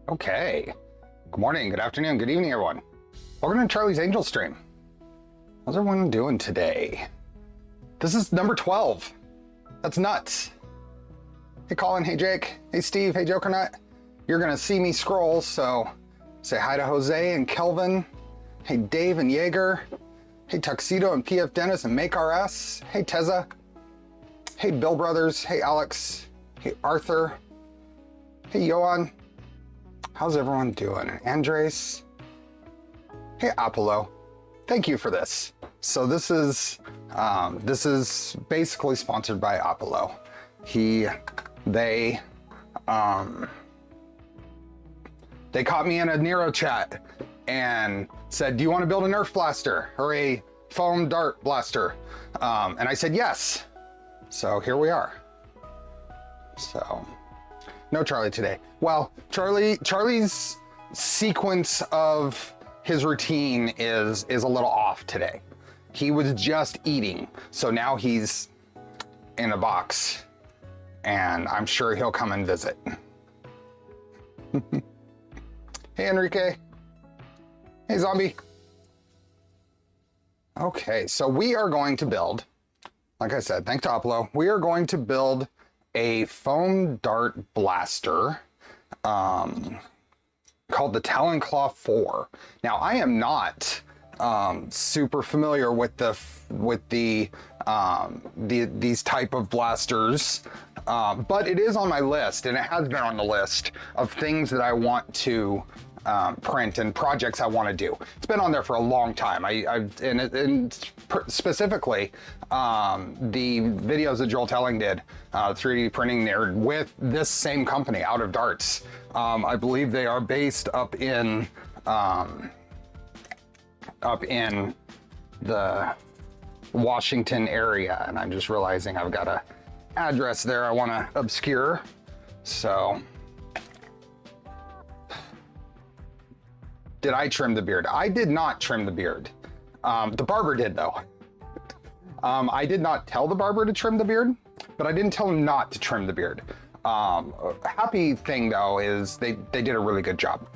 Okay. Good morning, good afternoon, good evening, everyone. Welcome to Charlie's Angel Stream. How's everyone doing today? This is number 12. That's nuts. Hey Colin, hey Jake, hey Steve, hey Jokernut. You're gonna see me scroll, so say hi to Jose and Kelvin. Hey Dave and Jaeger. Hey Tuxedo and PF Dennis and Make RS. Hey Teza. Hey Bill Brothers. Hey Alex. Hey Arthur. Hey Johan. How's everyone doing? Andres. Hey Apollo. Thank you for this. So this is basically sponsored by Apollo. They caught me in a Nero chat and said, do you want to build a Nerf blaster or a foam dart blaster? And I said yes. So here we are. So no Charlie today. Well, Charlie's sequence of his routine is a little off today. He was just eating, so now he's in a box, and I'm sure he'll come and visit. Hey Enrique. Hey Zombie. Okay, so we are going to build, like I said, thanks to Apollo, we are going to build a foam dart blaster called the Talon Claw 4. Now I am not super familiar with these type of blasters, but it is on my list, and it has been on the list of things that I want to print and projects I want to do. It's been on there for a long time. Specifically, the videos that Joel Telling did, 3D printing there with this same company out of Darts. I believe they are based up in the Washington area, and I'm just realizing I've got a address there I want to obscure. So did I trim the beard? I did not trim the beard. The barber did though. I did not tell the barber to trim the beard, but I didn't tell him not to trim the beard. Happy thing though is they did a really good job.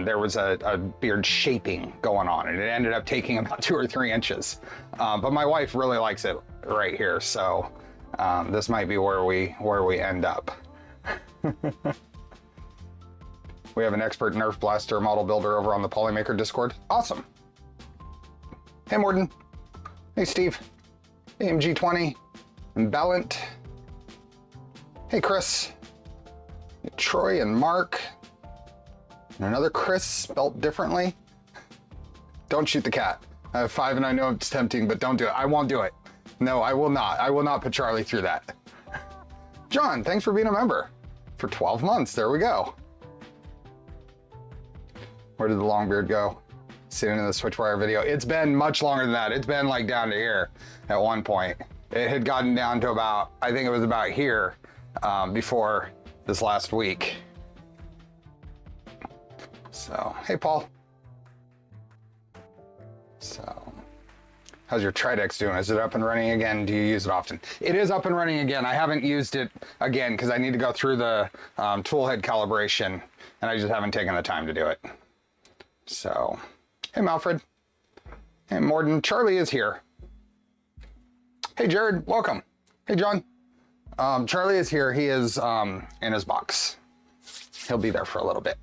There was a beard shaping going on, and it ended up taking about 2 or 3 inches. But my wife really likes it right here, so this might be where we end up. We have an expert Nerf blaster model builder over on the Polymaker Discord. Awesome. Hey Morden. Hey Steve. Hey MG20. And Ballant. Hey Chris. Hey, Troy and Mark. And another Chris spelt differently. Don't shoot the cat. I have 5 and I know it's tempting, but don't do it. I won't do it. No, I will not. I will not put Charlie through that. John, thanks for being a member. For 12 months, there we go. Where did the long beard go? Sitting in the Switchwire video. It's been much longer than that. It's been like down to here at one point. It had gotten down to about, I think it was about here before this last week. So, hey Paul. So, how's your Tridex doing? Is it up and running again? Do you use it often? It is up and running again. I haven't used it again because I need to go through the tool head calibration, and I just haven't taken the time to do it. So, hey Malfred. Hey Morden. Charlie is here. Hey Jared, welcome. Hey John. Charlie is here. He is in his box. He'll be there for a little bit.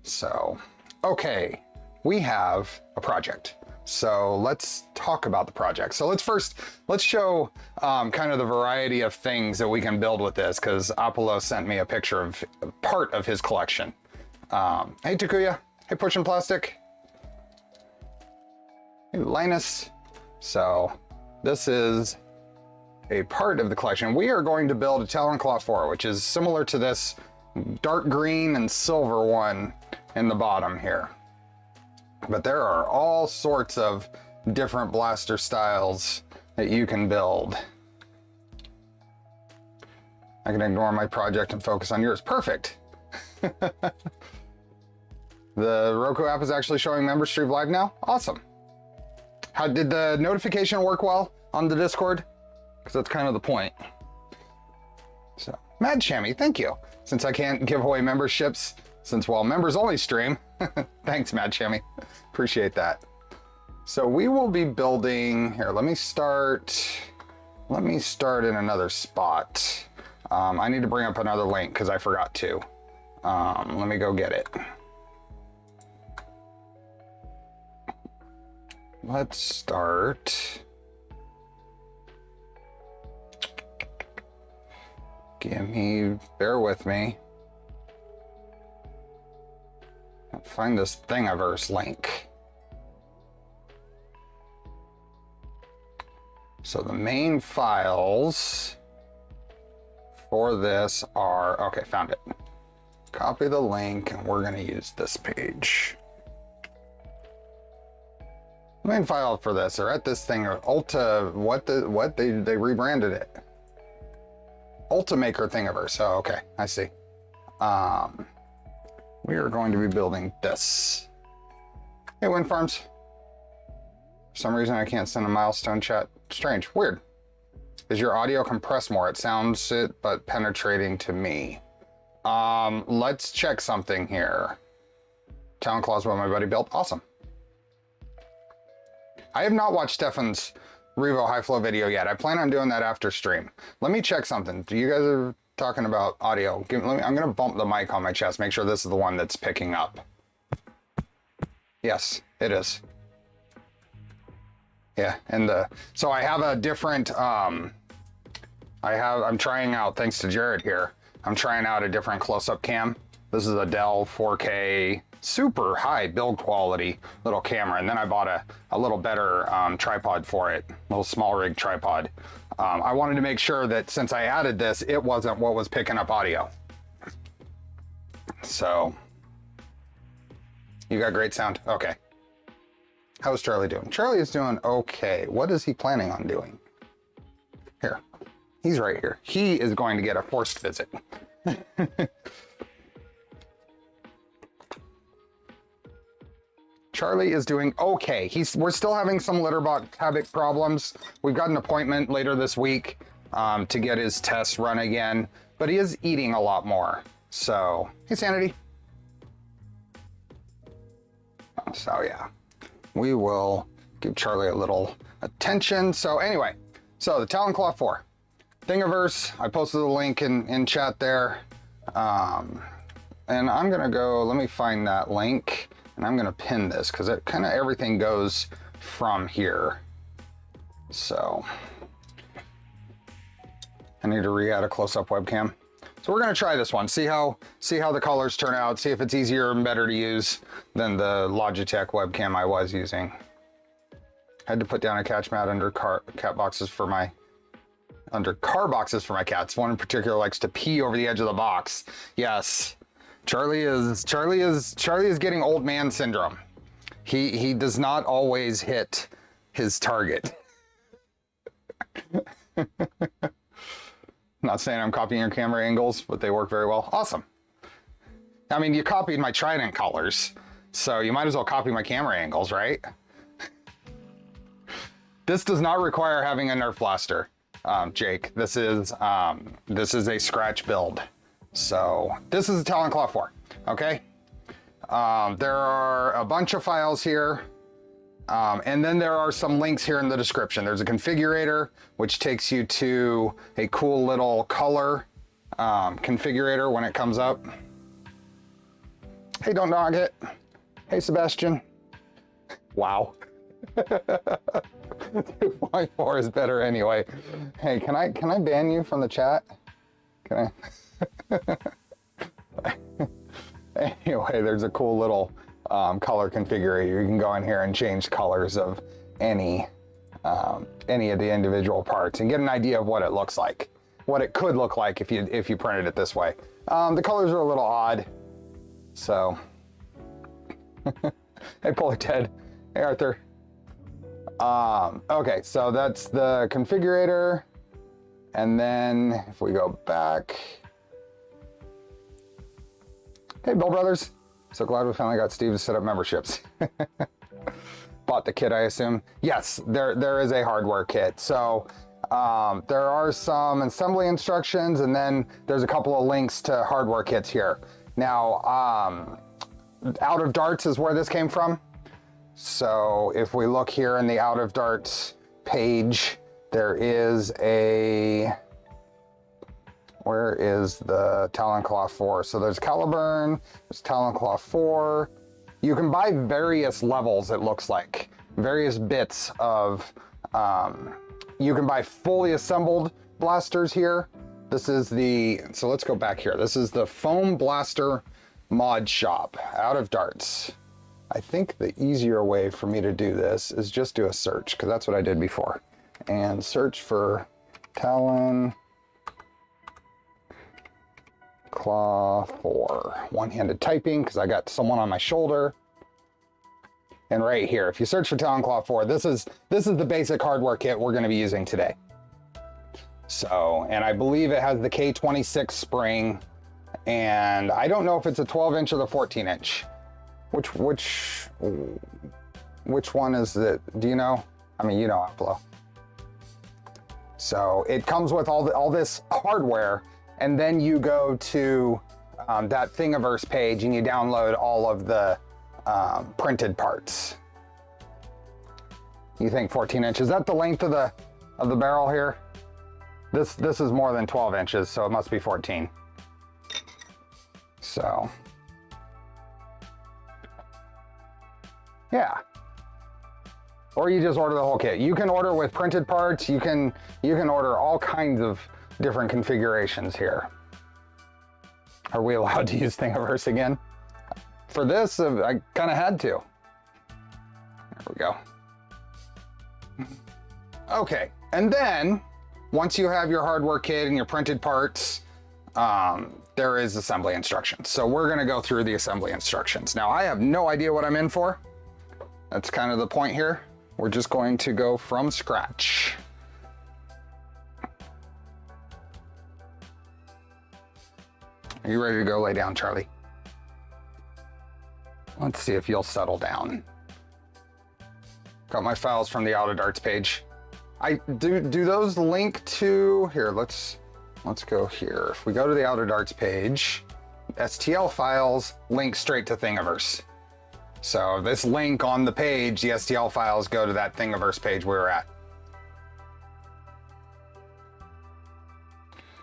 So, okay, we have a project. So let's talk about the project. So let's show kind of the variety of things that we can build with this, because Apollo sent me a picture of part of his collection. Hey Takuya. Hey Pushing Plastic. Hey Linus. So this is a part of the collection. We are going to build a Talon Claw 4, which is similar to this dark green and silver one in the bottom here. But there are all sorts of different blaster styles that you can build. I can ignore my project and focus on yours. Perfect. The Roku app is actually showing MemberStream live now. Awesome. How did the notification work well on the Discord? Because that's kind of the point. So Mad Shammy, thank you. Since I can't give away memberships, well, members only stream. Thanks, Mad Shammy. Appreciate that. So we will be building, here, let me start in another spot. I need to bring up another link because I forgot to. Let me go get it. Let's start. Bear with me. I'll find this Thingiverse link. So the main files for this are, okay, found it. Copy the link and we're gonna use this page. The main file for this are at this thing, or Ulta, they rebranded it. Polymaker Thingiverse. Oh, okay, I see. We are going to be building this. Hey, Wind Farms. For some reason, I can't send a milestone chat. Strange, weird. Is your audio compressed more? It sounds it, but penetrating to me. Let's check something here. Talon Claw is what my buddy built. Awesome. I have not watched Stefan's Revo High Flow video yet. I plan on doing that after stream. Let me check something. You guys are talking about audio. I'm gonna bump the mic on my chest, make sure this is the one that's picking up. Yes, it is. Yeah, and so I have a different, I'm trying out, thanks to Jared here, I'm trying out a different close-up cam. This is a Dell 4K, super high build quality little camera, and then I bought a little better tripod for it, little small rig tripod. I wanted to make sure that since I added this, it wasn't what was picking up audio. So, you got great sound? Okay. How's Charlie doing? Charlie is doing okay. What is he planning on doing? Here, he's right here. He is going to get a forced visit. Charlie is doing okay. We're still having some litterbox habit problems. We've got an appointment later this week to get his tests run again, but he is eating a lot more. So, hey Sanity. So yeah, we will give Charlie a little attention. So anyway, so the Talon Claw 4. Thingiverse, I posted the link in chat there. And I'm gonna go, let me find that link. And I'm gonna pin this because it kind of everything goes from here. So I need to re-add a close-up webcam. So we're gonna try this one, see how the colors turn out, see if it's easier and better to use than the Logitech webcam I was using. I had to put down a catch mat under car boxes for my cats. One in particular likes to pee over the edge of the box. Yes. Charlie is getting old man syndrome. He does not always hit his target. Not saying I'm copying your camera angles, but they work very well. Awesome. I mean, you copied my trident colors, so you might as well copy my camera angles, right? This does not require having a Nerf blaster, Jake. This is a scratch build. So this is a Talon Claw 4, okay? There are a bunch of files here, and then there are some links here in the description. There's a configurator, which takes you to a cool little color configurator when it comes up. Hey, don't dog it. Hey, Sebastian. Wow. 2.4 is better anyway. Hey, can I ban you from the chat? Can I? Anyway, there's a cool little color configurator. You can go in here and change colors of any of the individual parts and get an idea of what it looks like, what it could look like if you printed it this way. The colors are a little odd, so. Hey, Polar Ted. Hey, Arthur. Okay, so that's the configurator, and then if we go back. Hey, Bill Brothers. So glad we finally got Steve to set up memberships. Bought the kit, I assume. Yes, there is a hardware kit. So There are some assembly instructions, and then there's a couple of links to hardware kits here. Now, Out of Darts is where this came from. So if we look here in the Out of Darts page, there is a, where is the Talon Claw 4? So there's Caliburn, there's Talon Claw 4. You can buy various levels, it looks like. Various bits of, you can buy fully assembled blasters here. This is the, so let's go back here. This is the Foam Blaster Mod Shop, Out of Darts. I think the easier way for me to do this is just do a search, because that's what I did before. And search for Talon Claw 4. One-handed typing, because I got someone on my shoulder. And right here, if you search for Talon Claw 4, this is the basic hardware kit we're going to be using today. So, and I believe it has the K26 spring, and I don't know if it's a 12-inch or the 14-inch. Which one is it? Do you know? I mean, you know, Uplo. So it comes with all this hardware, and then you go to that Thingiverse page and you download all of the printed parts. You think 14 inches? Is that the length of the barrel here? This is more than 12 inches, so it must be 14. So. Yeah. Or you just order the whole kit. You can order with printed parts. You can order all kinds of different configurations here. Are we allowed to use Thingiverse again? For this, I kind of had to. There we go. Okay, and then once you have your hardware kit and your printed parts, there is assembly instructions. So we're gonna go through the assembly instructions. Now I have no idea what I'm in for. That's kind of the point here. We're just going to go from scratch. Are you ready to go lay down, Charlie? Let's see if you'll settle down. Got my files from the Out of Darts page. Do those link to, here, let's go here. If we go to the Out of Darts page, STL files link straight to Thingiverse. So this link on the page, the STL files go to that Thingiverse page we were at.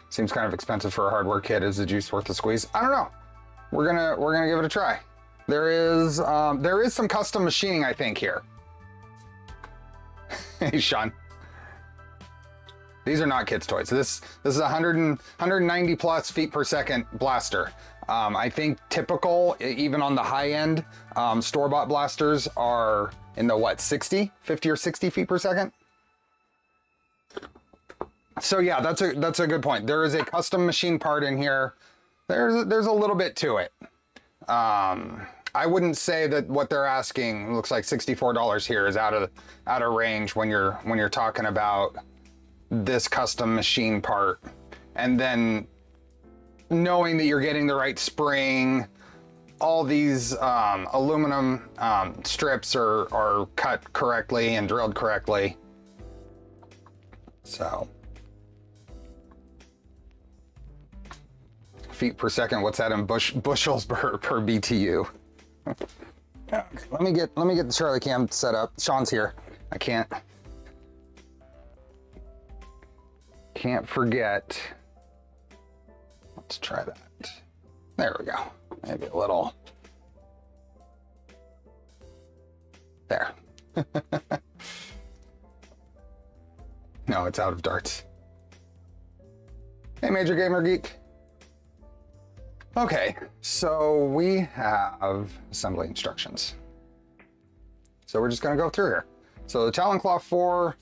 Seems kind of expensive for a hardware kit. Is the juice worth the squeeze? I don't know. We're gonna give it a try. There is some custom machining, I think, here. Hey, Sean. These are not kids' toys. This is 190 plus feet per second blaster. I think typical, even on the high end, store-bought blasters are in the what, 50 or 60 feet per second? So yeah, that's a good point. There is a custom machine part in here. There's a little bit to it. I wouldn't say that what they're asking, looks like $64 here, is out of range when you're talking about this custom machine part. And then knowing that you're getting the right spring, all these aluminum strips are cut correctly and drilled correctly. So, feet per second, what's that in bushels per BTU? Let me get the Charlie cam set up. Sean's here. I can't forget. Let's try that. There we go. Maybe a little. There. No, it's Out of Darts. Hey, Major Gamer Geek. Okay, so we have assembly instructions. So we're just gonna go through here. So the Talon Claw 4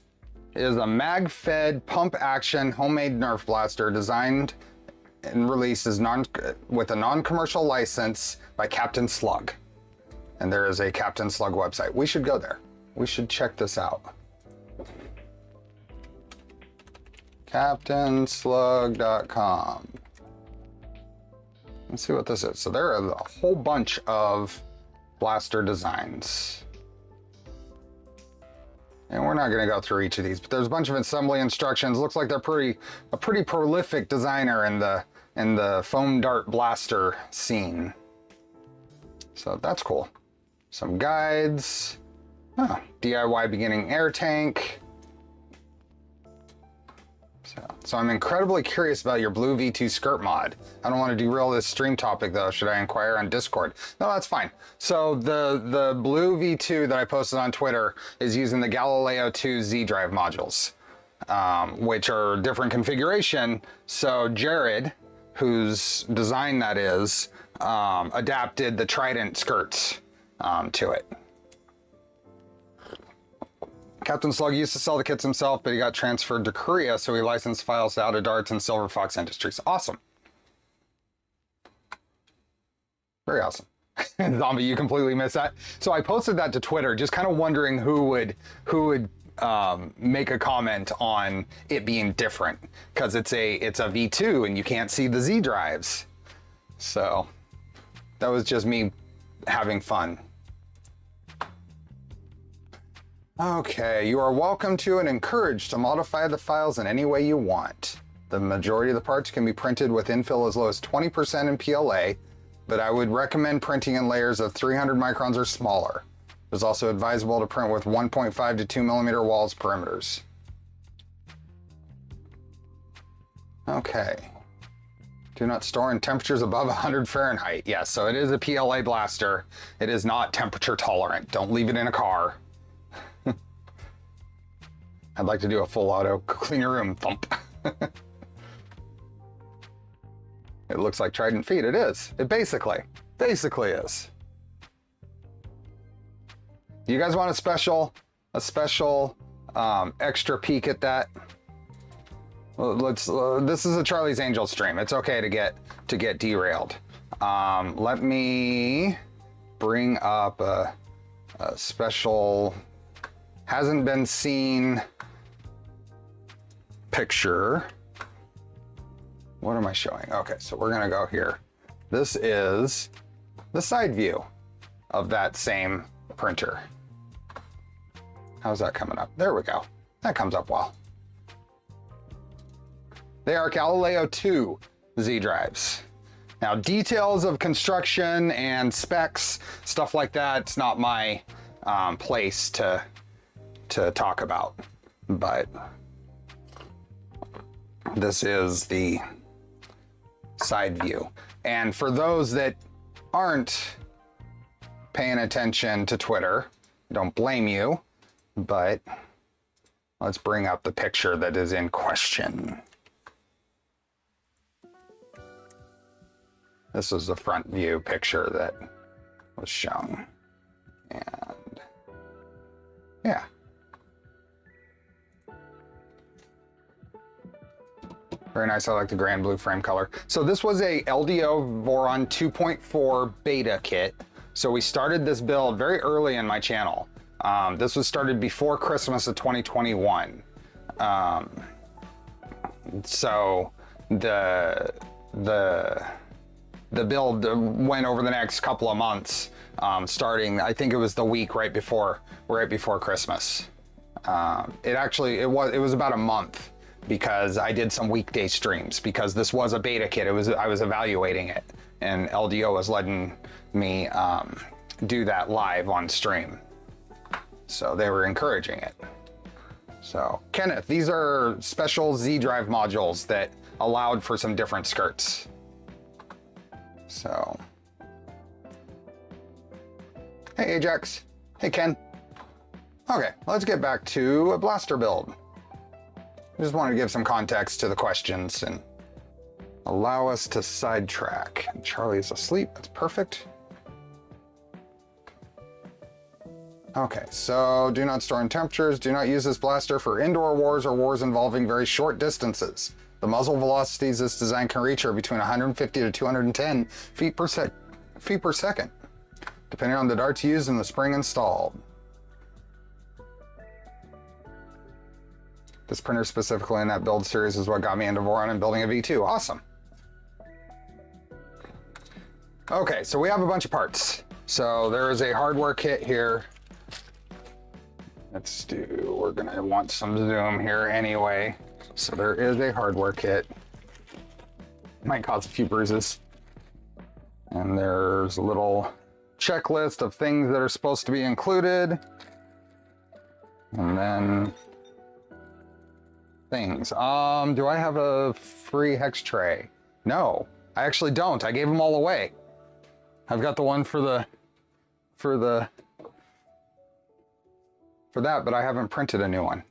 is a mag-fed pump-action homemade Nerf blaster designed and released as with a non-commercial license by Captain Slug. And there is a Captain Slug website. We should go there. We should check this out. CaptainSlug.com. Let's see what this is. So there are a whole bunch of blaster designs. And we're not going to go through each of these, but there's a bunch of assembly instructions. Looks like they're a pretty prolific designer in the foam dart blaster scene. So that's cool. Some guides. Oh, DIY beginning air tank. So I'm incredibly curious about your blue V2 skirt mod. I don't want to derail this stream topic though. Should I inquire on Discord? No, that's fine. So the blue V2 that I posted on Twitter is using the Galileo 2 Z drive modules, which are different configuration. So Jared, whose design that is, adapted the Trident skirts to it. Captain Slug used to sell the kits himself, but he got transferred to Korea, so he licensed files to Out of Darts and Silver Fox Industries. Awesome. Very awesome. Zombie, you completely missed that. So I posted that to Twitter, just kind of wondering who would make a comment on it being different, because it's a V2 and you can't see the Z drives. So that was just me having fun. Okay, you are welcome to and encouraged to modify the files in any way you want. The majority of the parts can be printed with infill as low as 20% in PLA, but I would recommend printing in layers of 300 microns or smaller. It is also advisable to print with 1.5 to 2 millimeter walls perimeters. Okay. Do not store in temperatures above 100 Fahrenheit. Yes, so it is a PLA blaster. It is not temperature tolerant. Don't leave it in a car. I'd like to do a full auto clean your room thump. It looks like Trident feet. It is. It basically is. You guys want a special extra peek at that? Let's. This is a Charlie's Angel stream. It's okay to get derailed. Let me bring up a special, hasn't been seen picture. What am I showing? Okay, so we're gonna go here. This is the side view of that same printer. How's that coming up? There we go. That comes up well. They are Galileo 2 Z drives. Now, details of construction and specs, stuff like that, it's not my place to talk about, but this is the side view. And for those that aren't paying attention to Twitter, don't blame you, but let's bring up the picture that is in question. This is the front view picture that was shown. And yeah. Very nice. I like the grand blue frame color. So this was a LDO Voron 2.4 beta kit. So we started this build very early in my channel. This was started before Christmas of 2021. So the build went over the next couple of months, starting, I think it was the week right before Christmas. It was about a month, because I did some weekday streams, because this was a beta kit. I was evaluating it, and LDO was letting me do that live on stream. So they were encouraging it. So Kenneth, these are special Z drive modules that allowed for some different skirts. So, hey Ajax, hey Ken. Okay, let's get back to a blaster build. I just wanted to give some context to the questions and allow us to sidetrack. Charlie's asleep, that's perfect. Okay, so do not store in temperatures. Do not use this blaster for indoor wars or wars involving very short distances. The muzzle velocities this design can reach are between 150 to 210 feet per second, depending on the darts used and the spring installed. This printer specifically in that build series is what got me into Voron and building a V2. Awesome. Okay, so we have a bunch of parts. So there is a hardware kit here. we're gonna want some zoom here anyway. So there is a hardware kit. Might cause a few bruises. And there's a little checklist of things that are supposed to be included. And then things. Do I have a free hex tray? No, I actually don't. I gave them all away. I've got the one for that, but I haven't printed a new one.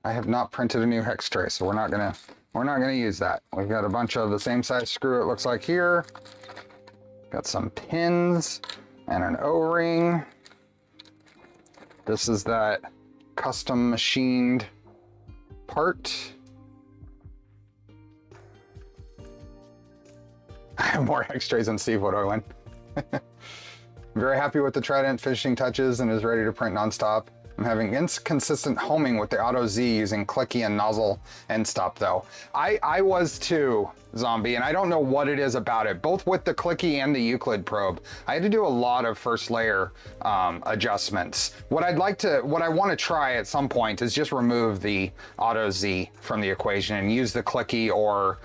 I have not printed a new hex tray, so we're not gonna use that. We've got a bunch of the same size screw, it looks like here. Got some pins and an O-ring. This is that custom machined part. I have more hex trays than Steve, what do I win? I'm very happy with the Trident finishing touches and is ready to print nonstop. I'm having inconsistent homing with the Auto Z using clicky and nozzle end stop though. I was too, Zombie, and I don't know what it is about it. Both with the clicky and the Euclid probe, I had to do a lot of first layer adjustments. What I want to try at some point is just remove the Auto Z from the equation and use the clicky or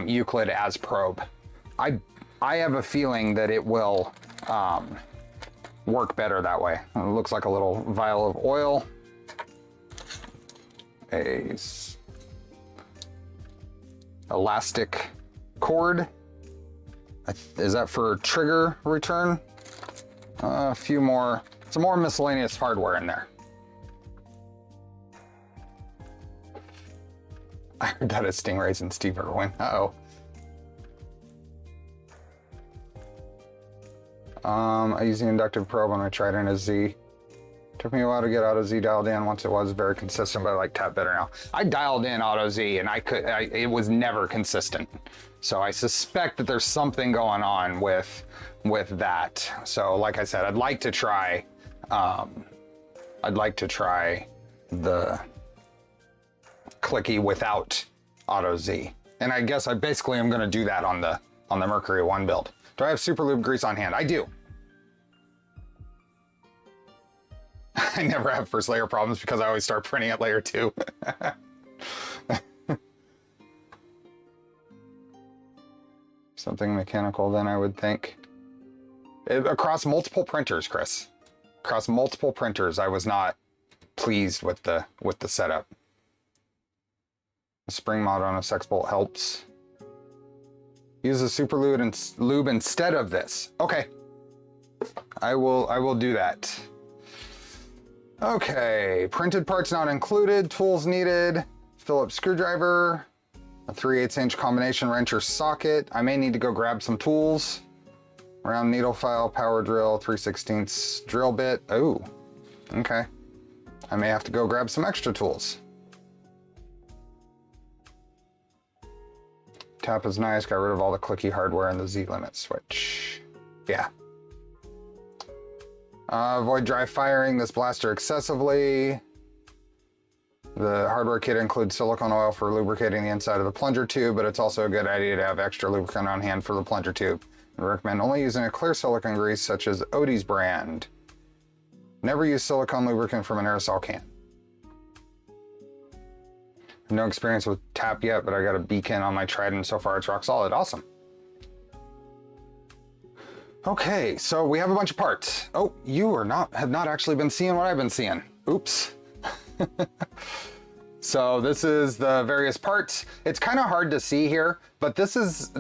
Euclid as probe. I have a feeling that it will work better that way. It looks like a little vial of oil. A elastic cord. Is that for trigger return? A few more, some more miscellaneous hardware in there. I heard that as Stingrays and Steve Irwin. Uh-oh. I use the inductive probe on my Trident as Z. Took me a while to get Auto Z dialed in. Once it was very consistent, but I like tap better now. I dialed in Auto Z and it was never consistent. So I suspect that there's something going on with that. So like I said, I'd like to try the clicky without Auto Z. And I guess I basically am gonna do that on the Mercury 1 build. Do I have super lube grease on hand? I do. I never have first layer problems because I always start printing at layer 2. Something mechanical then, I would think. Across multiple printers, Chris. Across multiple printers, I was not pleased with the setup. The spring mod on a sex bolt helps. Use the super lube instead of this. Okay. I will do that. Okay, printed parts not included, tools needed, Phillips screwdriver, a 3/8" combination wrench or socket. I may need to go grab some tools. Round needle file, power drill, 3/16 drill bit. Oh, okay. I may have to go grab some extra tools. Tap is nice, got rid of all the clicky hardware and the Z limit switch. Yeah. Avoid dry firing this blaster excessively. The hardware kit includes silicone oil for lubricating the inside of the plunger tube, but it's also a good idea to have extra lubricant on hand for the plunger tube. I recommend only using a clear silicone grease such as Odie's brand. Never use silicone lubricant from an aerosol can. No experience with tap yet, but I got a beacon on my Trident. So far it's rock solid. Awesome. Okay, so we have a bunch of parts. Oh, you have not actually been seeing what I've been seeing. Oops. So this is the various parts. It's kind of hard to see here, but this is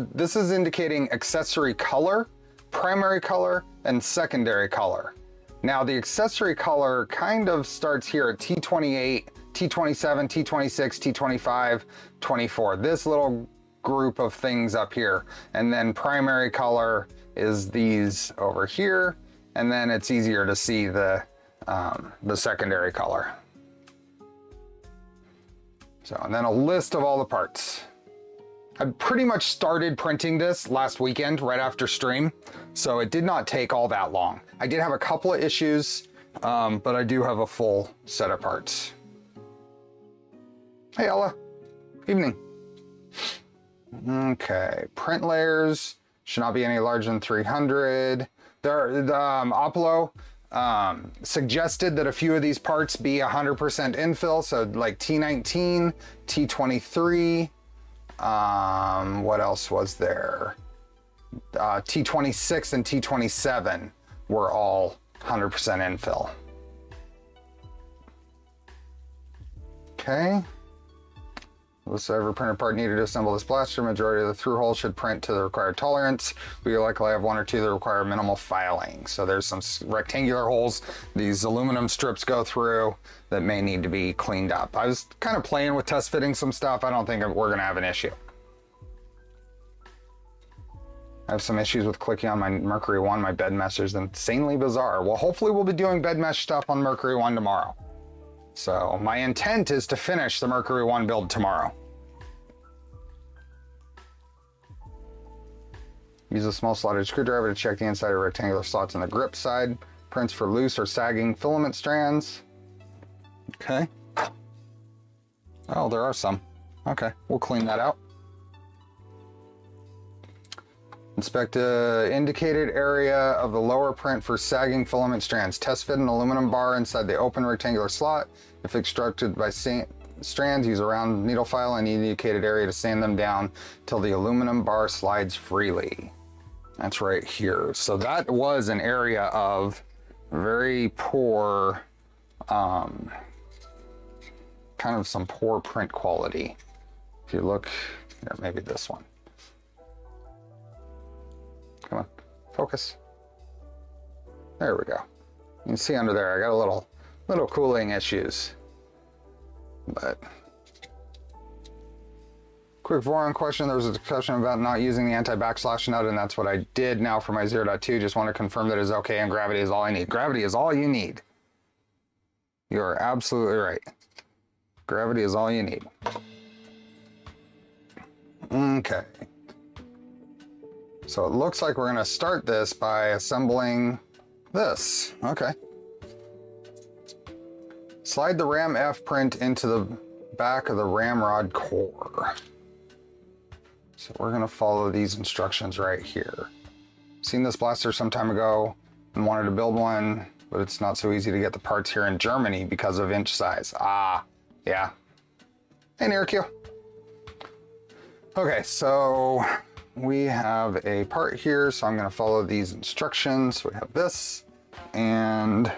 indicating accessory color, primary color, and secondary color. Now the accessory color kind of starts here at T28, T27, T26, T25, 24. This little group of things up here. And then primary color is these over here. And then it's easier to see the secondary color. So, and then a list of all the parts. I pretty much started printing this last weekend, right after stream. So it did not take all that long. I did have a couple of issues, but I do have a full set of parts. Hey Ella, evening. Okay, print layers should not be any larger than 300. The Apollo, Suggested that a few of these parts be 100% infill, so like T19, T23, what else was there? T26 and T27 were all 100% infill. Okay. This ever printed part needed to assemble this blaster. Majority of the through holes should print to the required tolerance. We likely have one or two that require minimal filing. So there's some rectangular holes these aluminum strips go through that may need to be cleaned up. I was kind of playing with test fitting some stuff. I don't think we're gonna have an issue. I have some issues with clicking on my Mercury 1. My bed mesh is insanely bizarre. Well, hopefully we'll be doing bed mesh stuff on Mercury 1 tomorrow. So my intent is to finish the Mercury 1 build tomorrow. Use a small slotted screwdriver to check the inside of rectangular slots on the grip side. Prints for loose or sagging filament strands. Okay. Oh, there are some. Okay, we'll clean that out. Inspect the indicated area of the lower print for sagging filament strands. Test fit an aluminum bar inside the open rectangular slot. If obstructed by strands, use a round needle file in the indicated area to sand them down till the aluminum bar slides freely. That's right here. So that was an area of very poor, kind of some poor print quality. If you look here, maybe this one. Come on, focus. There we go. You can see under there, I got a little cooling issues. But quick forum question, there was a discussion about not using the anti-backslash nut, and that's what I did now for my 0.2. Just want to confirm that it's okay and gravity is all I need. Gravity is all you need. You are absolutely right. Gravity is all you need. Okay. So it looks like we're going to start this by assembling this. Okay. Slide the Ram F print into the back of the ramrod core. So we're going to follow these instructions right here. Seen this blaster some time ago and wanted to build one, but it's not so easy to get the parts here in Germany because of inch size. Ah, yeah. Hey, Nirq. Okay, so we have a part here, so I'm going to follow these instructions. We have this and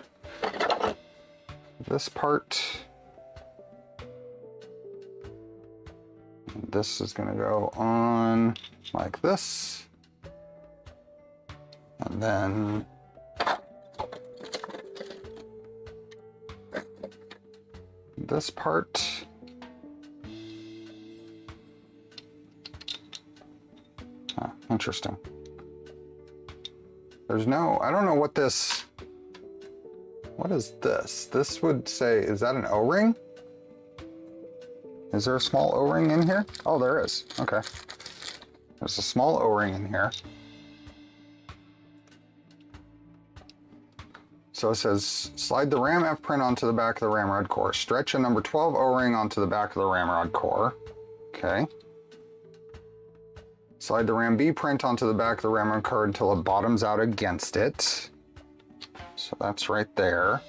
this part. This is going to go on like this. And then this part. Interesting. There's no, I don't know what this, what is this? This would say, is that an O-ring? Is there a small O-ring in here? Oh, there is. Okay. There's a small O-ring in here. So it says, slide the Ram F print onto the back of the ramrod core. Stretch a number 12 O-ring onto the back of the ramrod core. Okay. Slide the Ram B print onto the back of the ramrod core until it bottoms out against it. So that's right there.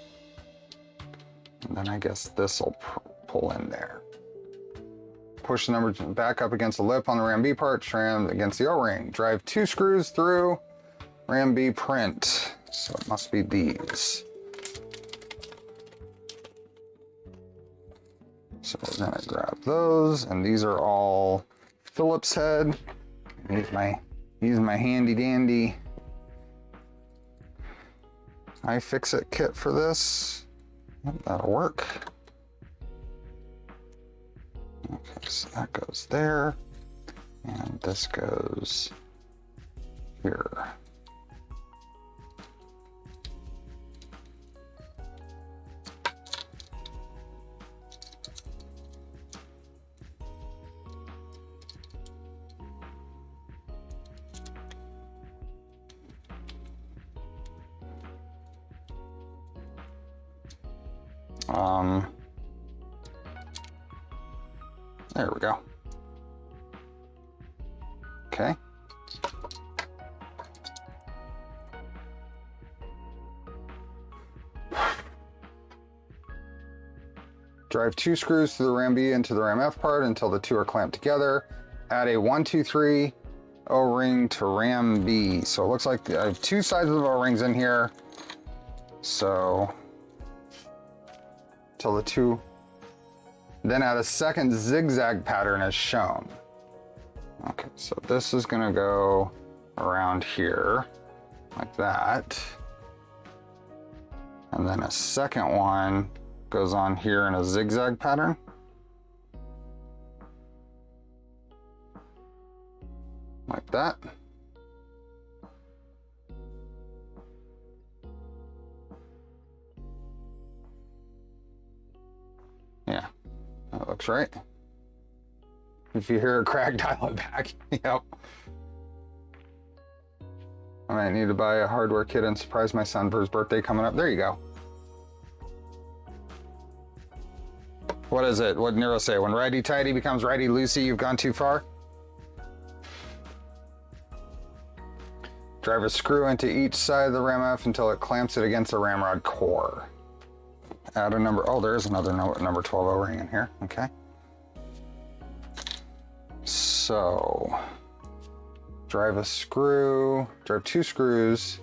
And then I guess this will pull in there. Push the number back up against the lip on the Ram B part, trim against the O-ring. Drive 2 screws through Ram B print. So it must be these. So we're gonna grab those, and these are all Phillips head. Use my handy dandy iFixit kit for this. Yep, that'll work. Okay, so that goes there, and this goes here. There we go. Okay. Drive 2 screws through the ram B into the ram F part until the two are clamped together. Add a 1, 2, 3 O-ring to ram B. So it looks like I have 2 sides of O-rings in here. So till the two, then add a second zigzag pattern as shown. Okay, so this is gonna go around here like that. And then a second one goes on here in a zigzag pattern. Like that. Yeah, that looks right. If you hear a crack, dial it back. Yep. I might need to buy a hardware kit and surprise my son for his birthday coming up. There you go. What is it? What did Nero say? When righty-tighty becomes righty-loosey, you've gone too far? Drive a screw into each side of the ram F until it clamps it against the ramrod core. Add a number, oh, there is another number 12 O-ring in here, okay. So, drive 2 screws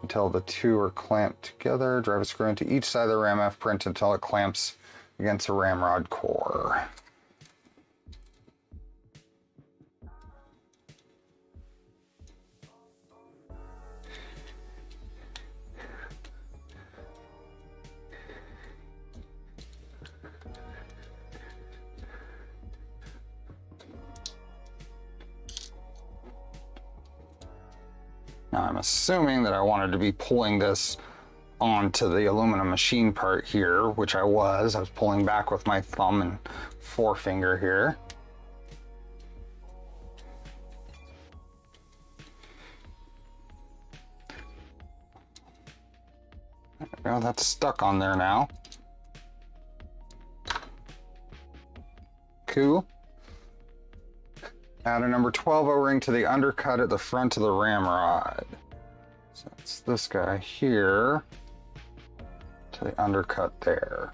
until the two are clamped together. Drive a screw into each side of the ram F print until it clamps against the ramrod core. Now I'm assuming that I wanted to be pulling this onto the aluminum machine part here, which I was pulling back with my thumb and forefinger here. There we go, that's stuck on there now. Cool. Add a number 12 O-ring to the undercut at the front of the ramrod. So it's this guy here to the undercut there.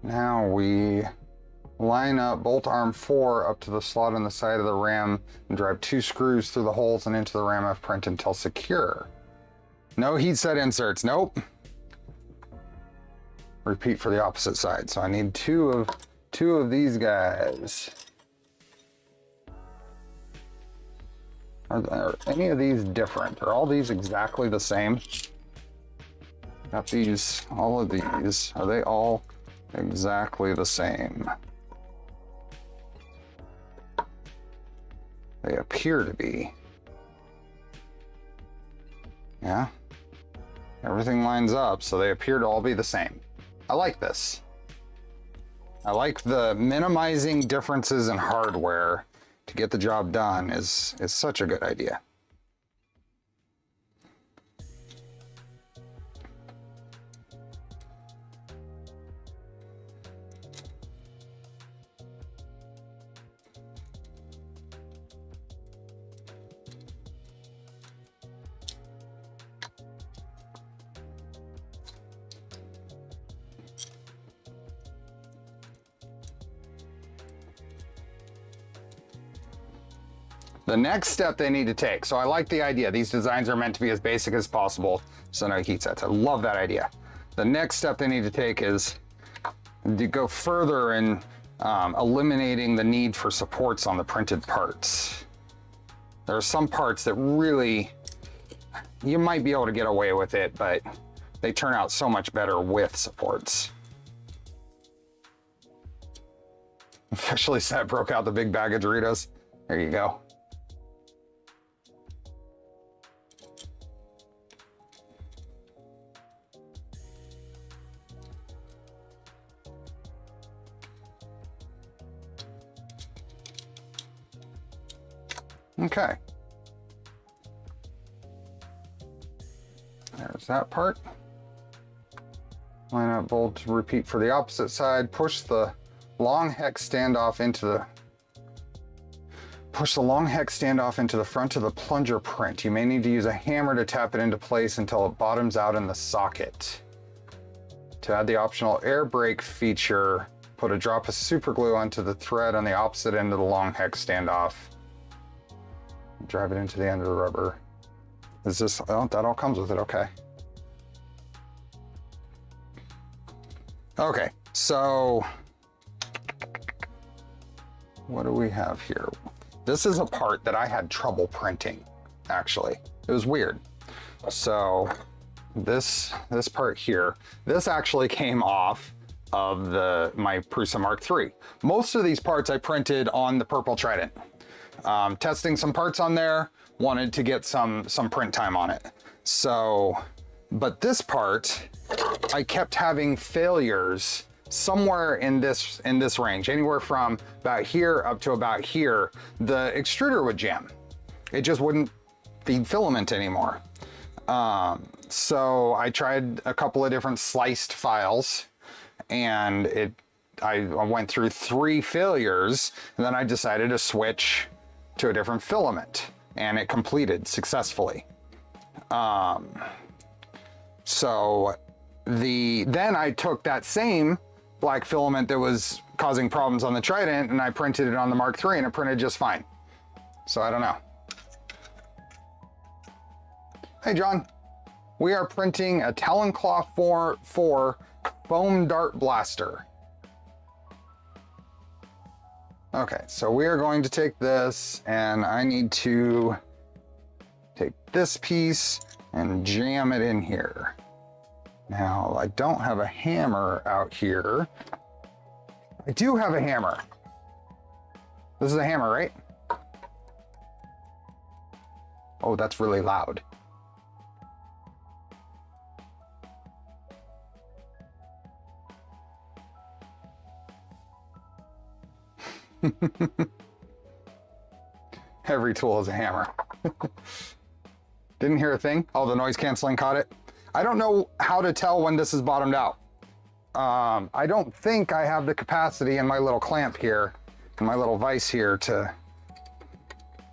Now we line up bolt arm 4 up to the slot on the side of the ram and drive 2 screws through the holes and into the ram F print until secure. No heat set inserts, nope. Repeat for the opposite side. So I need two of these guys. Are any of these different? Are all these exactly the same? Got these, all of these. Are they all exactly the same? They appear to be. Yeah. Everything lines up, so they appear to all be the same. I like this. I like the minimizing differences in hardware to get the job done is such a good idea. The next step they need to take, so I like the idea. These designs are meant to be as basic as possible, so no heat sets. I love that idea. The next step they need to take is to go further in eliminating the need for supports on the printed parts. There are some parts that really, you might be able to get away with it, but they turn out so much better with supports. Officially set broke out the big bag of Doritos. There you go. Okay. There's that part. Line up bolt to repeat for the opposite side. Push the long hex standoff into the Push the long hex standoff into the front of the plunger print. You may need to use a hammer to tap it into place until it bottoms out in the socket. To add the optional air brake feature, put a drop of super glue onto the thread on the opposite end of the long hex standoff. Drive it into the end of the rubber. Is this, oh, that all comes with it, okay. Okay, so what do we have here? This is a part that I had trouble printing, actually. It was weird. So this part here, this actually came off of my Prusa Mark III. Most of these parts I printed on the Purple Trident. Testing some parts on there, wanted to get some print time on it. So, but this part, I kept having failures somewhere in this range, anywhere from about here up to about here. The extruder would jam. It just wouldn't feed filament anymore. So I tried a couple of different sliced files, and I went through 3 failures, and then I decided to switch to a different filament, and it completed successfully. So then I took that same black filament that was causing problems on the Trident, and I printed it on the Mark III, and it printed just fine. So I don't know. Hey John, we are printing a Talon Claw 4 foam dart blaster. Okay, so we are going to take this, and I need to take this piece and jam it in here. Now, I don't have a hammer out here. I do have a hammer. This is a hammer, right? Oh, that's really loud. Every tool is a hammer. Didn't hear a thing. Oh, the noise canceling caught it. I don't know how to tell when this is bottomed out. I don't think I have the capacity in my little clamp here, in my little vise here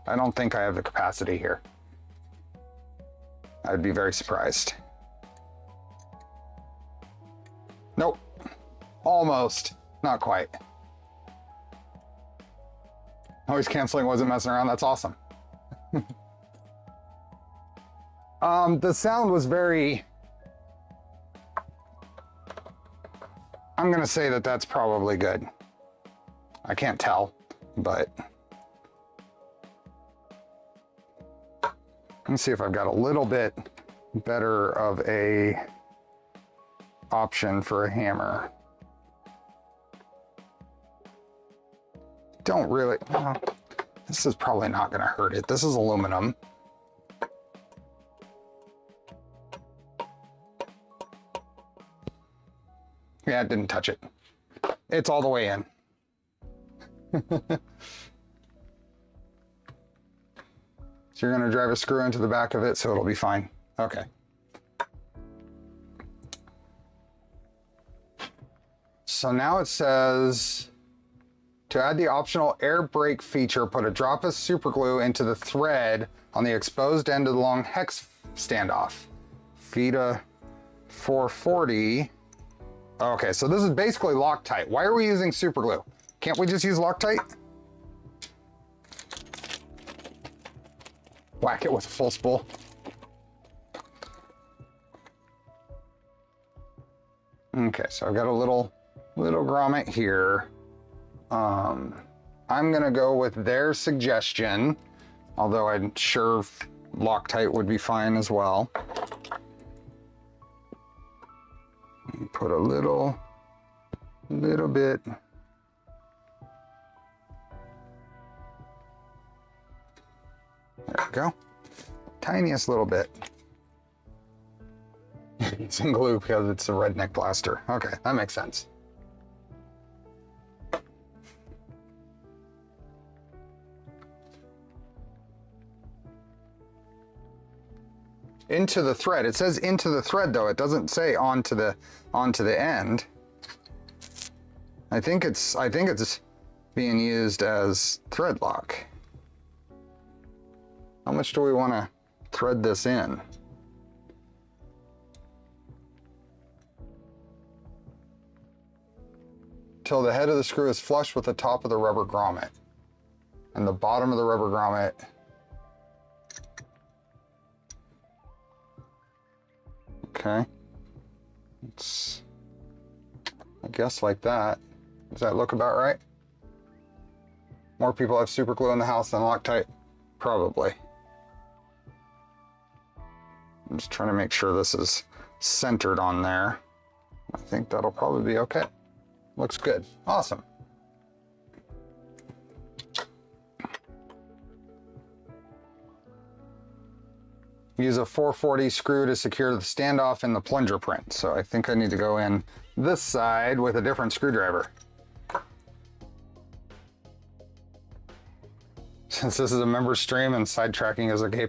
I don't think I have the capacity here. I'd be very surprised. Nope. Almost. Not quite. Noise canceling wasn't messing around. That's awesome. The sound was very... I'm gonna say that that's probably good. I can't tell, but... Let me see if I've got a little bit better of a option for a hammer. Don't really, this is probably not gonna hurt it. This is aluminum. Yeah, it didn't touch it. It's all the way in. So you're gonna drive a screw into the back of it, so it'll be fine. Okay. So now it says, to add the optional air brake feature, put a drop of super glue into the thread on the exposed end of the long hex standoff. Feed a 440. Okay, so this is basically Loctite. Why are we using super glue? Can't we just use Loctite? Whack it with a full spool. Okay, so I've got a little grommet here. I'm gonna go with their suggestion, although I'm sure Loctite would be fine as well. Put a little bit. There we go. Tiniest little bit. Some glue because it's a redneck blaster. Okay, that makes sense. Into the thread. It says into the thread though. It doesn't say onto the end. I think it's being used as thread lock. How much do we want to thread this in? Till the head of the screw is flush with the top of the rubber grommet. And the bottom of the rubber grommet. Okay. It's, I guess like that. Does that look about right? More people have super glue in the house than Loctite? Probably. I'm just trying to make sure this is centered on there. I think that'll probably be okay. Looks good. Awesome. Use a 440 screw to secure the standoff in the plunger print. So I think I need to go in this side with a different screwdriver. Since this is a member stream and sidetracking is okay,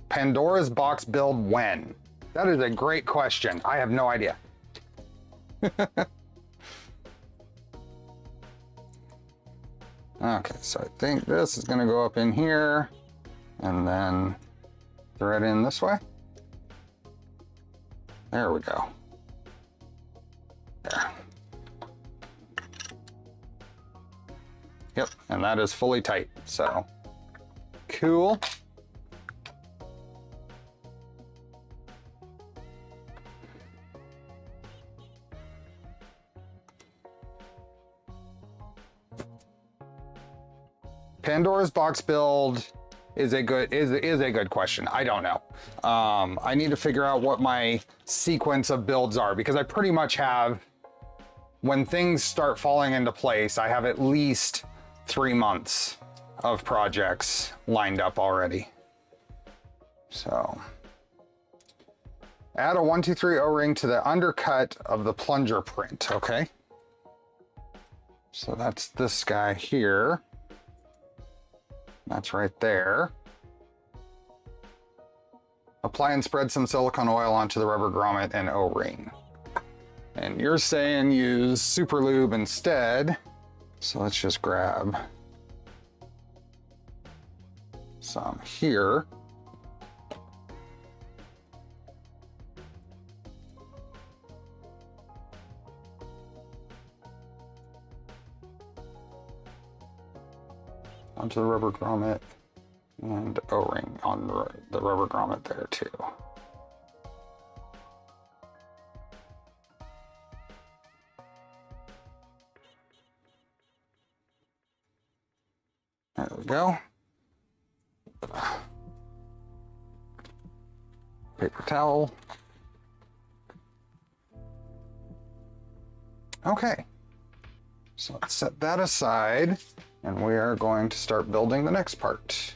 Pandora's box build when? That is a great question. I have no idea. Okay, so I think this is gonna go up in here and then thread in this way. There we go. There. Yep, and that is fully tight, so cool. Pandora's box build is a good question. I don't know. I need to figure out what my sequence of builds are because I pretty much have, when things start falling into place, I have at least 3 months of projects lined up already. So add a 123 O-ring to the undercut of the plunger print. Okay. So that's this guy here. That's right there. Apply and spread some silicone oil onto the rubber grommet and O-ring. And you're saying use super lube instead. So let's just grab some here. Onto the rubber grommet and O-ring on the rubber grommet there too. There we go. Paper towel. Okay, so let's set that aside. And we are going to start building the next part.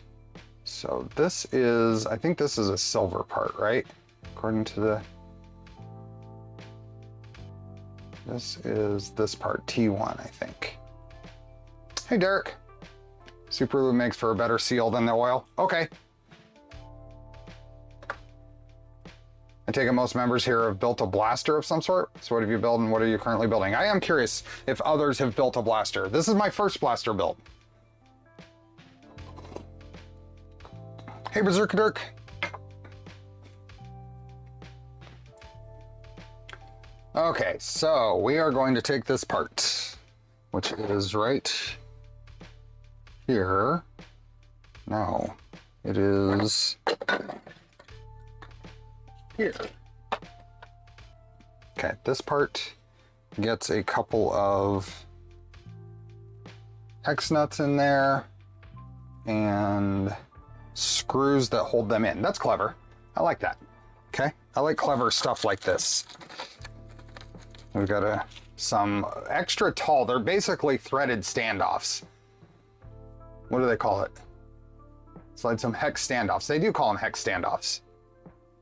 So this is, I think this is a silver part, right? According to the, this is this part, T1, I think. Hey, Derek. Super lube makes for a better seal than the oil. Okay. I take it most members here have built a blaster of some sort. So what have you built and what are you currently building? I am curious if others have built a blaster. This is my first blaster build. Hey, Berserker Dirk. Okay, so we are going to take this part, which is right here. No, it is here. Okay, this part gets a couple of hex nuts in there and screws that hold them in. That's clever. I like that. Okay, I like clever stuff like this. We've got some extra tall, they're basically threaded standoffs. What do they call it? It's like some hex standoffs. They do call them hex standoffs.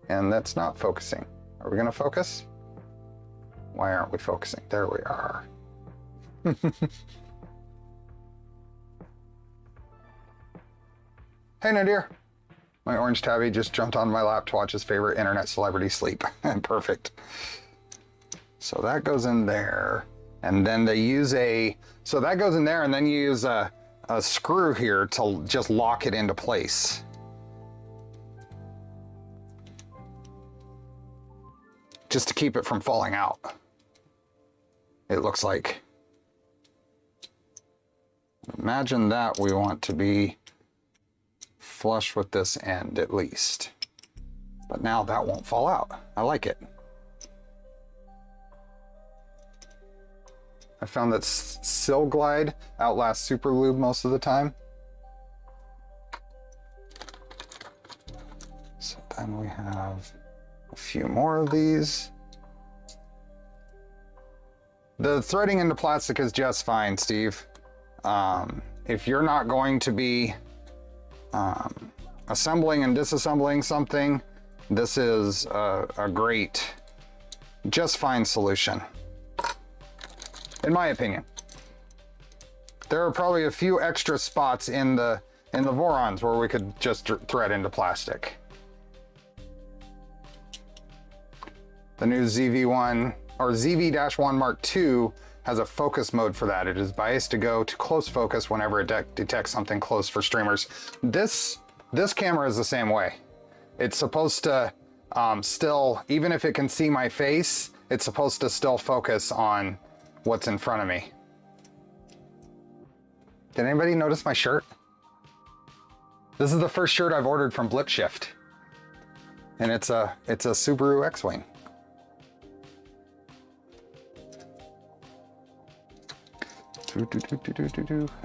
And that's not focusing. Are we gonna focus? Why aren't we focusing? There we are. Hey, Nadir. My orange tabby just jumped on my lap to watch his favorite internet celebrity sleep. Perfect. So that goes in there. And then they use so that goes in there and then you use a screw here to just lock it into place. just to keep it from falling out. It looks like. Imagine that we want to be flush with this end at least. But now that won't fall out. I like it. I found that Sil Glide outlasts Super Lube most of the time. So then we have a few more of these. The threading into plastic is just fine, Steve. If you're not going to be assembling and disassembling something, this is a great, just fine solution, in my opinion. There are probably a few extra spots in the Vorons where we could just thread into plastic. The new ZV-1 or ZV-1 Mark II has a focus mode for that. It is biased to go to close focus whenever it detects something close for streamers. This camera is the same way. It's supposed to still, even if it can see my face, it's supposed to still focus on what's in front of me. Did anybody notice my shirt? This is the first shirt I've ordered from Blip Shift, and it's a Subaru X-Wing.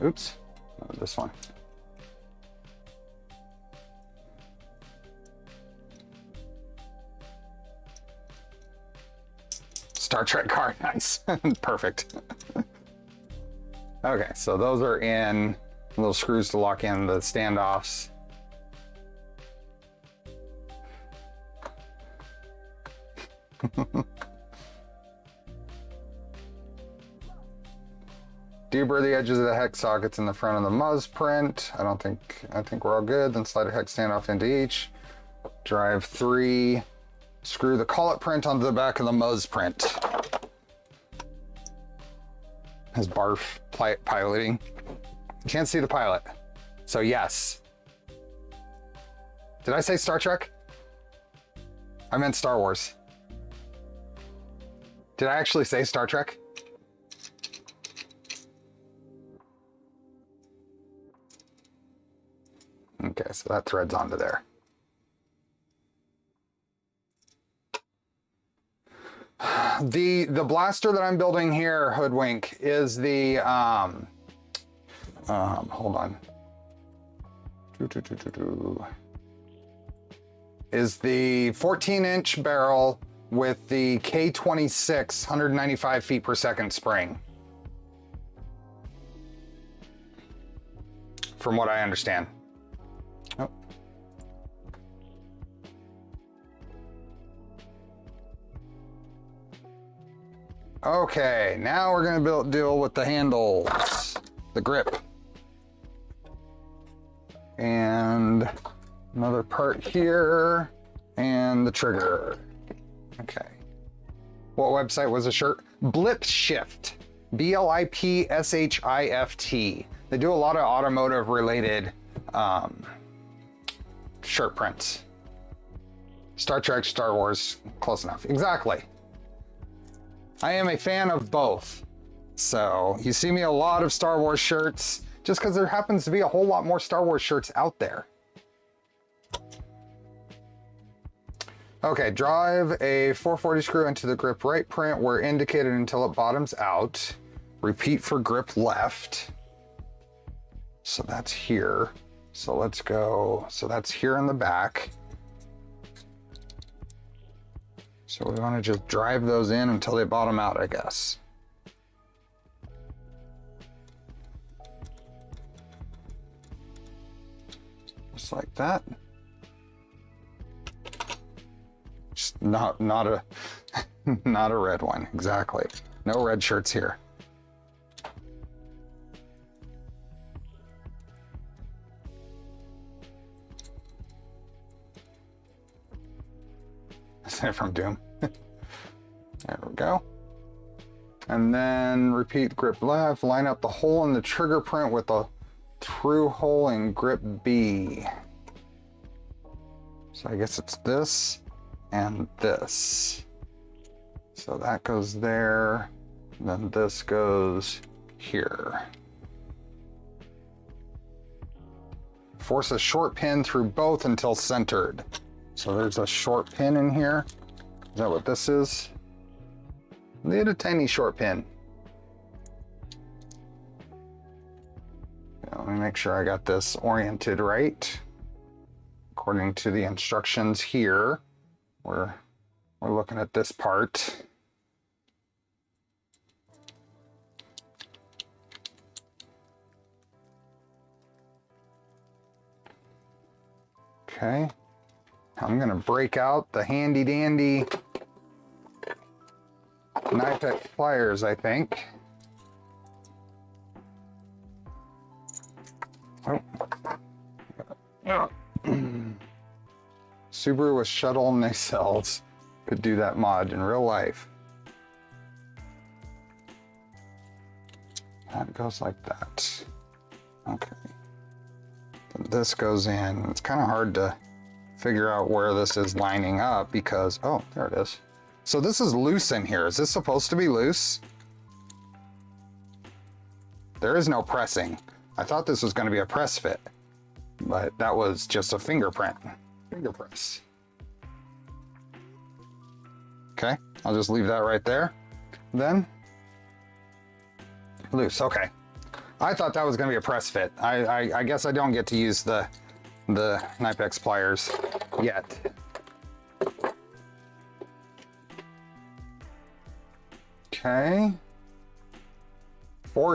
Oops, this one. Star Trek car, nice, perfect. Okay, so those are in, little screws to lock in the standoffs. Deburr the edges of the hex sockets in the front of the Muzz print. I think we're all good. Then slide a hex standoff into each. Drive 3. Screw the collet print onto the back of the Muzz print. Has barf piloting. You can't see the pilot. So yes. Did I say Star Trek? I meant Star Wars. Did I actually say Star Trek? Okay, so that threads onto there. The blaster that I'm building here, Hoodwink, is the hold on. Is the 14-inch barrel with the K26 195 feet per second spring. From what I understand. Oh. Okay, now we're gonna deal with the handles, the grip. And another part here, and the trigger. Okay. What website was the shirt? Blip Shift. BLIPSHIFT. They do a lot of automotive related shirt prints. Star Trek, Star Wars, close enough. Exactly. I am a fan of both. So you see me a lot of Star Wars shirts just because there happens to be a whole lot more Star Wars shirts out there. Okay, drive a 440 screw into the grip right print where indicated until it bottoms out. Repeat for grip left. So that's here. So let's go, so that's here in the back. So we want to just drive those in until they bottom out, I guess. Just like that. Just not a not a red one, exactly. No red shirts here. From Doom. There we go. And then repeat grip left, line up the hole in the trigger print with the through hole in grip B. So I guess it's this and this. So that goes there, then this goes here. Force a short pin through both until centered. So there's a short pin in here. Is that what this is? Need a tiny short pin. Let me make sure I got this oriented right. According to the instructions here, we're looking at this part. Okay. I'm gonna break out the handy dandy knife X pliers, I think. Oh. Subaru with shuttle nacelles could do that mod in real life. That goes like that. Okay. Then this goes in. It's kind of hard to figure out where this is lining up because, oh, there it is. So this is loose in here. Is this supposed to be loose? There is no pressing. I thought this was going to be a press fit, but that was just a finger press. Okay, I'll just leave that right there. Then, loose, okay. I thought that was gonna be a press fit. I guess I don't get to use the Knife X pliers yet. Okay.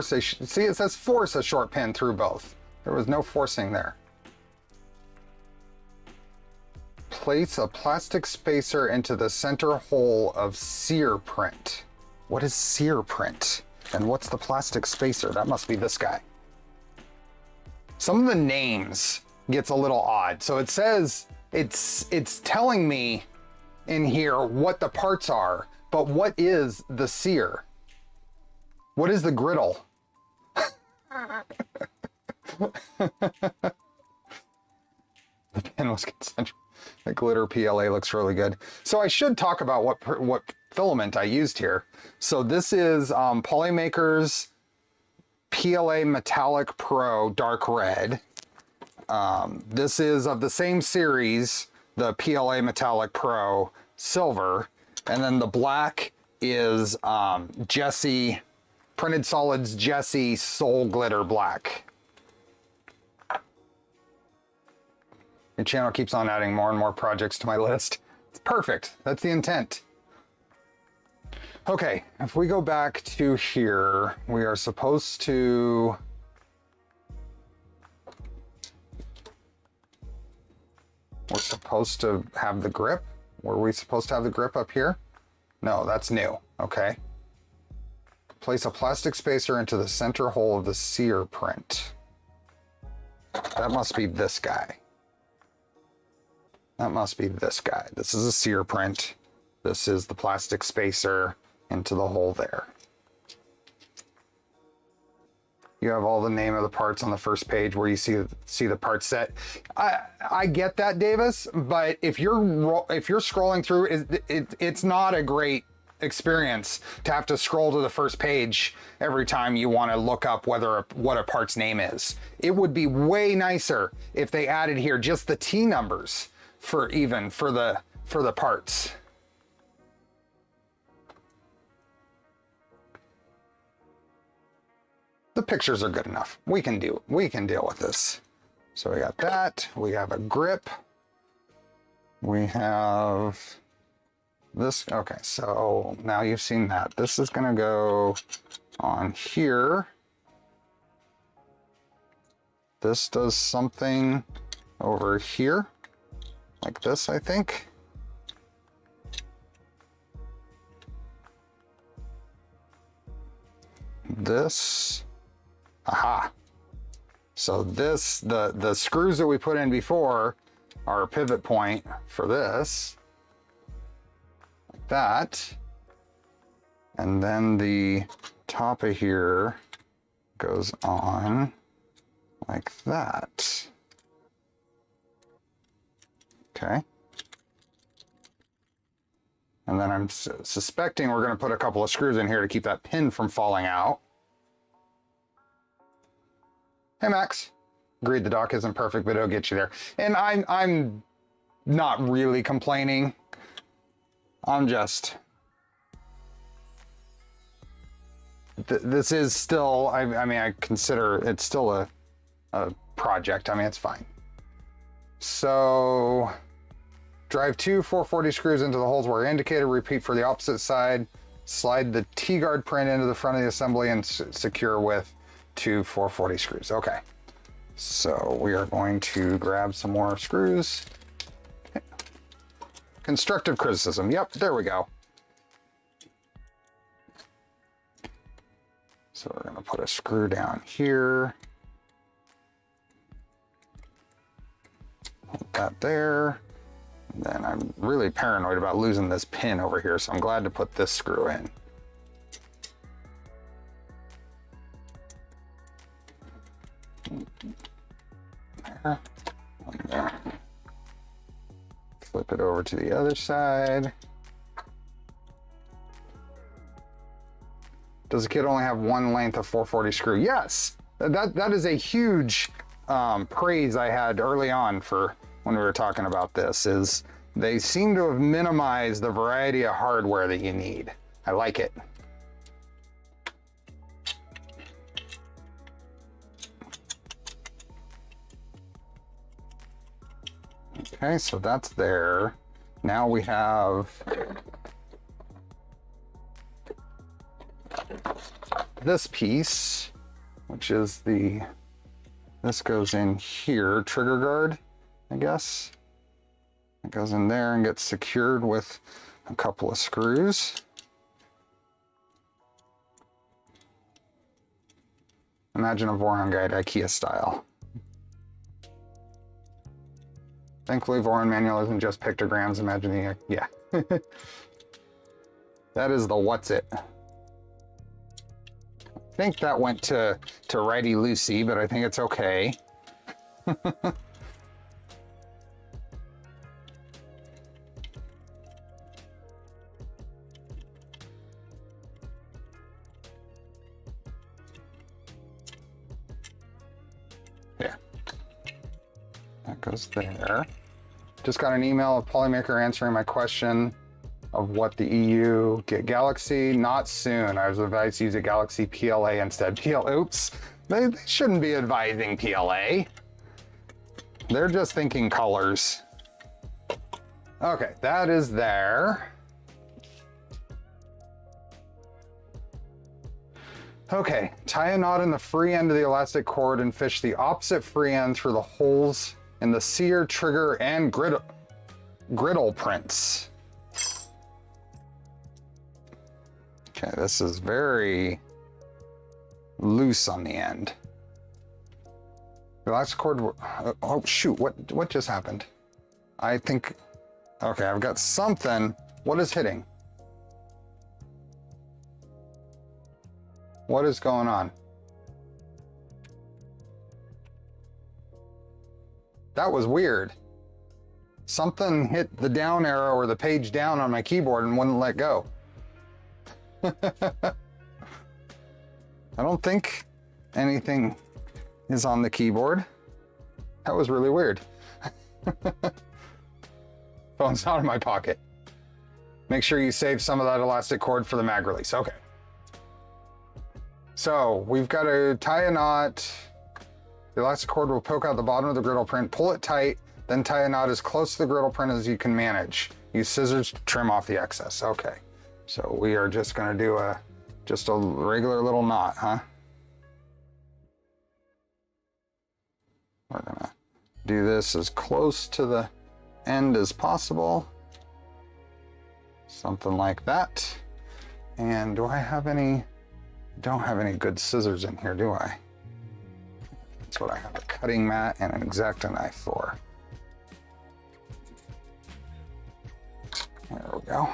See, it says force a short pin through both. There was no forcing there. Place a plastic spacer into the center hole of sear print. What is sear print? And what's the plastic spacer? That must be this guy. Some of the names gets a little odd. So it says, it's telling me in here what the parts are, but what is the sear? What is the griddle? The pin was concentric. The glitter PLA looks really good. So I should talk about what filament I used here. So this is Polymaker's PLA Metallic Pro Dark Red. This is of the same series, the PLA Metallic Pro Silver. And then the black is Jessie, Printed Solids Jessie Soul Glitter Black. Your channel keeps on adding more and more projects to my list. It's perfect. That's the intent. Okay, if we go back to here, we are supposed to... We're supposed to have the grip. Were we supposed to have the grip up here? No, that's new. Okay. Place a plastic spacer into the center hole of the sear print. That must be this guy. That must be this guy. This is a sear print. This is the plastic spacer into the hole there. You have all the name of the parts on the first page where you see the part set. I get that, Davis, but if you're scrolling through, it's not a great experience to have to scroll to the first page every time you want to look up what a part's name is. It would be way nicer if they added here just the T numbers for the parts. The pictures are good enough. We can deal with this. So we got that. We have a grip. We have this. Okay, so now you've seen that. This is gonna go on here. This does something over here, like this, I think. This. Aha. So this, the screws that we put in before are a pivot point for this. Like that. And then the top of here goes on like that. Okay. And then I'm suspecting we're going to put a couple of screws in here to keep that pin from falling out. Hey, Max. Agreed, the dock isn't perfect, but it'll get you there. And I'm not really complaining. I'm just... This is still, I mean, I consider it still a project. I mean, it's fine. So, drive 2 440 screws into the holes where indicated. Repeat for the opposite side. Slide the T-guard print into the front of the assembly and secure with 2 440 screws. Okay. So we are going to grab some more screws. Constructive criticism. Yep, there we go. So we're going to put a screw down here. Put that there. And then I'm really paranoid about losing this pin over here, so I'm glad to put this screw in. There. And there. Flip it over to the other side. Does the kit only have one length of 440 screw? Yes, that is a huge praise I had early on for when we were talking about this, is they seem to have minimized the variety of hardware that you need. I like it. Okay, so that's there. Now we have this piece, which is this goes in here, trigger guard, I guess. It goes in there and gets secured with a couple of screws. Imagine a Voron guide, IKEA style. Thankfully, Voron manual isn't just pictograms. Imagine the, yeah. That is the what's it. I think that went to Righty Lucy, but I think it's okay. Yeah. That goes there. Just got an email of Polymaker answering my question of what the EU get Galaxy. Not soon. I was advised to use a Galaxy PLA instead. Oops. They shouldn't be advising PLA. They're just thinking colors. Okay, that is there. Okay, tie a knot in the free end of the elastic cord and fish the opposite free end through the holes in the sear, trigger, and griddle prints. Okay, this is very loose on the end. The elastic cord, oh shoot, what just happened? I think, okay, I've got something. What is hitting? What is going on? That was weird. Something hit the down arrow or the page down on my keyboard and wouldn't let go. I don't think anything is on the keyboard. That was really weird. Phone's not in my pocket. Make sure you save some of that elastic cord for the mag release. Okay. So we've got to tie a knot. The elastic cord will poke out the bottom of the griddle print. Pull it tight, then tie a knot as close to the griddle print as you can manage. Use scissors to trim off the excess. Okay. So we are just going to do just a regular little knot, huh? We're going to do this as close to the end as possible. Something like that. And do I have any? Don't have any good scissors in here, do I? That's what I have, a cutting mat and an X-Acto knife for. There we go.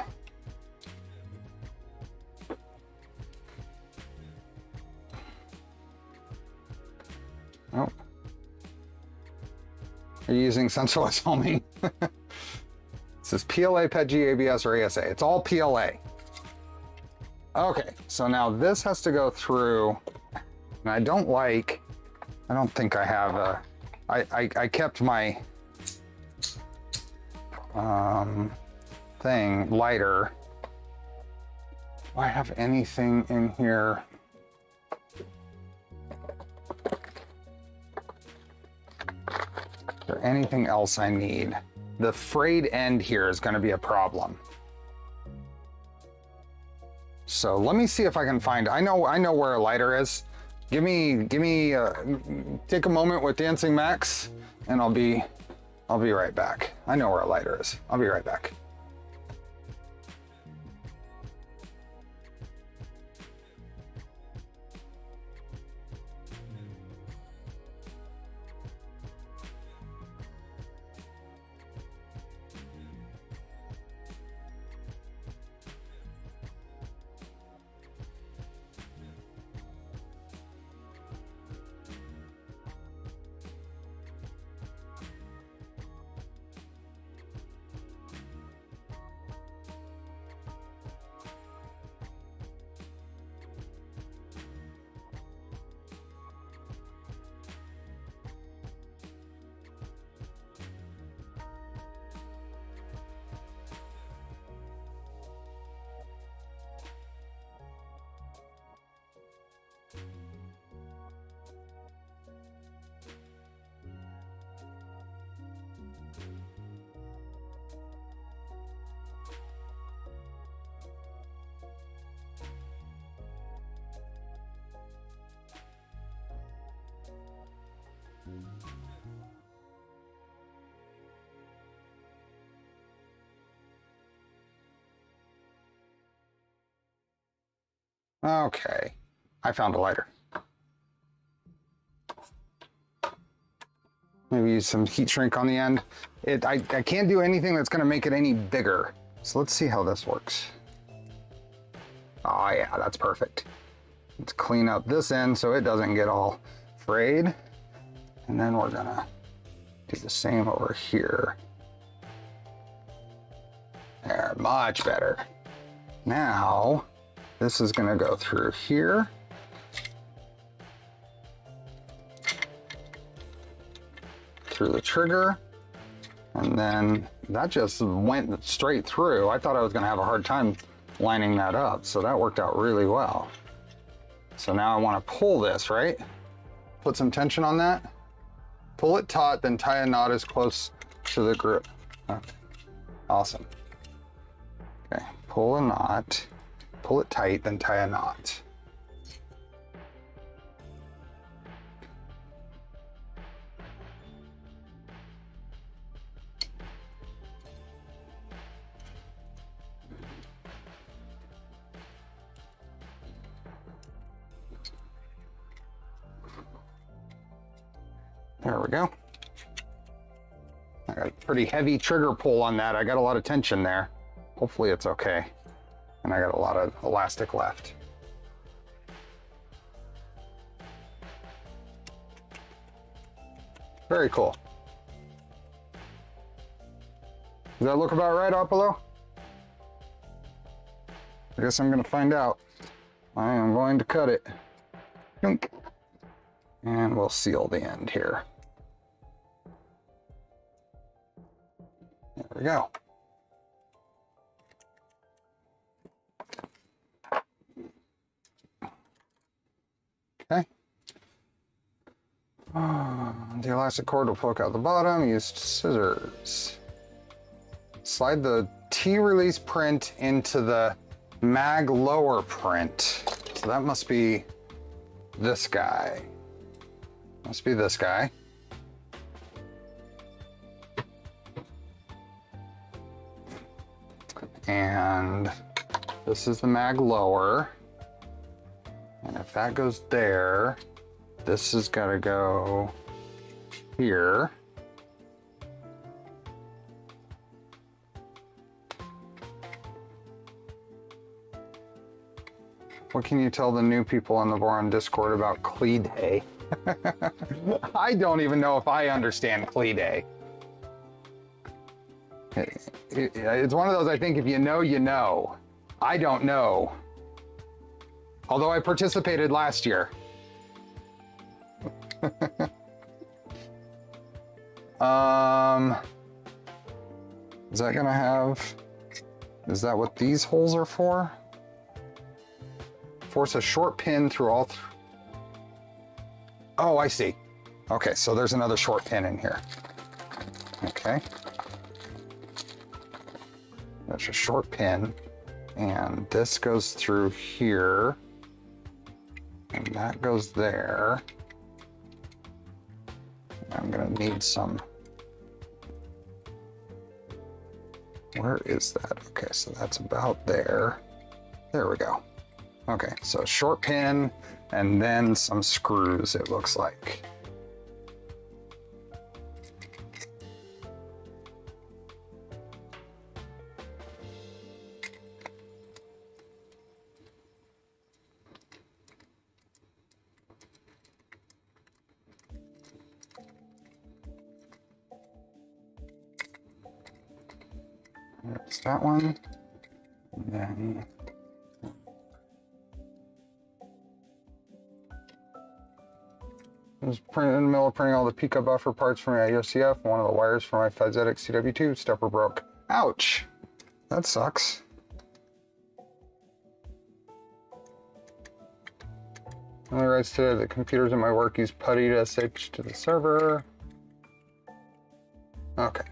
Oh. Are you using sensorless homing? This is PLA, PETG, ABS, or ASA. It's all PLA. Okay, so now this has to go through, and I don't think I have a, I kept my thing lighter. Do I have anything in here? Is there anything else I need? The frayed end here is going to be a problem. So let me see if I can find, I know where a lighter is. Take a moment with Dancing Max and I'll be right back. I know where a lighter is. I'll be right back. Okay, I found a lighter. Maybe use some heat shrink on the end. I can't do anything that's gonna make it any bigger. So let's see how this works. Oh yeah, that's perfect. Let's clean up this end so it doesn't get all frayed. And then we're gonna do the same over here. There, much better. Now, this is gonna go through here. Through the trigger. And then that just went straight through. I thought I was gonna have a hard time lining that up, so that worked out really well. So now I wanna pull this, right? Put some tension on that. Pull it taut, then tie a knot as close to the grip. Okay. Awesome. Okay, pull a knot. Pull it tight, then tie a knot. There we go. I got a pretty heavy trigger pull on that. I got a lot of tension there. Hopefully it's okay. And I got a lot of elastic left. Very cool. Does that look about right, Apollo? I guess I'm gonna find out. I am going to cut it. Dunk. And we'll seal the end here. There we go. Okay. The elastic cord will poke out the bottom. Use scissors. Slide the T-release print into the mag lower print. So that must be this guy. Must be this guy. And this is the mag lower. And if that goes there, this has got to go here. What can you tell the new people on the Boron Discord about Clee Day? I don't even know if I understand Clee Day. It's one of those, I think, if you know, you know. I don't know. Although I participated last year. Is that gonna have, is that what these holes are for? Force a short pin through all oh, I see. Okay, so there's another short pin in here. Okay. There's a short pin, and this goes through here, and that goes there. I'm gonna need some, where is that? Okay, so that's about there. There we go. Okay, so short pin and then some screws, it looks like. There's that one. And then I was in the middle of printing all the Pico buffer parts for my IOCF. One of the wires for my Physetic CW2 stepper broke. Ouch! That sucks. Only writes today the computers in my work use putty to SH to the server. Okay.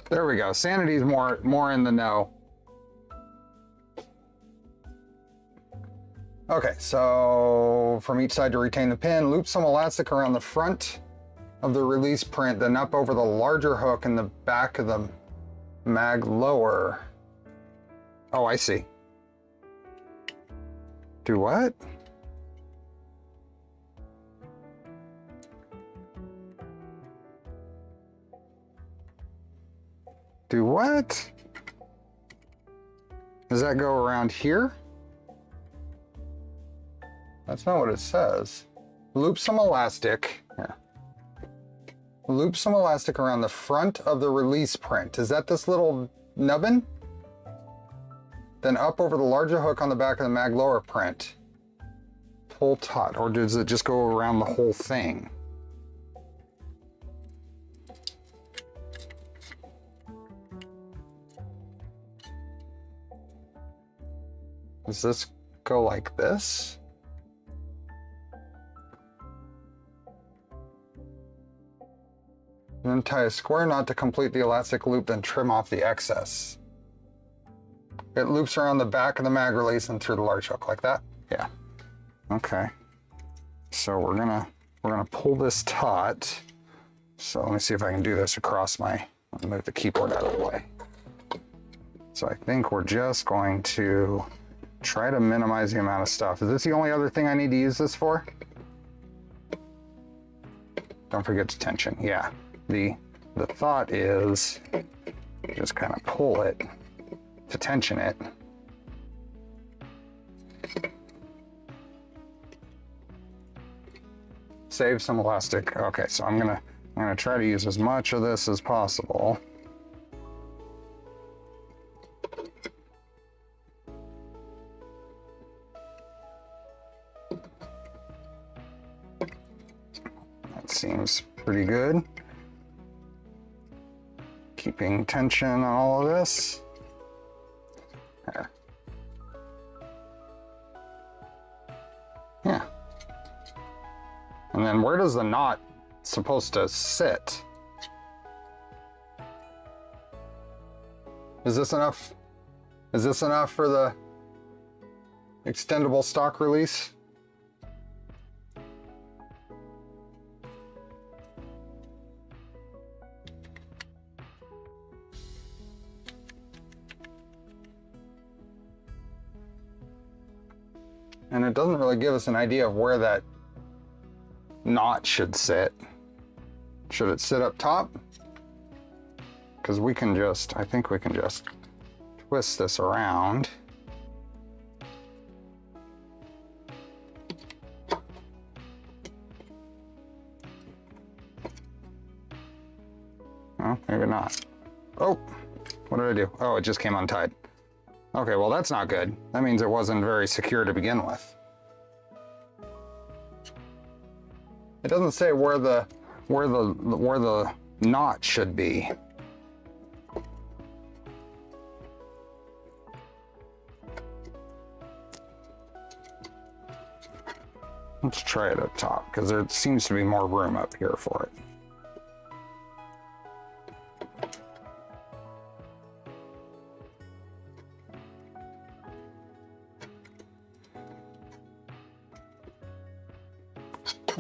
There we go. Sanity's more in the know. Okay, so from each side to retain the pin, loop some elastic around the front of the release print, then up over the larger hook in the back of the mag lower. Oh, I see. Do what? Do what? Does that go around here? That's not what it says. Loop some elastic. Here. Loop some elastic around the front of the release print. Is that this little nubbin? Then up over the larger hook on the back of the mag lower print. Pull taut, or does it just go around the whole thing? Does this go like this? And then tie a square knot to complete the elastic loop, then trim off the excess. It loops around the back of the mag release and through the large hook like that? Yeah. Okay. So we're gonna pull this taut. So let me see if I can do this across my, I'll move the keyboard out of the way. So I think we're just going to try to minimize the amount of stuff. Is this the only other thing I need to use this for? Don't forget to tension. Yeah. The thought is just kind of pull it to tension it. Save some elastic. Okay, so I'm gonna try to use as much of this as possible. Seems pretty good. Keeping tension on all of this. There. Yeah. And then where does the knot supposed to sit? Is this enough? Is this enough for the extendable stock release? And it doesn't really give us an idea of where that knot should sit. Should it sit up top? Because we can just, I think we can just twist this around. Well, maybe not. Oh, what did I do? Oh, it just came untied. Okay, well that's not good. That means it wasn't very secure to begin with. It doesn't say where the knot should be. Let's try it up top, because there seems to be more room up here for it.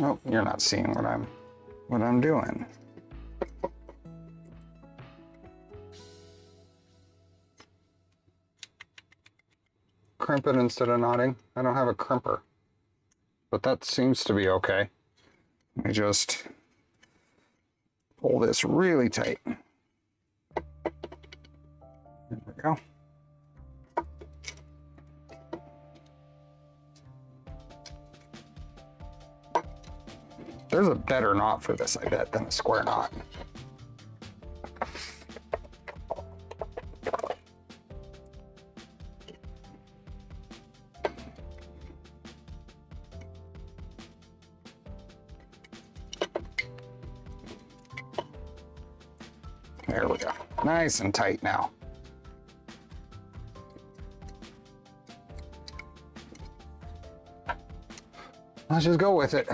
Oh, you're not seeing what I'm doing. Crimp it instead of knotting. I don't have a crimper, but that seems to be okay. Let me just pull this really tight. There we go. There's a better knot for this, I bet, than a square knot. There we go. Nice and tight now. Let's just go with it.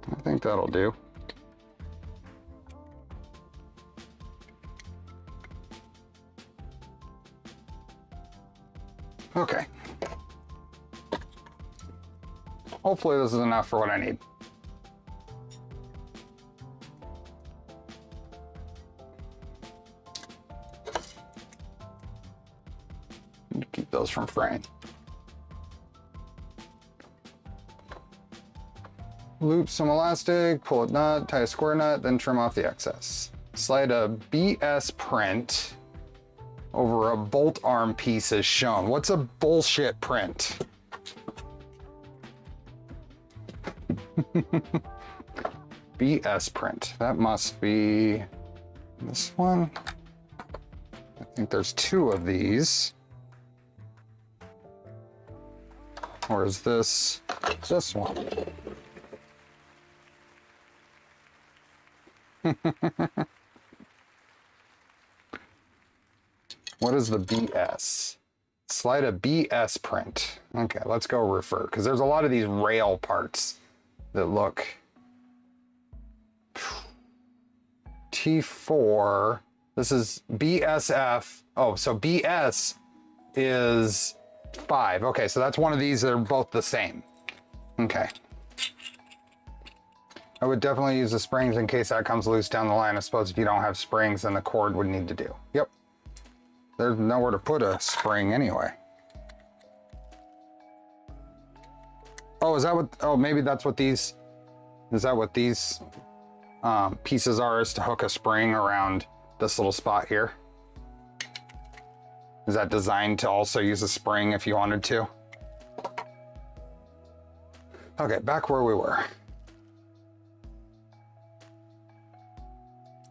I think that'll do. Okay. Hopefully this is enough for what I need. Keep those from fraying. Loop some elastic, pull a nut, tie a square nut, then trim off the excess. Slide a BS print over a bolt arm piece as shown. What's a bullshit print? BS print. That must be this one. I think there's two of these. Or is this one? What is the BS? Slide a BS print. Okay, let's go refer, because there's a lot of these rail parts that look T4. This is BSF. Oh, so BS is 5. Okay, so that's one of these that are both the same. Okay. I would definitely use the springs in case that comes loose down the line. I suppose if you don't have springs, then the cord would need to do. Yep. There's nowhere to put a spring anyway. Oh, is that what, oh, maybe that's what these, is that what these pieces are, is to hook a spring around this little spot here? Is that designed to also use a spring if you wanted to? Okay, back where we were.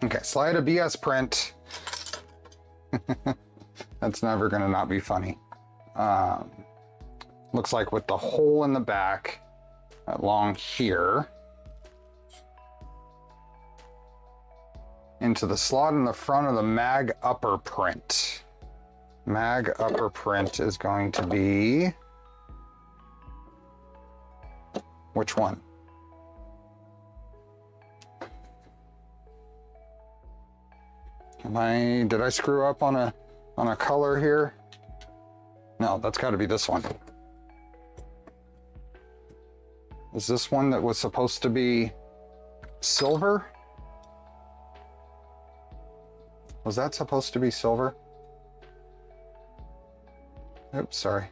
Okay, slide a BS print. That's never gonna not be funny. Looks like with the hole in the back along here into the slot in the front of the mag upper print. Mag upper print is going to be, which one? Did I screw up on a color here? No, that's got to be this one. Is this one that was supposed to be silver? Was that supposed to be silver? Oops, sorry.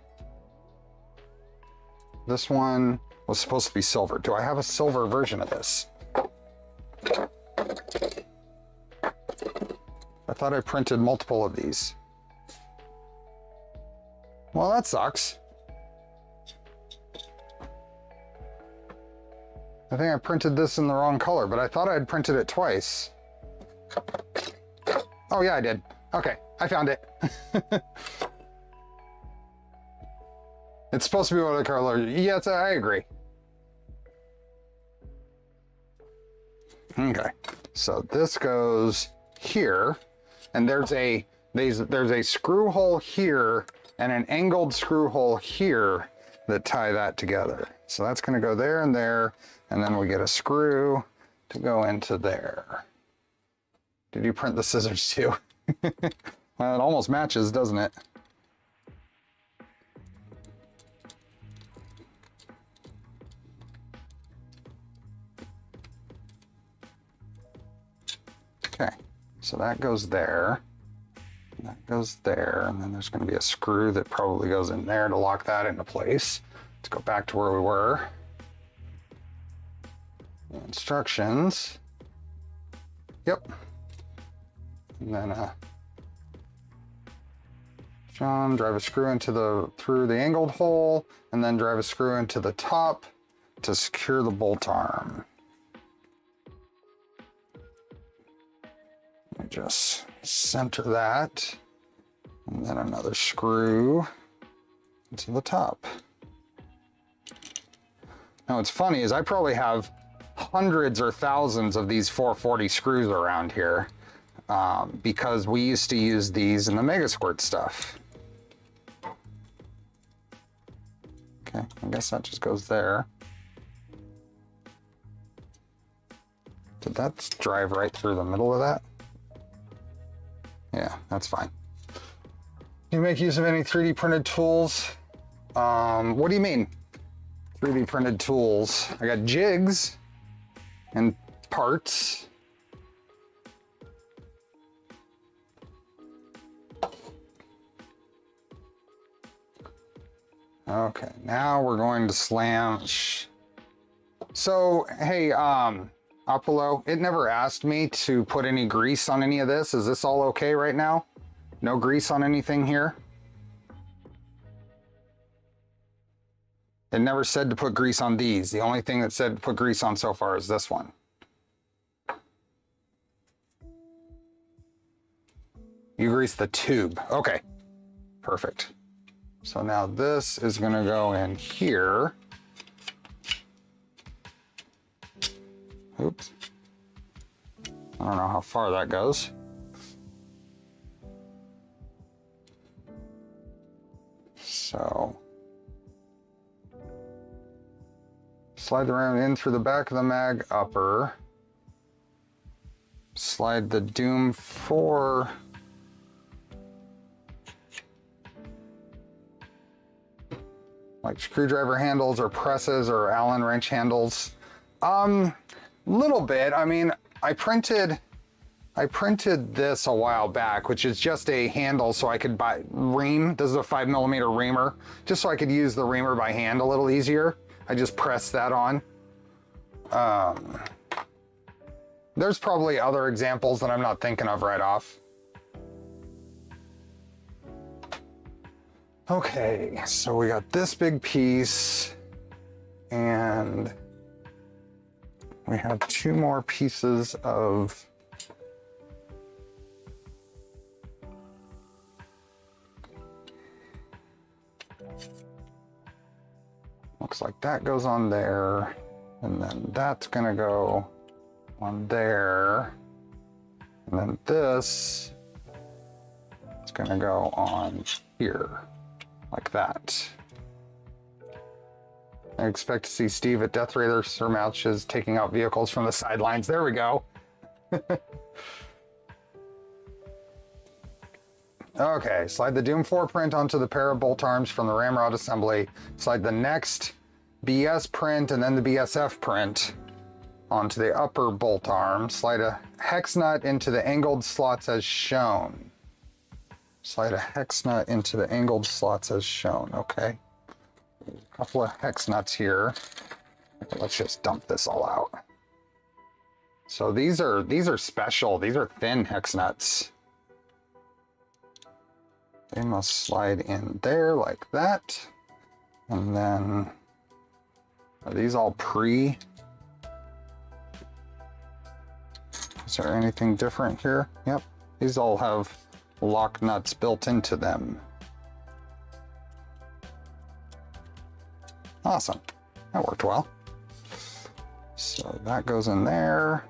This one was supposed to be silver. Do I have a silver version of this? I thought I printed multiple of these. Well, that sucks. I think I printed this in the wrong color, but I thought I had printed it twice. Oh yeah, I did. Okay, I found it. It's supposed to be what color. Yes, I agree. Okay, so this goes here, and there's a screw hole here and an angled screw hole here that tie that together. So that's going to go there and there, and then we get a screw to go into there. Did you print the scissors too? Well, it almost matches, doesn't it? Okay, so that goes there, that goes there, and then there's going to be a screw that probably goes in there to lock that into place. Let's go back to where we were. The instructions. Yep. And then John, drive a screw into through the angled hole, and then drive a screw into the top to secure the bolt arm. Just center that, and then another screw into the top. Now what's funny is I probably have hundreds or thousands of these 440 screws around here because we used to use these in the Mega Squirt stuff. Okay, I guess that just goes there. Did that drive right through the middle of that? Yeah, that's fine. Do you make use of any 3D printed tools? What do you mean? 3D printed tools. I got jigs and parts. Okay, now we're going to slam. So, hey, Apollo, it never asked me to put any grease on any of this. Is this all okay right now? No grease on anything here? It never said to put grease on these. The only thing that said to put grease on so far is this one. You grease the tube. Okay, perfect. So now this is gonna go in here. Oops. I don't know how far that goes. So, slide the ram in through the back of the mag upper. Slide the Doom 4 like screwdriver handles or presses or Allen wrench handles. Little bit. I mean, I printed this a while back, which is just a handle so I could ream. This is a 5mm reamer, just so I could use the reamer by hand a little easier. I just press that on. There's probably other examples that I'm not thinking of right off. Okay, so we got this big piece, and we have 2 more pieces of looks like that goes on there, and then that's gonna go on there, and then this is gonna go on here, like that. I expect to see Steve at Death Racer matches taking out vehicles from the sidelines. There we go. Okay, slide the Doom 4 print onto the pair of bolt arms from the ramrod assembly. Slide the next BS print and then the BSF print onto the upper bolt arm. Slide a hex nut into the angled slots as shown. Slide a hex nut into the angled slots as shown. Okay. A couple of hex nuts here. Let's just dump this all out. So these are special. These are thin hex nuts. They must slide in there like that. And then, are these all pre? Is there anything different here? Yep, these all have lock nuts built into them. Awesome, that worked well. So that goes in there.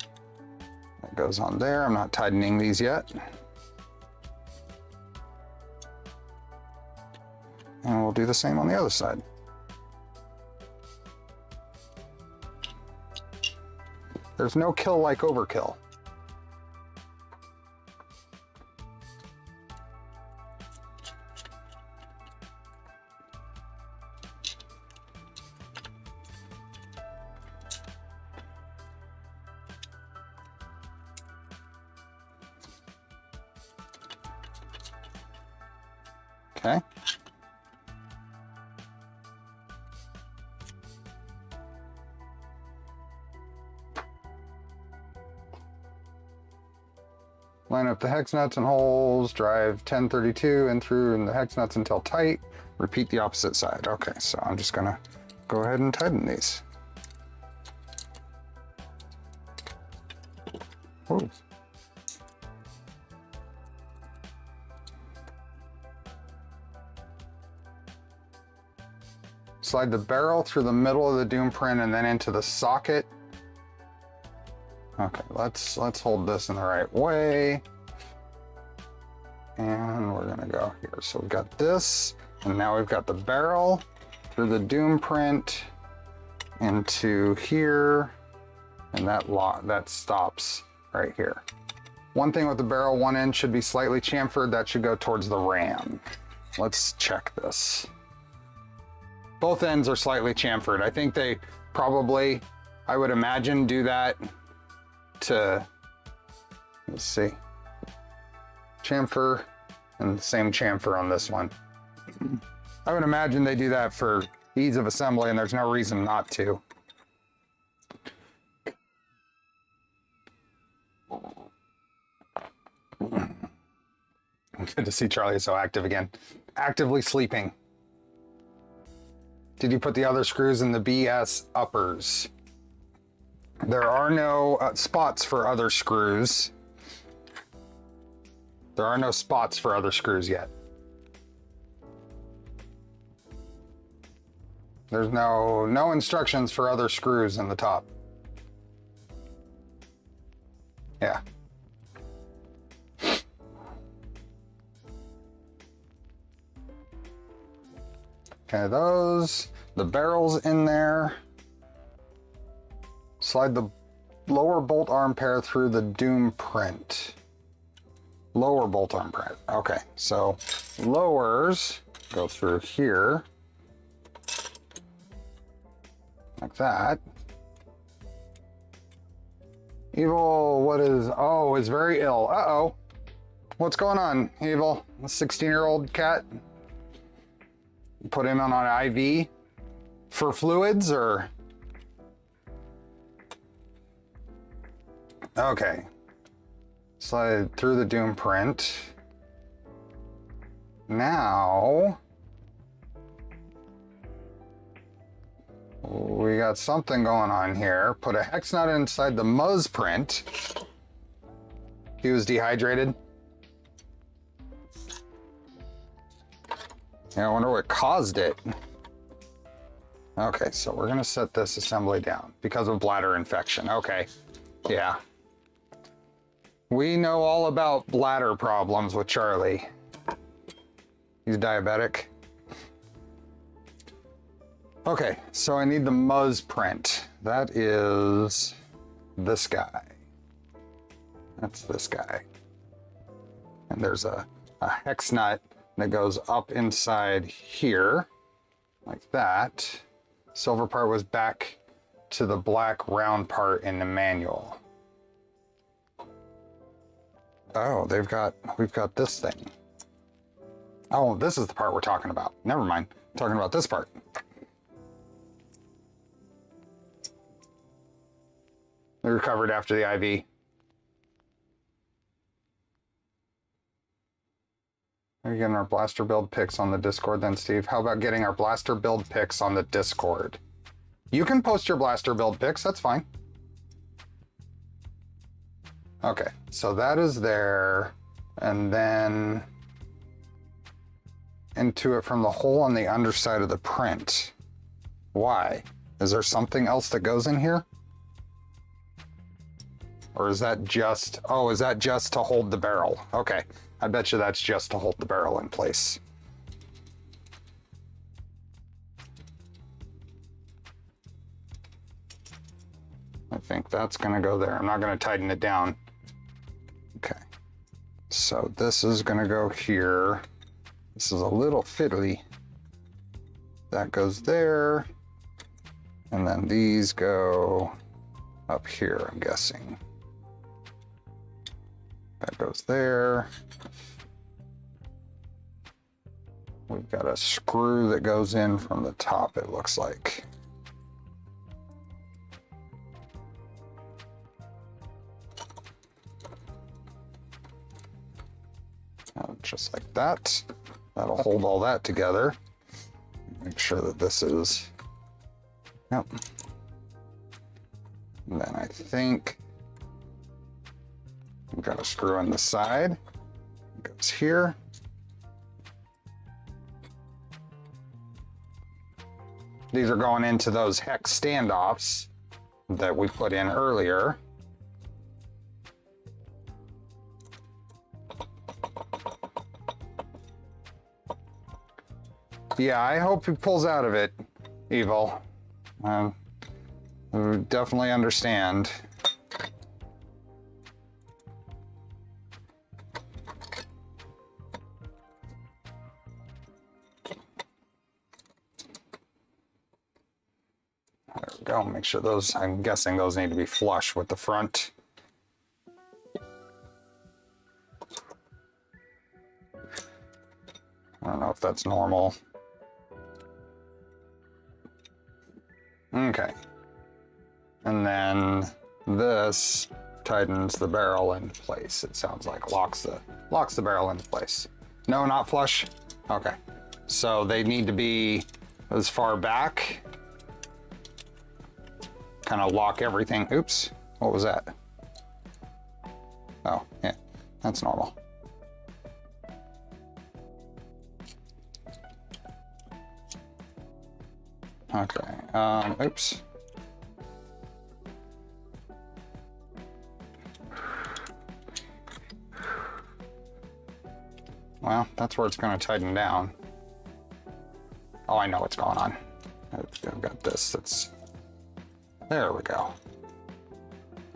That goes on there. I'm not tightening these yet. And we'll do the same on the other side. There's no kill like overkill. Okay. Line up the hex nuts and holes, drive 1032 in through in the hex nuts until tight. Repeat the opposite side. Okay, so I'm just gonna go ahead and tighten these. Ooh. Slide the barrel through the middle of the doom print and then into the socket. Okay, let's hold this in the right way. And we're gonna go here. So we've got this, and now we've got the barrel through the doom print into here, and that stops right here. One thing with the barrel, one end should be slightly chamfered. That should go towards the ram. Let's check this. Both ends are slightly chamfered. I think they probably, I would imagine, do that to, let's see, chamfer, and the same chamfer on this one. I would imagine they do that for ease of assembly, and there's no reason not to. Good to see Charlie is so active again. Actively sleeping. Did you put the other screws in the BS uppers? There are no spots for other screws. There are no spots for other screws yet. There's no instructions for other screws in the top. Yeah. Okay, the barrel's in there. Slide the lower bolt arm pair through the doom print. Lower bolt arm print. Okay, so lowers go through here. Like that. Evil, what is, oh, is very ill. Uh-oh. What's going on, Evil? A 16-year-old cat? Put him on an IV for fluids, or? Okay. Slide through the doom print. Now, we got something going on here. Put a hex nut inside the Muzz print. He was dehydrated. Yeah, I wonder what caused it. Okay, so we're gonna set this assembly down because of bladder infection. Okay, yeah. We know all about bladder problems with Charlie. He's diabetic. Okay, so I need the Muzz print. That is this guy. That's this guy. And there's a hex nut that goes up inside here, like that. Silver part was back to the black round part in the manual. Oh, we've got this thing. Oh, this is the part we're talking about. Never mind. I'm talking about this part. We recovered after the IV. Are we getting our blaster build pics on the Discord then, Steve? How about getting our blaster build pics on the Discord? You can post your blaster build pics, that's fine. Okay, so that is there. And then into it from the hole on the underside of the print. Why? Is there something else that goes in here? Or is that just, oh, is that just to hold the barrel? Okay, I bet you that's just to hold the barrel in place. I think that's gonna go there. I'm not gonna tighten it down. Okay, so this is gonna go here. This is a little fiddly. That goes there. And then these go up here, I'm guessing. That goes there. We've got a screw that goes in from the top, it looks like. Just like that. That'll hold all that together. Make sure that this is, yep. And then I think we've got a screw on the side. It goes here. These are going into those hex standoffs that we put in earlier. Yeah, I hope he pulls out of it, Evil. We definitely understand. There we go. Make sure those, I'm guessing those need to be flush with the front. I don't know if that's normal. Okay. And then this tightens the barrel in place. It sounds like locks the barrel into place. No, not flush. Okay. So they need to be as far back. Kind of lock everything. Oops. What was that? Oh, yeah. That's normal. Okay. Oops. Well, that's where it's going to tighten down. Oh, I know what's going on. I've got this. That's, there we go.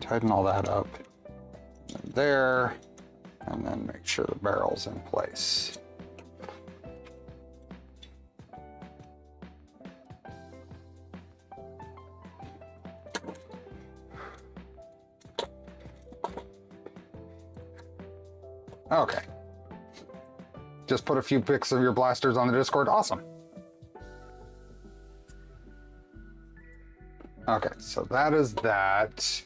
Tighten all that up. And there. And then make sure the barrel's in place. Okay. Just put a few pics of your blasters on the Discord. Awesome. Okay, so that is that.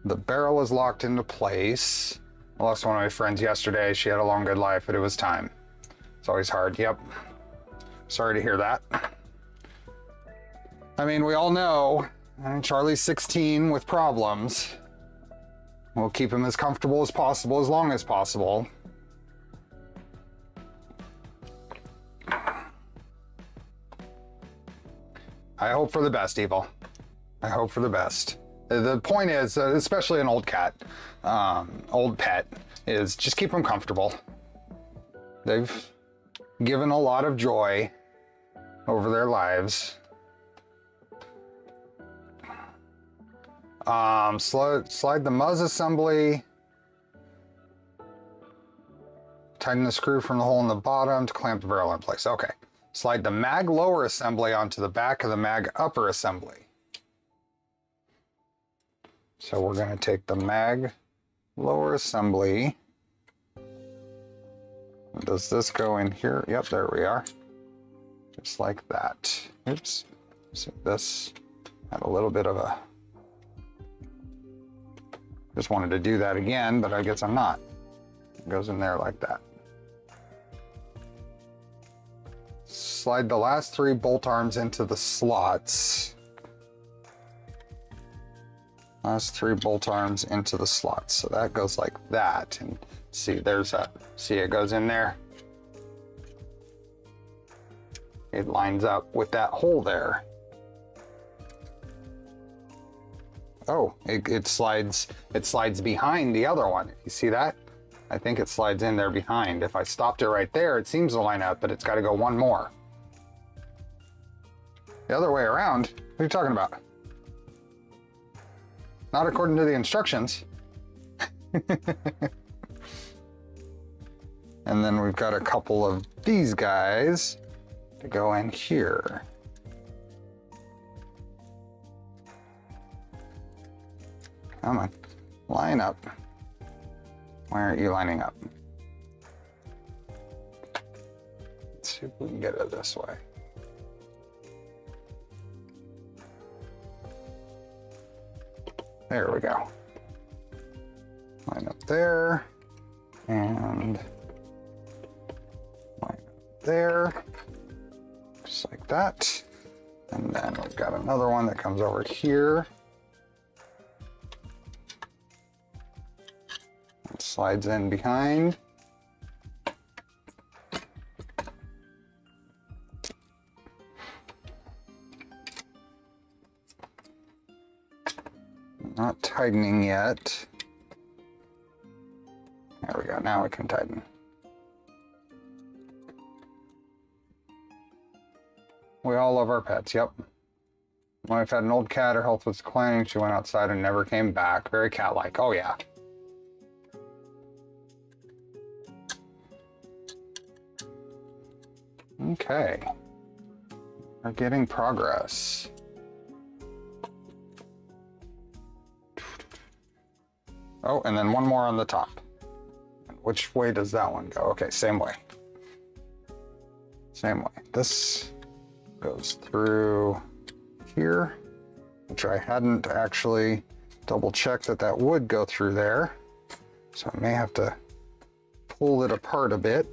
The barrel is locked into place. I lost one of my friends yesterday. She had a long, good life, but it was time. It's always hard. Yep. Sorry to hear that. I mean, we all know Charlie's 16 with problems. We'll keep him as comfortable as possible, as long as possible. I hope for the best, Evil. I hope for the best. The point is, especially an old cat, old pet, is just keep them comfortable. They've given a lot of joy over their lives. Slide the Muzz assembly. Tighten the screw from the hole in the bottom to clamp the barrel in place. Okay. Slide the mag lower assembly onto the back of the mag upper assembly. So we're going to take the mag lower assembly. Does this go in here? Yep, there we are. Just like that. Oops. So this had a little bit of a... Just wanted to do that again, but I guess I'm not. It goes in there like that. Slide the last 3 bolt arms into the slots. Last 3 bolt arms into the slots. So that goes like that. And see, there's a... See, it goes in there. It lines up with that hole there. Oh, it slides behind the other one. You see that? I think it slides in there behind. If I stopped it right there, it seems to line up, but it's got to go one more. The other way around? What are you talking about? Not according to the instructions. And then we've got a couple of these guys to go in here. Come on, line up. Why aren't you lining up? Let's see if we can get it this way. There we go. Line up there, and line up there, just like that. And then we've got another one that comes over here. Slides in behind. Not tightening yet. There we go, now we can tighten. We all love our pets, yep. My wife had an old cat, her health was declining, she went outside and never came back. Very cat-like, oh yeah. Okay, we're getting progress. Oh, and then one more on the top. Which way does that one go? Okay, same way. Same way. This goes through here, which I hadn't actually double checked that that would go through there. So I may have to pull it apart a bit.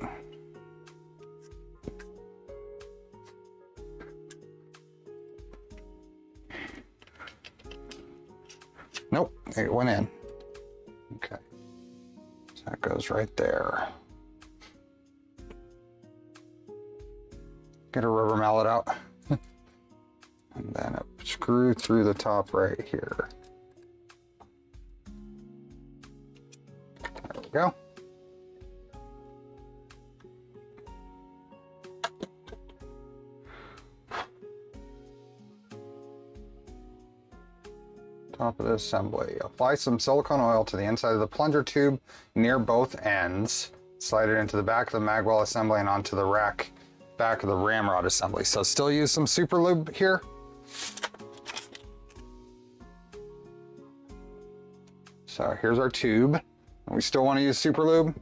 Nope, it went in. Okay, so that goes right there. Get a rubber mallet out. And then a screw through the top right here. There we go. Top of the assembly. Apply some silicone oil to the inside of the plunger tube near both ends. Slide it into the back of the magwell assembly and onto the rack back of the ramrod assembly. So still use some super lube here. So here's our tube. We still want to use super lube.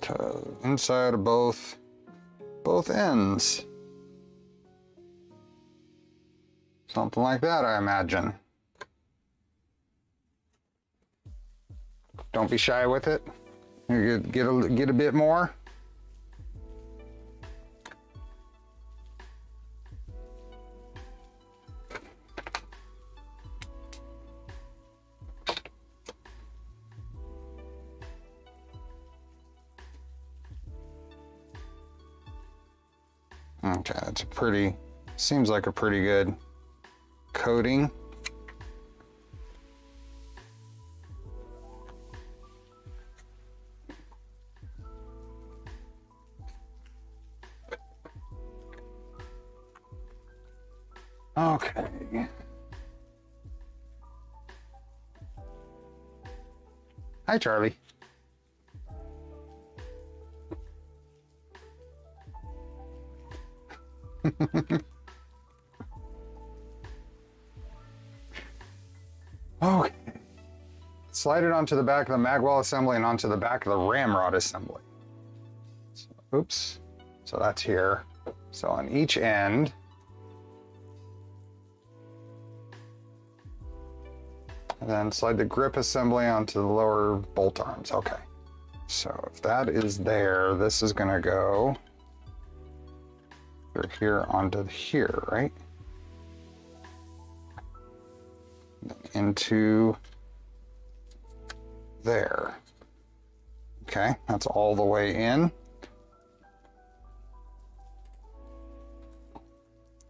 To inside of both ends. Something like that, I imagine. Don't be shy with it. You get a bit more. Okay, that's a pretty, seems like a pretty good coating. Okay. Hi, Charlie. Okay. Slide it onto the back of the magwell assembly and onto the back of the ramrod assembly. So, oops. So that's here. So on each end, and then slide the grip assembly onto the lower bolt arms. Okay. So if that is there, this is going to go through here onto here, right? Into there. Okay, that's all the way in.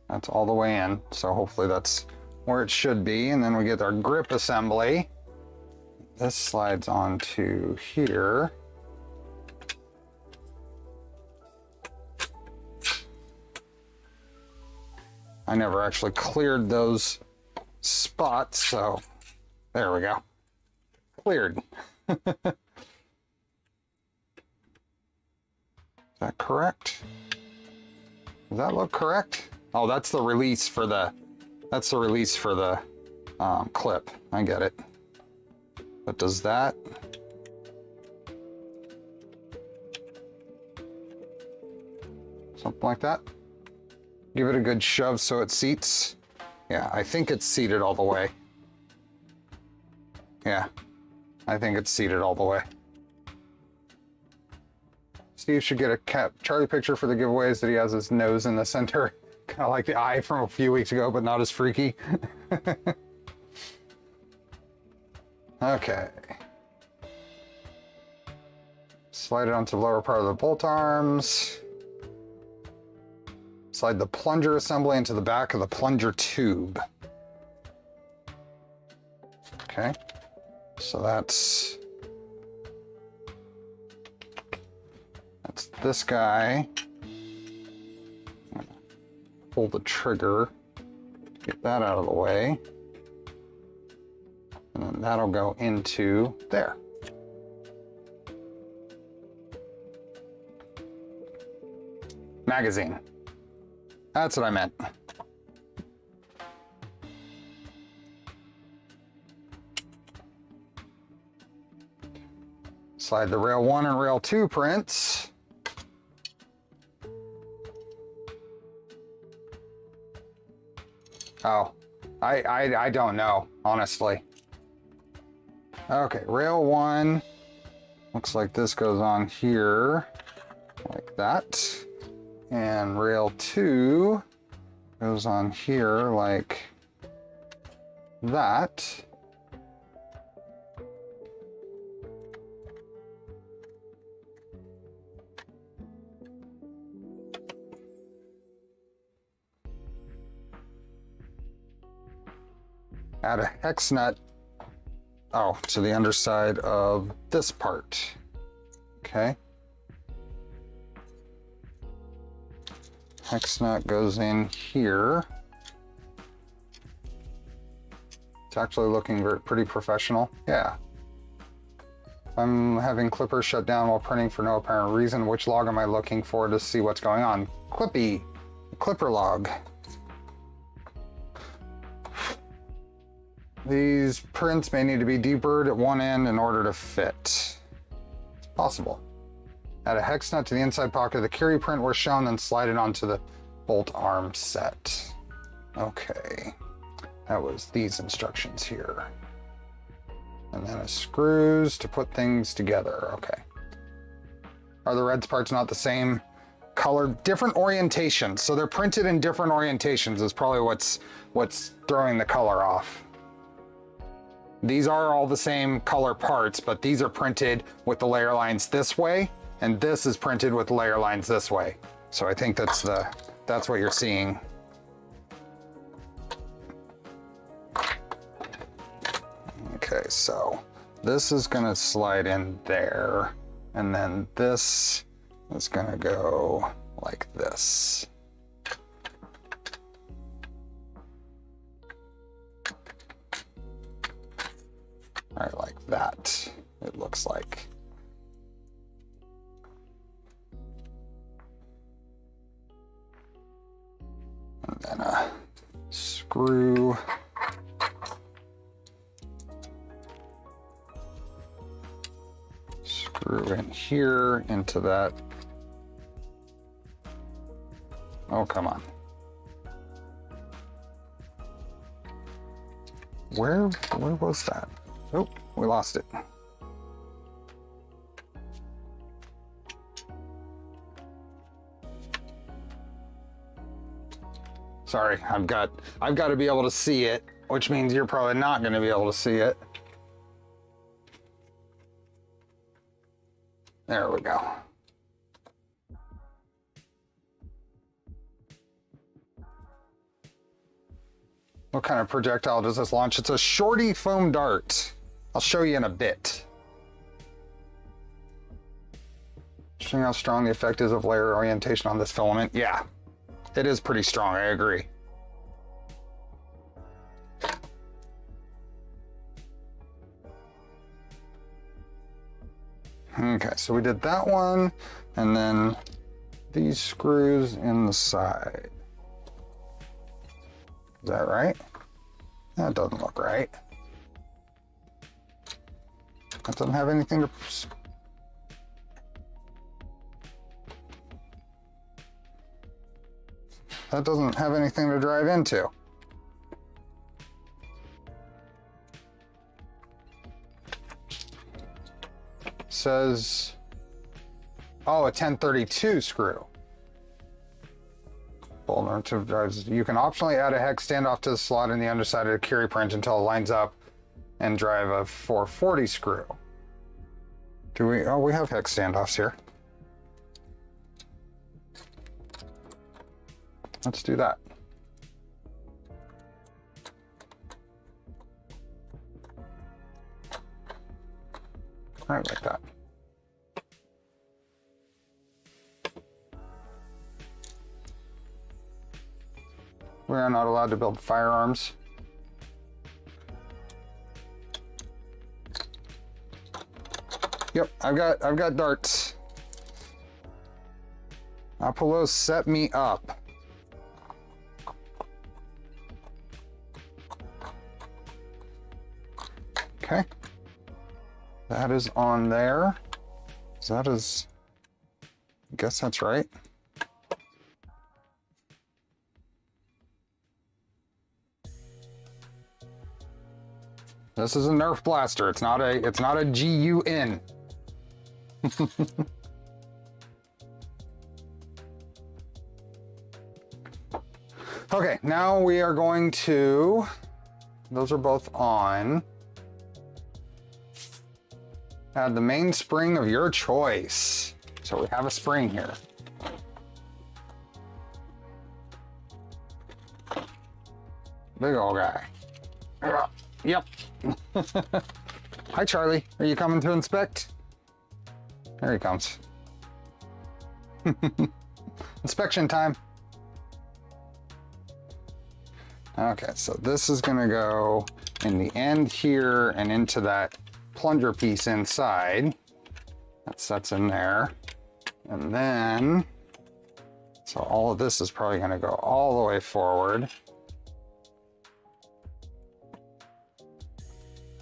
That's all the way in, so hopefully that's where it should be. And then we get our grip assembly. This slides onto here. I never actually cleared those spots, so there we go. Cleared. Is that correct? Does that look correct? Oh, that's the release for the clip. I get it. But does that? Something like that? Give it a good shove so it seats. Yeah, I think it's seated all the way. Yeah, I think it's seated all the way. Steve should get a Charlie picture for the giveaways that he has his nose in the center. Kind of like the eye from a few weeks ago, but not as freaky. Okay. Slide it onto the lower part of the bolt arms. Slide the plunger assembly into the back of the plunger tube. Okay. So that's this guy. I'm gonna pull the trigger, get that out of the way. And then that'll go into there. Magazine. That's what I meant. Slide the rail 1 and rail 2 prints. Oh, I don't know, honestly. Okay, rail 1. Looks like this goes on here, like that. And rail 2 goes on here like that. Add a hex nut, to the underside of this part. Okay. Hex nut goes in here. It's actually looking pretty professional. Yeah. I'm having clippers shut down while printing for no apparent reason. Which log am I looking for to see what's going on? Clippy. Clipper log. These prints may need to be deburred at one end in order to fit. It's possible. Add a hex nut to the inside pocket of the carry print where shown, then slide it onto the bolt arm set. Okay, that was these instructions here. And then a screws to put things together. Okay. Are the red parts not the same color? Different orientations. So they're printed in different orientations is probably what's throwing the color off. These are all the same color parts, but these are printed with the layer lines this way. And this is printed with layer lines this way. So I think that's what you're seeing. Okay, so this is gonna slide in there, and then this is gonna go like this. All right, like that. it looks like. And then a screw. Screw in here into that. Oh, come on. Where was that? Oh, we lost it. Sorry, I've got to be able to see it, which means you're probably not going to be able to see it. There we go. What kind of projectile does this launch? It's a shorty foam dart. I'll show you in a bit. Showing how strong the effect is of layer orientation on this filament. Yeah, it is pretty strong, I agree. Okay, so we did that one, and then these screws in the side. Is that right? That doesn't look right. That doesn't have anything to... That doesn't have anything to drive into. Says, oh, a 1032 screw. Alternative drives. You can optionally add a hex standoff to the slot in the underside of the carry pringe until it lines up and drive a 440 screw. Do we? Oh, we have hex standoffs here. Let's do that. Right, like that. We are not allowed to build firearms. Yep, I've got darts. Apollo, set me up. Okay. That is on there. So that is, I guess that's right. This is a Nerf blaster. It's not a GUN. Okay, now we are going to, those are both on. Add the main spring of your choice. So we have a spring here. Big old guy. Yep. Hi, Charlie. Are you coming to inspect? There he comes. Inspection time. Okay, so this is gonna go in the end here and into that plunger piece inside. That sets in there. And then, so all of this is probably gonna go all the way forward.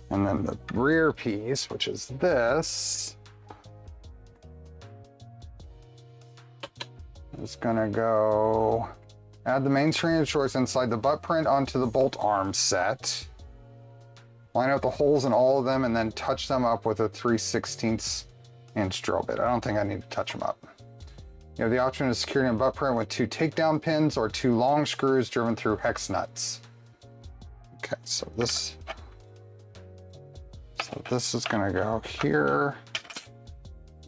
And then the rear piece, which is this, is gonna go, add the main string of choice inside the butt print onto the bolt arm set. Line out the holes in all of them and then touch them up with a 3/16 inch drill bit. I don't think I need to touch them up. You have the option of securing a butt print with 2 takedown pins or 2 long screws driven through hex nuts. Okay, so this is gonna go here,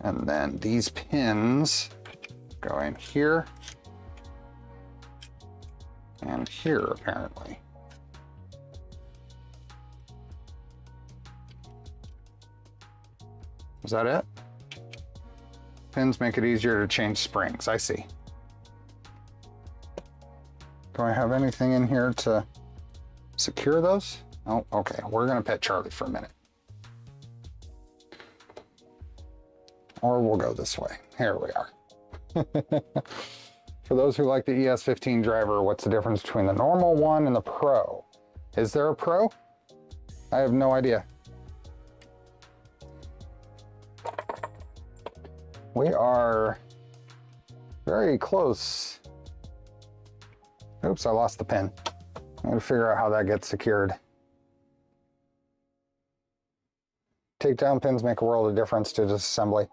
and then these pins go in here and here, apparently. Is that it? Pins make it easier to change springs. I see. Do I have anything in here to secure those? Oh, okay. We're gonna pet Charlie for a minute. Or we'll go this way. Here we are. For those who like the ES15 driver, what's the difference between the normal one and the Pro? Is there a Pro? I have no idea. We are very close. Oops, I lost the pin. I'm gonna figure out how that gets secured. Takedown pins make a world of difference to disassembly.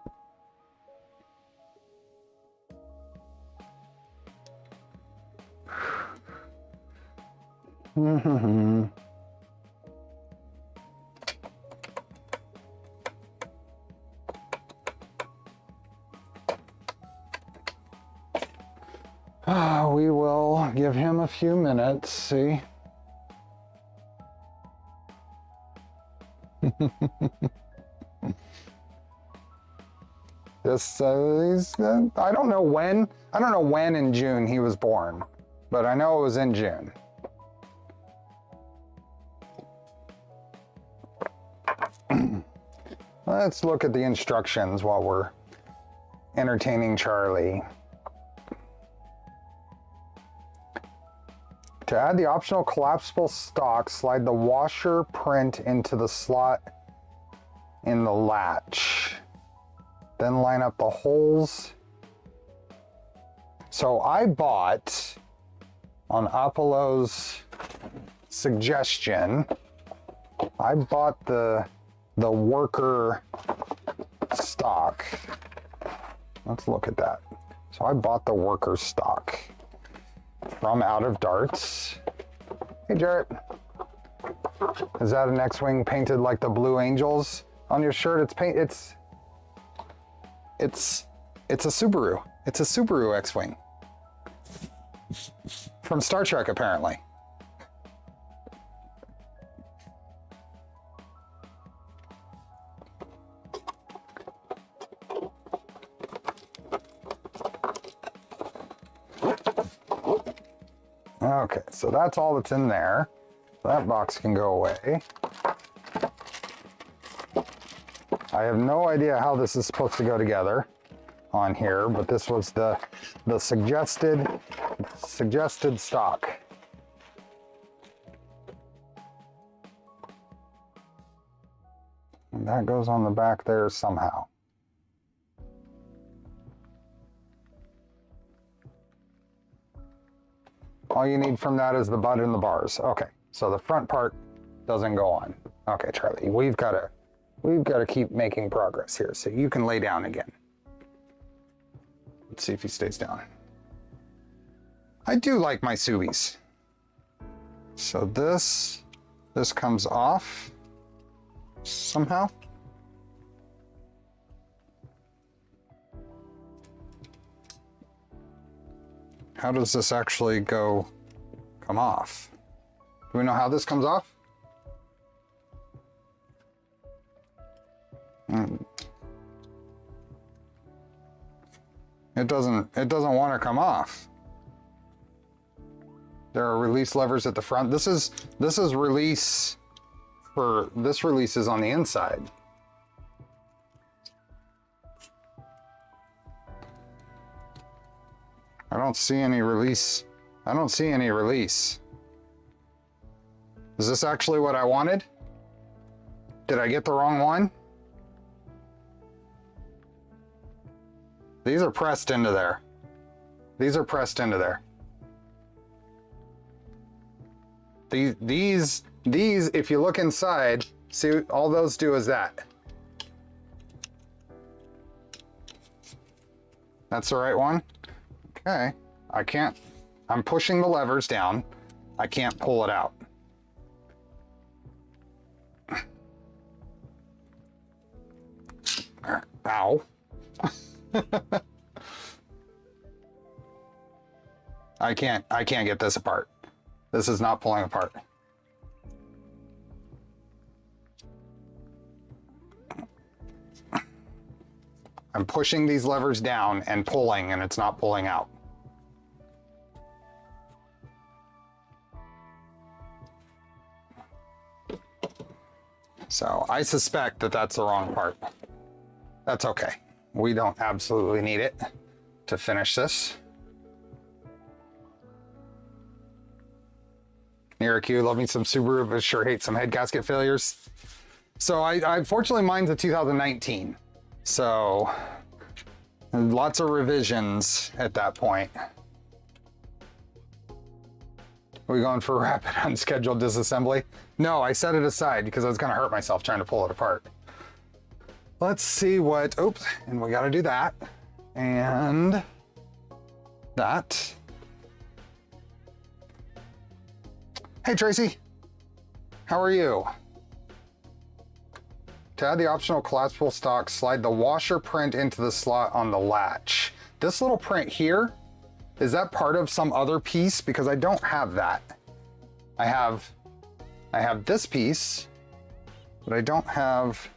We will give him a few minutes, see. This, I don't know when in June he was born, but I know it was in June. Let's look at the instructions while we're entertaining Charlie. To add the optional collapsible stock, slide the washer print into the slot in the latch. Then line up the holes. So I bought, on Apollo's suggestion, I bought the worker stock. Let's look at that. So I bought the worker stock from Out of Darts. Hey Jarrett. Is that an X-Wing painted like the Blue Angels on your shirt? It's a Subaru. It's a Subaru X-Wing. From Star Trek, apparently. Okay, so that's all that's in there. That box can go away. I have no idea how this is supposed to go together on here, but this was the suggested stock. And that goes on the back there somehow. All you need from that is the butt and the bars. Okay, so the front part doesn't go on. Okay, Charlie, we've got to keep making progress here. So you can lay down again. Let's see if he stays down. I do like my Subis. So this comes off somehow. How does this actually come off? Do we know how this comes off? It doesn't want to come off. There are release levers at the front. This is release for this release is on the inside. I don't see any release. I don't see any release. Is this actually what I wanted? Did I get the wrong one? These are pressed into there. These are pressed into there. These, if you look inside, see, all those do is that. That's the right one? Okay, I can't, I'm pushing the levers down. I can't pull it out. Ow. I can't get this apart. This is not pulling apart. I'm pushing these levers down and pulling, and it's not pulling out. So I suspect that that's the wrong part. That's okay. we don't absolutely need it to finish this. Niraku, love me some Subaru, but sure hate some head gasket failures. So I fortunately mine's a 2019. So lots of revisions at that point. Are we going for rapid unscheduled disassembly? No, I set it aside because I was gonna hurt myself trying to pull it apart. Let's see what, oops, and we gotta do that. And that. Hey Tracy, how are you? To add the optional collapsible stock, slide the washer print into the slot on the latch. This little print here, is that part of some other piece? Because I don't have that. I have this piece, but I don't have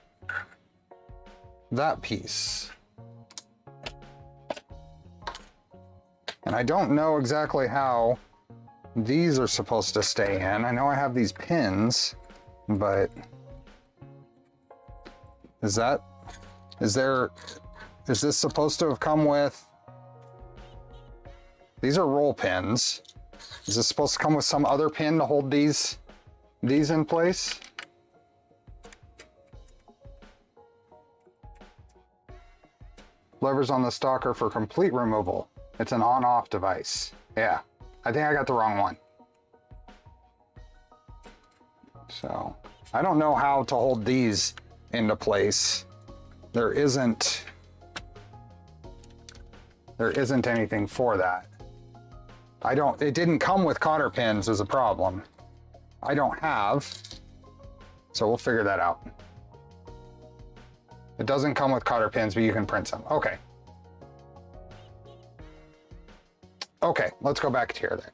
that piece. And I don't know exactly how these are supposed to stay in. I know I have these pins, but is this supposed to have come with, these are roll pins. Is this supposed to come with some other pin to hold these in place? Levers on the stock are for complete removal. It's an on-off device. Yeah, I think I got the wrong one. So, I don't know how to hold these into place. There isn't anything for that. It didn't come with cotter pins is a problem. I don't have, so we'll figure that out. It doesn't come with cotter pins, but you can print some. Okay. Okay, let's go back to here then.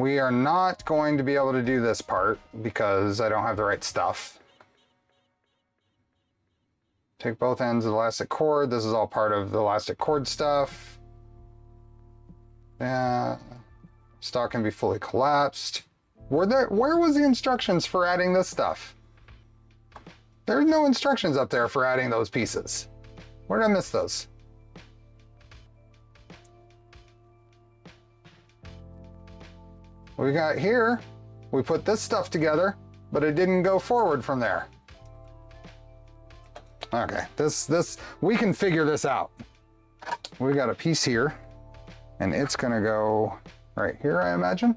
We are not going to be able to do this part because I don't have the right stuff. Take both ends of the elastic cord. This is all part of the elastic cord stuff. Yeah. Stock can be fully collapsed. Where was the instructions for adding this stuff? There's no instructions up there for adding those pieces. Where did I miss those? We got here, we put this stuff together, but it didn't go forward from there. Okay, we can figure this out. We got a piece here, and it's gonna go right here, I imagine.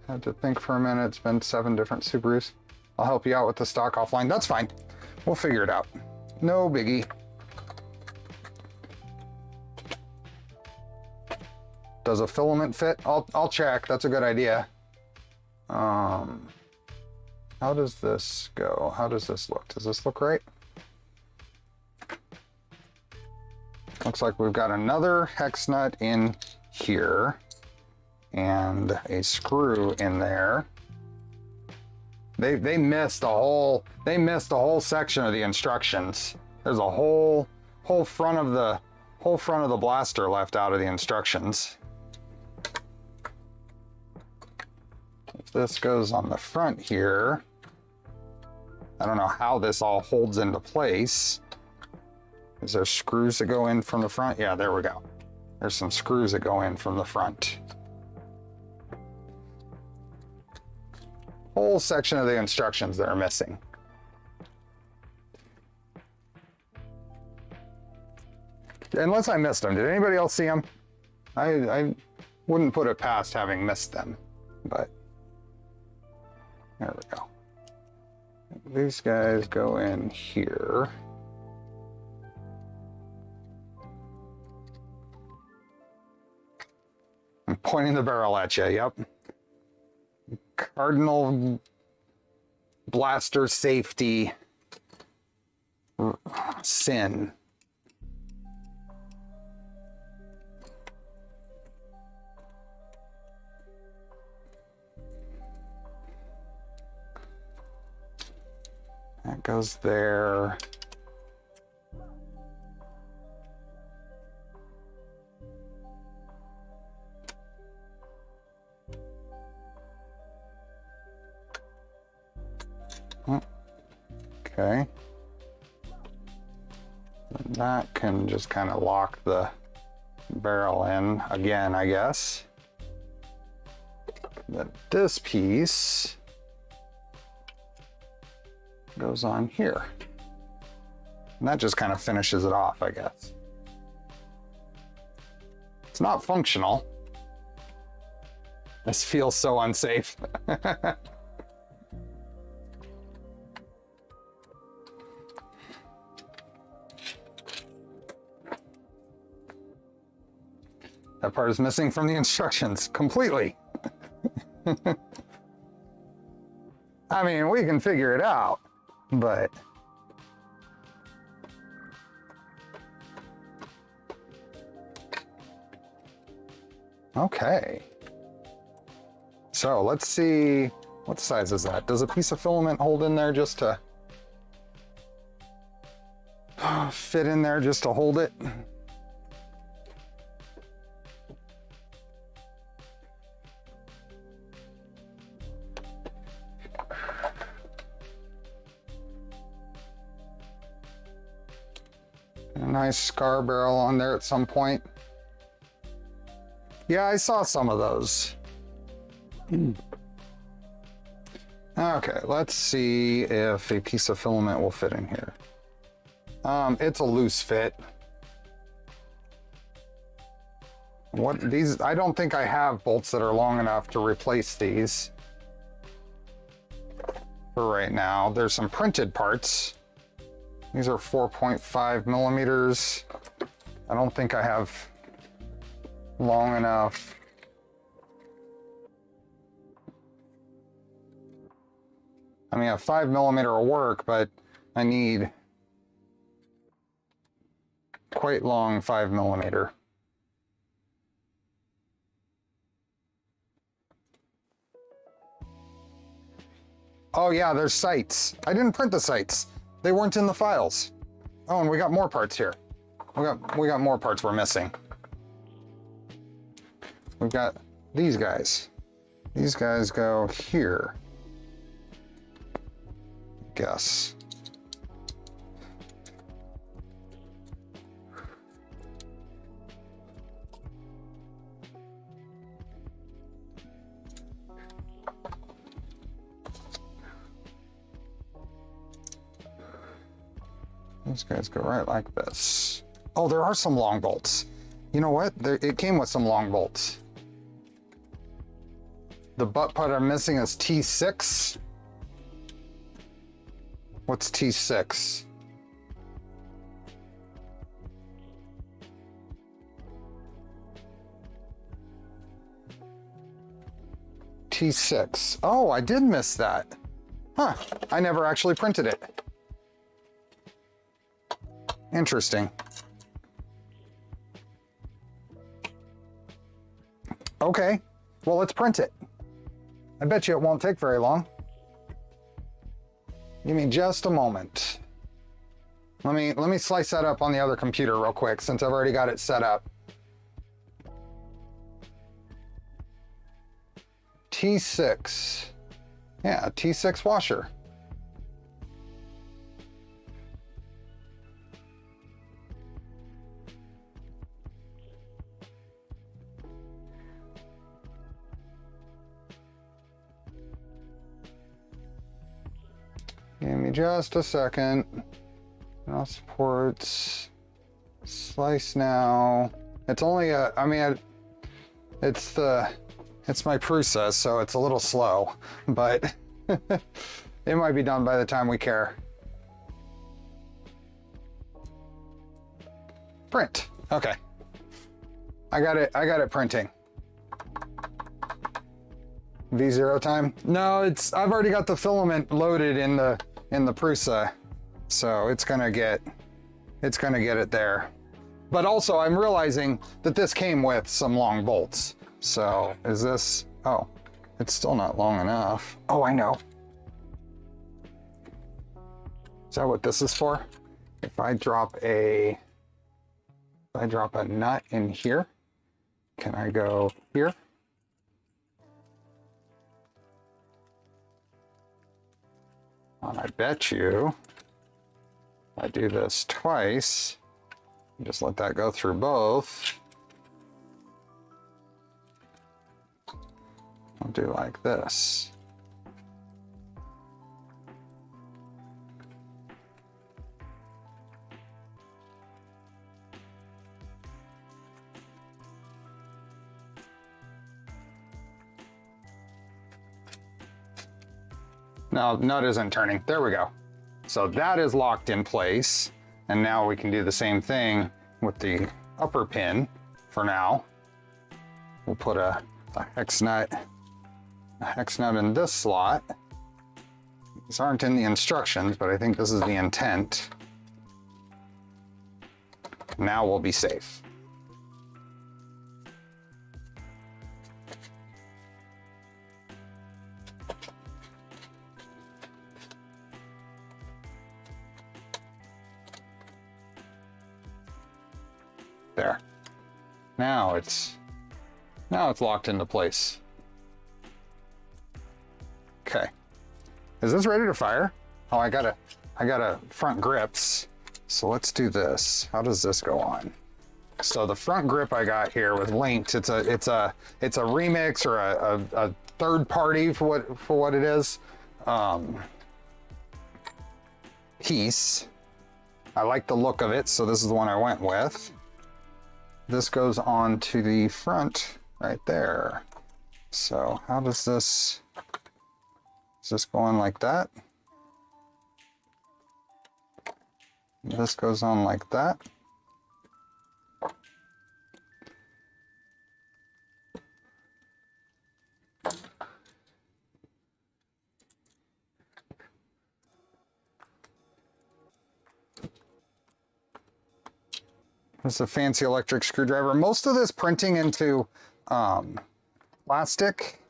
Had to think for a minute, it's been 7 different Subarus. I'll help you out with the stock offline, that's fine. We'll figure it out, no biggie. Does a filament fit? I'll check, that's a good idea. How does this go? How does this look? Does this look right? Looks like we've got another hex nut in here and a screw in there. They missed a whole section of the instructions. There's a whole front of the blaster left out of the instructions. If this goes on the front here, I don't know how this all holds into place. Is there screws that go in from the front? Yeah, there we go. There's some screws that go in from the front. Whole section of the instructions that are missing. Unless I missed them. Did anybody else see them? I wouldn't put it past having missed them, but there we go. These guys go in here. I'm pointing the barrel at you, yep. Cardinal blaster safety sin. That goes there. Okay. And that can just kind of lock the barrel in again, I guess. Then this piece goes on here. And that just kind of finishes it off, I guess. It's not functional. This feels so unsafe. That part is missing from the instructions completely. I mean, we can figure it out, but okay. So let's see, what size is that? Does a piece of filament hold in there just to fit in there just to hold it? A nice scar barrel on there at some point. Yeah, I saw some of those. Okay, let's see if a piece of filament will fit in here. It's a loose fit. What these, I don't think I have bolts that are long enough to replace these for right now. There's some printed parts. These are 4.5 millimeters. I don't think I have long enough. I mean, a 5 millimeter will work, but I need quite long 5 millimeter. Oh yeah, there's sights. I didn't print the sights. They weren't in the files. Oh, and we got more parts here. We got more parts we're missing. We've got these guys. These guys go here. Guess. These guys go right like this. Oh, there are some long bolts. You know what? It came with some long bolts. The butt part I'm missing is T6. What's T6? T6. Oh, I did miss that. Huh, I never actually printed it. Interesting. Okay, well, let's print it. I bet you it won't take very long. Give me just a moment. Let me slice that up on the other computer real quick since I've already got it set up. T6. Yeah, T6 washer. Give me just a second. Now supports. Slice now. It's only a, I mean, it's my process, so it's a little slow, but it might be done by the time we care. Print. Okay. I got it printing. V0 time? No, I've already got the filament loaded in the Prusa, so it's gonna get it there. But also I'm realizing that this came with some long bolts. So is this, oh, it's still not long enough. Oh, I know. Is that what this is for? If I drop a nut in here, can I go here? And I bet you I do this twice, just let that go through both. I'll do like this. No, nut isn't turning. There we go. So that is locked in place. And now we can do the same thing with the upper pin for now. We'll put a hex nut in this slot. These aren't in the instructions, but I think this is the intent. Now we'll be safe. There. Now it's locked into place. Okay. Is this ready to fire? Oh, I got a front grips. So let's do this. How does this go on? So the front grip I got here with linked, it's a remix or a third party for what it is. Piece. I like the look of it, so this is the one I went with. This goes on to the front right there. So how does this go on like that? This goes on like that. This is a fancy electric screwdriver. Most of this printing into plastic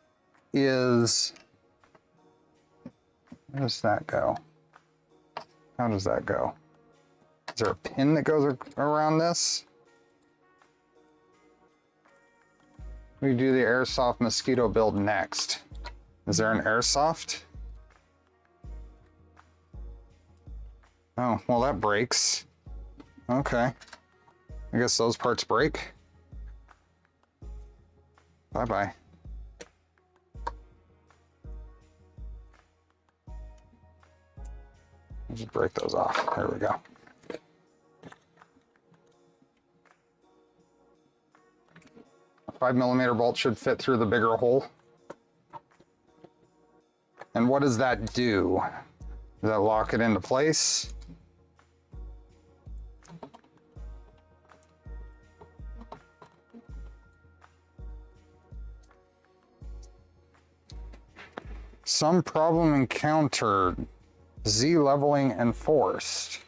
is, where does that go? How does that go? Is there a pin that goes around this? We do the airsoft mosquito build next. Is there an airsoft? Oh, well that breaks. Okay. I guess those parts break. Bye-bye. Just break those off. There we go. A 5mm bolt should fit through the bigger hole. And what does that do? Does that lock it into place? Some problem encountered. Z leveling enforced.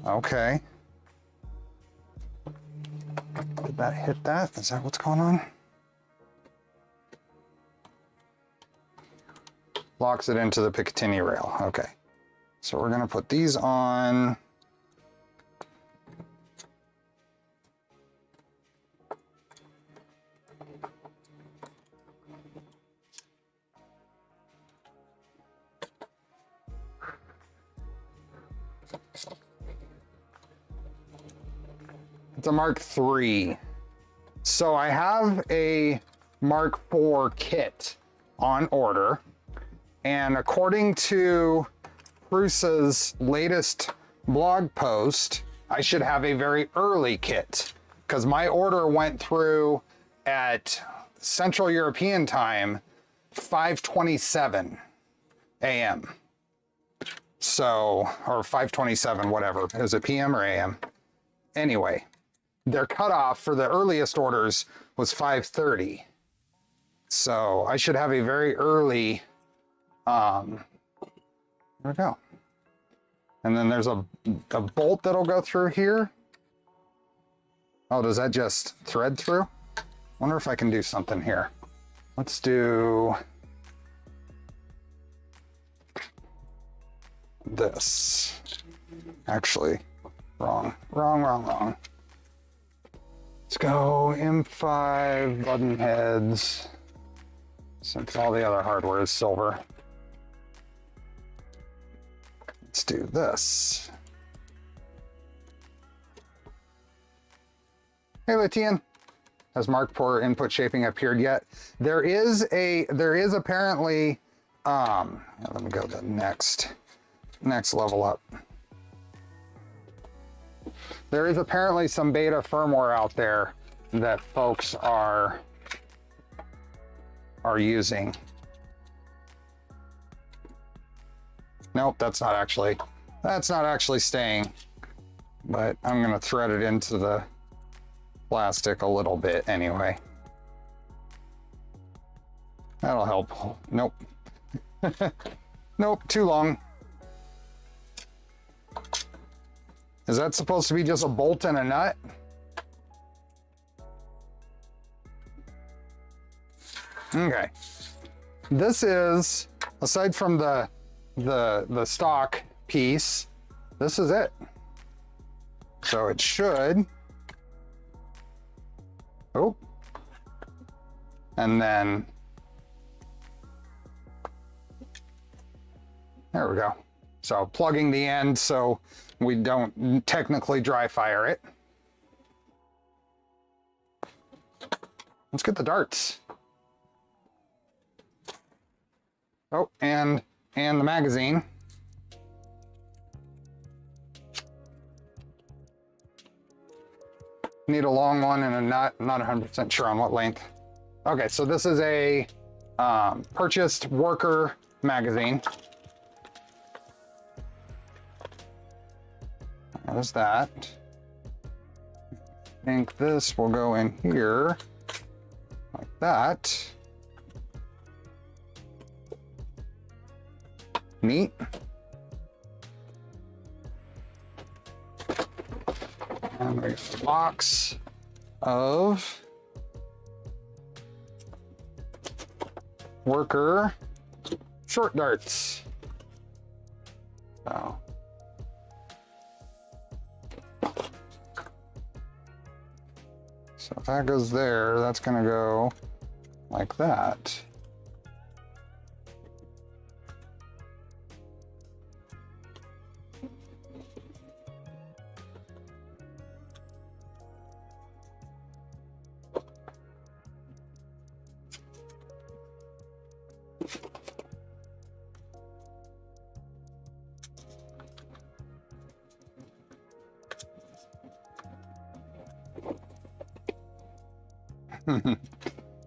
Okay. Did that hit that? Is that what's going on? Locks it into the Picatinny rail. Okay. So we're going to put these on. It's a Mark III. So I have a Mark IV kit on order, and according to Prusa's latest blog post, I should have a very early kit because my order went through at Central European time 5:27 a.m. So, or 5:27, whatever. Is it PM or AM? Anyway, their cutoff for the earliest orders was 5:30. So I should have a very early, there we go. And then there's a bolt that'll go through here. Oh, does that just thread through? Wonder if I can do something here. Let's do this. Actually, wrong. Let's go M5 button heads, since all the other hardware is silver. Let's do this. Hey, Latian. Has mark pour input shaping appeared yet? There is apparently, let me go to the next level up. There is apparently some beta firmware out there that folks are using. Nope, that's not actually staying, but I'm gonna thread it into the plastic a little bit anyway. That'll help. Nope. Nope, too long. Is that supposed to be just a bolt and a nut? Okay. This is, aside from the stock piece, this is it. So it should, oh, and then, there we go. So plugging the end so we don't technically dry fire it. Let's get the darts. Oh, and the magazine. Need a long one and a nut. I'm not 100% sure on what length. Okay, so this is a purchased worker magazine. There's that. I think this will go in here like that. Neat. And we have a box of worker short darts. So if that goes there, that's gonna go like that.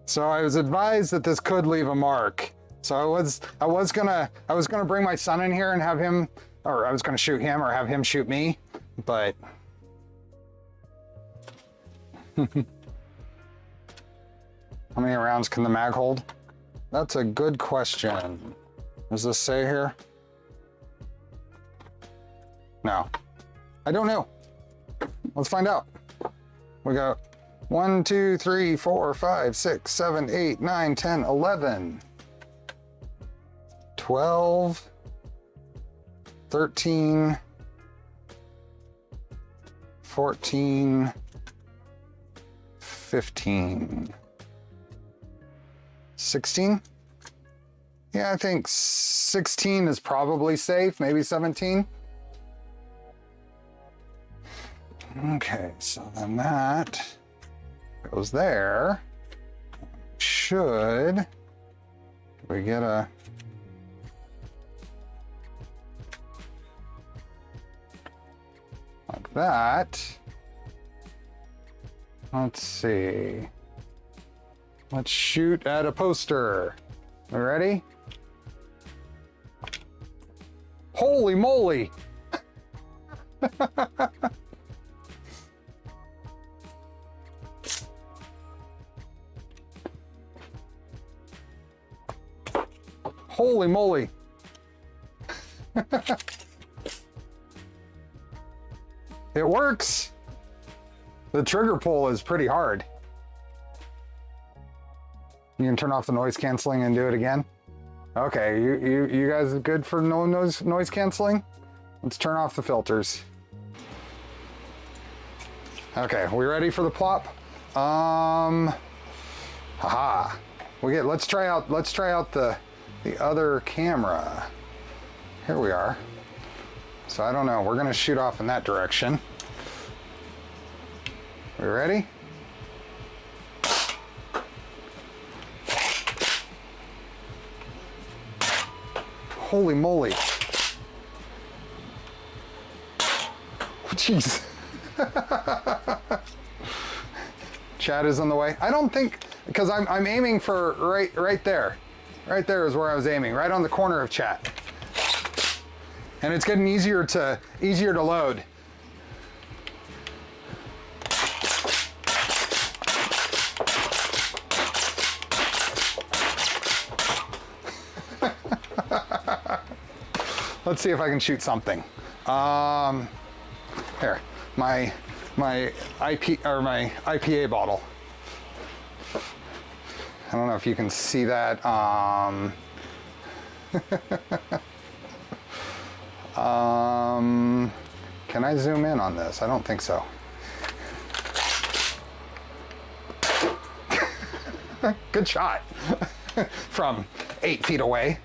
So I was advised that this could leave a mark. So I was gonna bring my son in here and have him, or I was gonna shoot him or have him shoot me, but how many rounds can the mag hold? That's a good question. Does this say here? No, I don't know. Let's find out. We got 1, 2, 3, 4, 5, 6, 7, 8, 9, 10, 11, 12, 13, 14, 15, 16. Yeah, I think 16 is probably safe, maybe 17. Okay, so then that goes there. Should we get a like that? Let's see. Let's shoot at a poster. We ready? Holy moly! Holy moly. It works. The trigger pull is pretty hard. You can turn off the noise canceling and do it again. Okay, you guys good for no noise canceling? Let's turn off the filters. Okay, we ready for the plop? Haha. Let's try out the other camera. Here we are. So I don't know. We're gonna shoot off in that direction. We ready? Holy moly. Jeez. Chad is on the way. I don't think, because I'm aiming for right there. Right there is where I was aiming, right on the corner of chat. And it's getting easier to load. Let's see if I can shoot something. Here, my IPA bottle. I don't know if you can see that. Can I zoom in on this? I don't think so. Good shot from 8 feet away.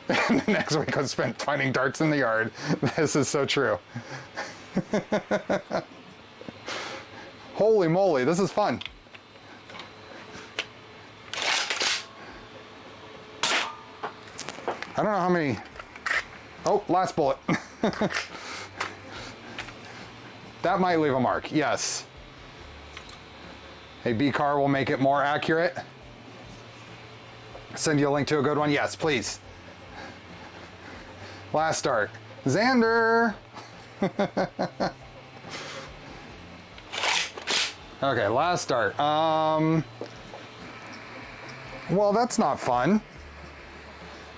And next week I spent finding darts in the yard. This is so true. Holy moly, this is fun. I don't know how many. Oh, last bullet. That might leave a mark, yes. A B car will make it more accurate. Send you a link to a good one, yes, please. Last dart. Xander! Okay, last dart. Well, that's not fun.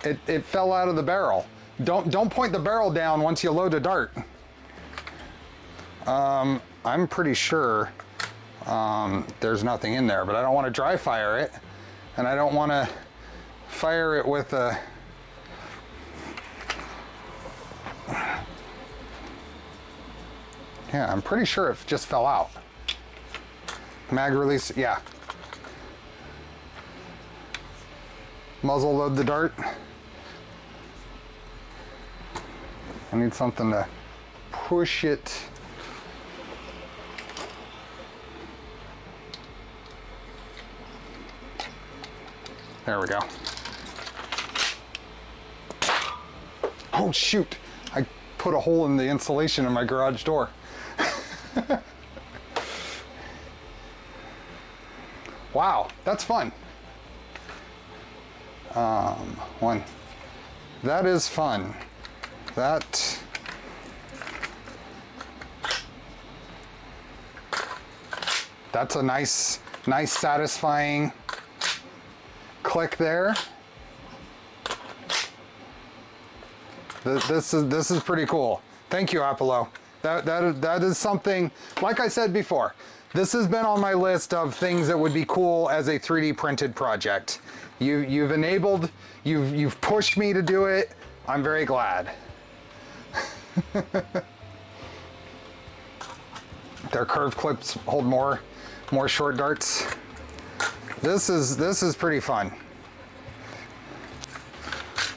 It fell out of the barrel. Don't point the barrel down once you load a dart. I'm pretty sure there's nothing in there, but I don't want to dry fire it, and I don't want to fire it with a. Yeah, I'm pretty sure it just fell out. Mag release, yeah. Muzzle load the dart. I need something to push it. There we go. Oh shoot, I put a hole in the insulation in my garage door. Wow, that's fun. One. That is fun. That's a nice satisfying click there. This is pretty cool. Thank you, Apollo. That is something, like I said before, this has been on my list of things that would be cool as a 3D printed project. You've enabled, you've pushed me to do it. I'm very glad. Their curved clips hold more short darts. This is pretty fun.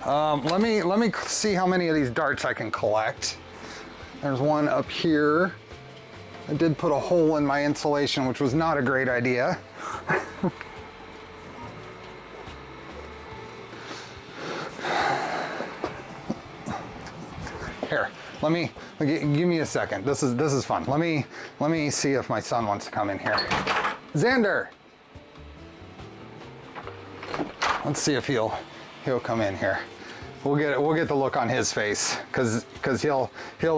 Let me see how many of these darts I can collect. There's one up here. I did put a hole in my insulation, which was not a great idea. Here, give me a second. This is fun. Let me see if my son wants to come in here. Xander, let's see if he'll come in here. We'll get the look on his face because he'll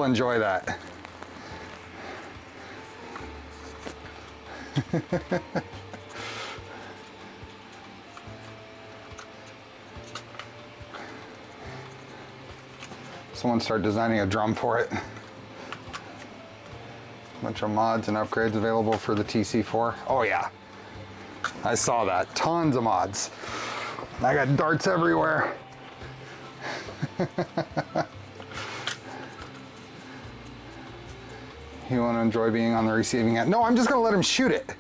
enjoy that. Someone start designing a drum for it. Bunch of mods and upgrades available for the TC4. Oh yeah, I saw that. Tons of mods. I got darts everywhere. You want to enjoy being on the receiving end? No, I'm just going to let him shoot it.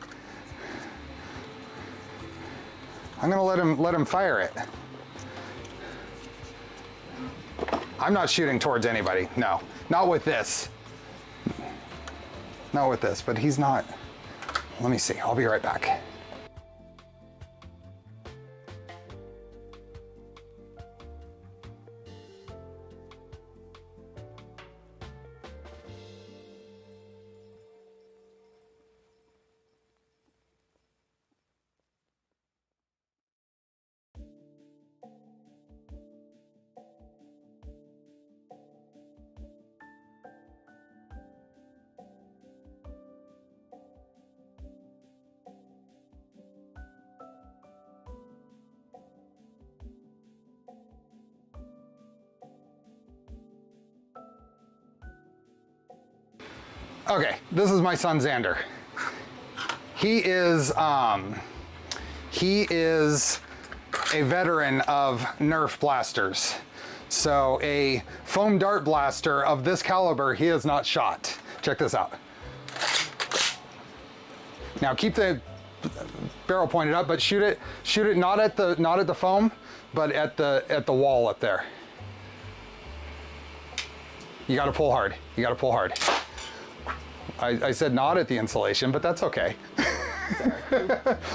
I'm going to let him fire it. I'm not shooting towards anybody. No, not with this. Not with this, but he's not. Let me see, I'll be right back. Okay, this is my son Xander. He is a veteran of Nerf blasters. So a foam dart blaster of this caliber he has not shot. Check this out. Now keep the barrel pointed up, but shoot it not at the foam, but at the wall up there. You gotta pull hard. You gotta pull hard. I said not at the insulation, but that's okay.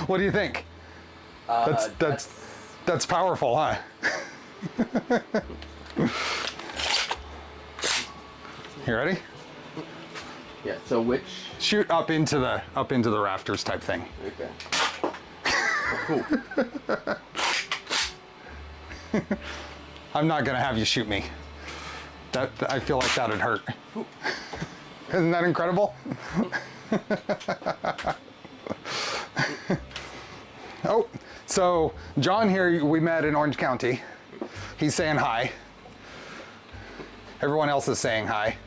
What do you think? That's powerful, huh? You ready? Yeah. So which? Shoot up into the rafters type thing. Okay. Cool. I'm not gonna have you shoot me. I feel like that'd hurt. Isn't that incredible? Oh, so John here, we met in Orange County. He's saying hi. Everyone else is saying hi.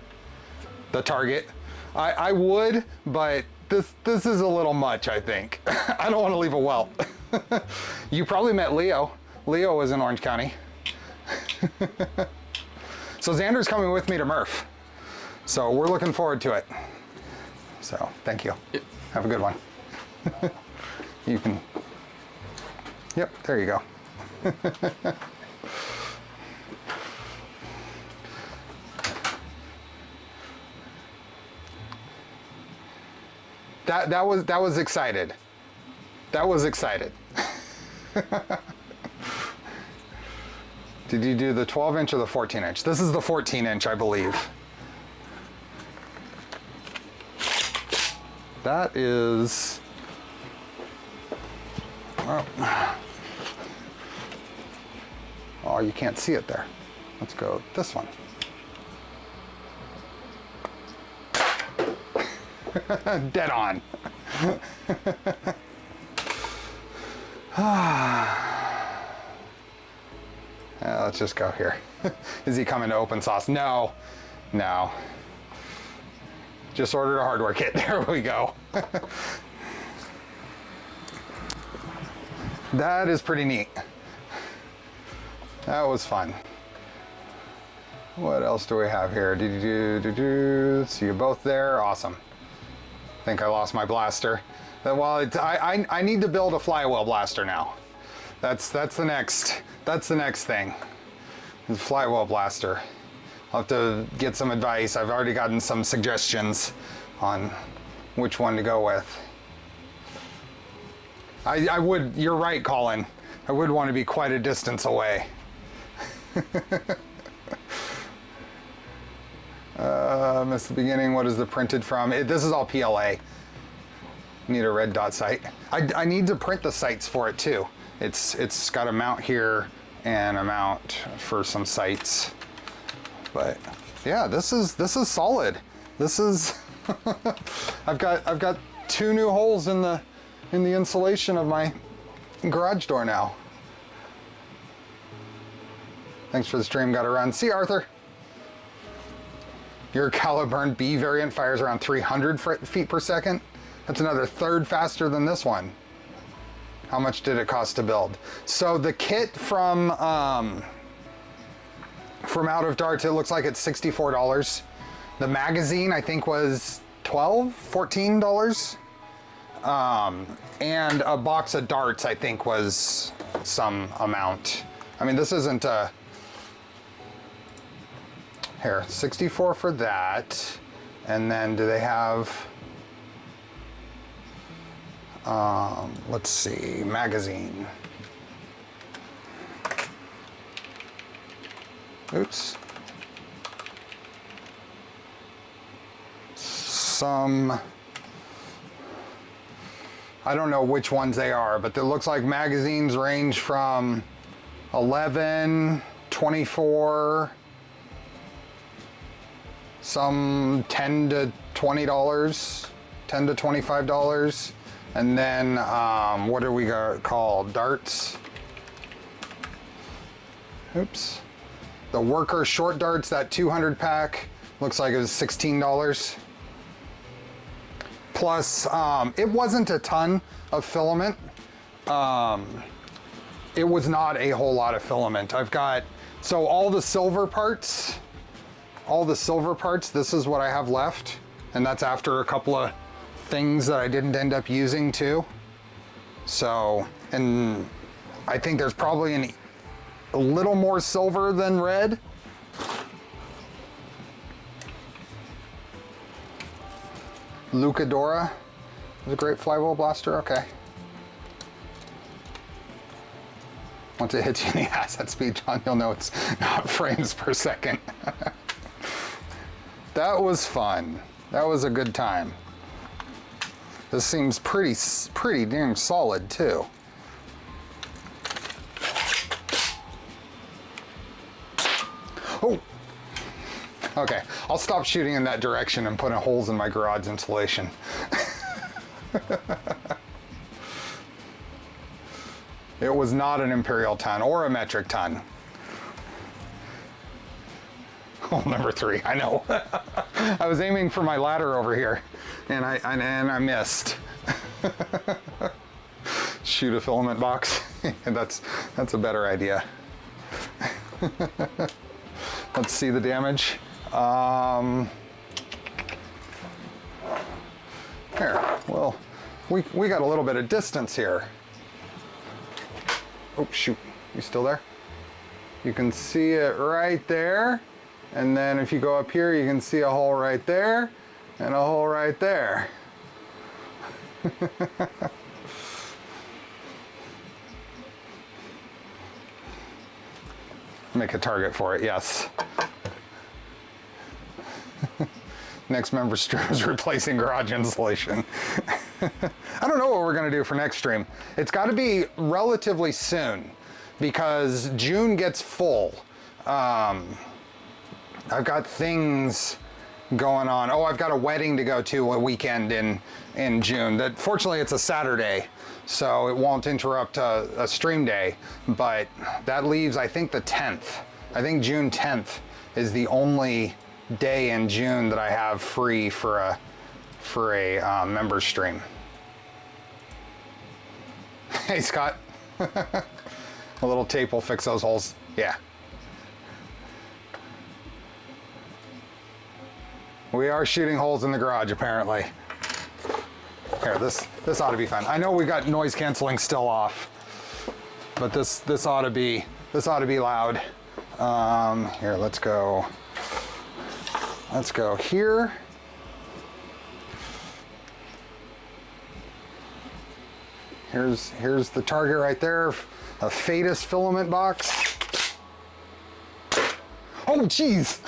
The target. I would, but this is a little much, I think. I don't want to leave a welt. You probably met Leo. Leo was in Orange County. So Xander's coming with me to Murph. So we're looking forward to it. So thank you. Yep. Have a good one. You can. Yep, there you go. That was excited. That was excited. Did you do the 12-inch or the 14-inch? This is the 14-inch, I believe. That is, oh, you can't see it there. Let's go this one. Dead on. Let's just go here. Is he coming to open sauce? No, no. Just ordered a hardware kit. There we go. That is pretty neat. That was fun. What else do we have here? See you both there. Awesome. I think I lost my blaster. Well, I need to build a flywheel blaster now. That's the next thing. The flywheel blaster. I'll have to get some advice. I've already gotten some suggestions on which one to go with. I would, you're right, Colin. I would want to be quite a distance away. Missed the beginning. What is the printed from? This is all PLA. Need a red dot sight. I need to print the sights for it too. It's got a mount here and a mount for some sights. But yeah, this is solid. This is I've got 2 new holes in the insulation of my garage door now. Thanks for the stream, gotta run. See you, Arthur. Your Caliburn B variant fires around 300 feet per second. That's another third faster than this one. How much did it cost to build? So the kit from Out of Darts, it looks like it's $64. The magazine, I think, was $12, $14. And a box of darts, I think, was some amount. I mean, this isn't a Here, 64 for that. And then do they have, let's see, magazine. Oops. Some, I don't know which ones they are, but it looks like magazines range from 11, 24, some $10 to $20, $10 to $25, and then what do we got called? Darts. Oops. The worker short darts, that 200 pack, looks like it was $16. Plus, it wasn't a ton of filament. It was not a whole lot of filament. I've got, so all the silver parts, this is what I have left. And that's after a couple of things that I didn't end up using too. So, and I think there's probably a little more silver than red. Lucadora is a great flywheel blaster, okay. Once it hits you in the ass at speed, John, you'll know it's not frames per second. That was fun. That was a good time. This seems pretty damn solid too. Oh! Okay, I'll stop shooting in that direction and putting holes in my garage insulation. It was not an imperial ton or a metric ton. Hole number 3, I know. I was aiming for my ladder over here, and I missed. Shoot a filament box. That's a better idea. Let's see the damage. Here, well, we got a little bit of distance here. Oh shoot, you still there? You can see it right there. And then if you go up here, you can see a hole right there and a hole right there. Make a target for it, yes. Next member stream is replacing garage insulation. I don't know what we're gonna do for next stream. It's gotta be relatively soon because June gets full. I've got things going on. Oh, I've got a wedding to go to a weekend in June. That fortunately it's a Saturday, so it won't interrupt a stream day, but that leaves, I think, the 10th. I think June 10th is the only day in June that I have free for a member stream. Hey, Scott. A little tape will fix those holes. Yeah. We are shooting holes in the garage, apparently. Here, this ought to be fun. I know we got noise canceling still off, but this ought to be loud. Here, let's go here. Here's the target right there, a Fadus filament box. Oh, geez.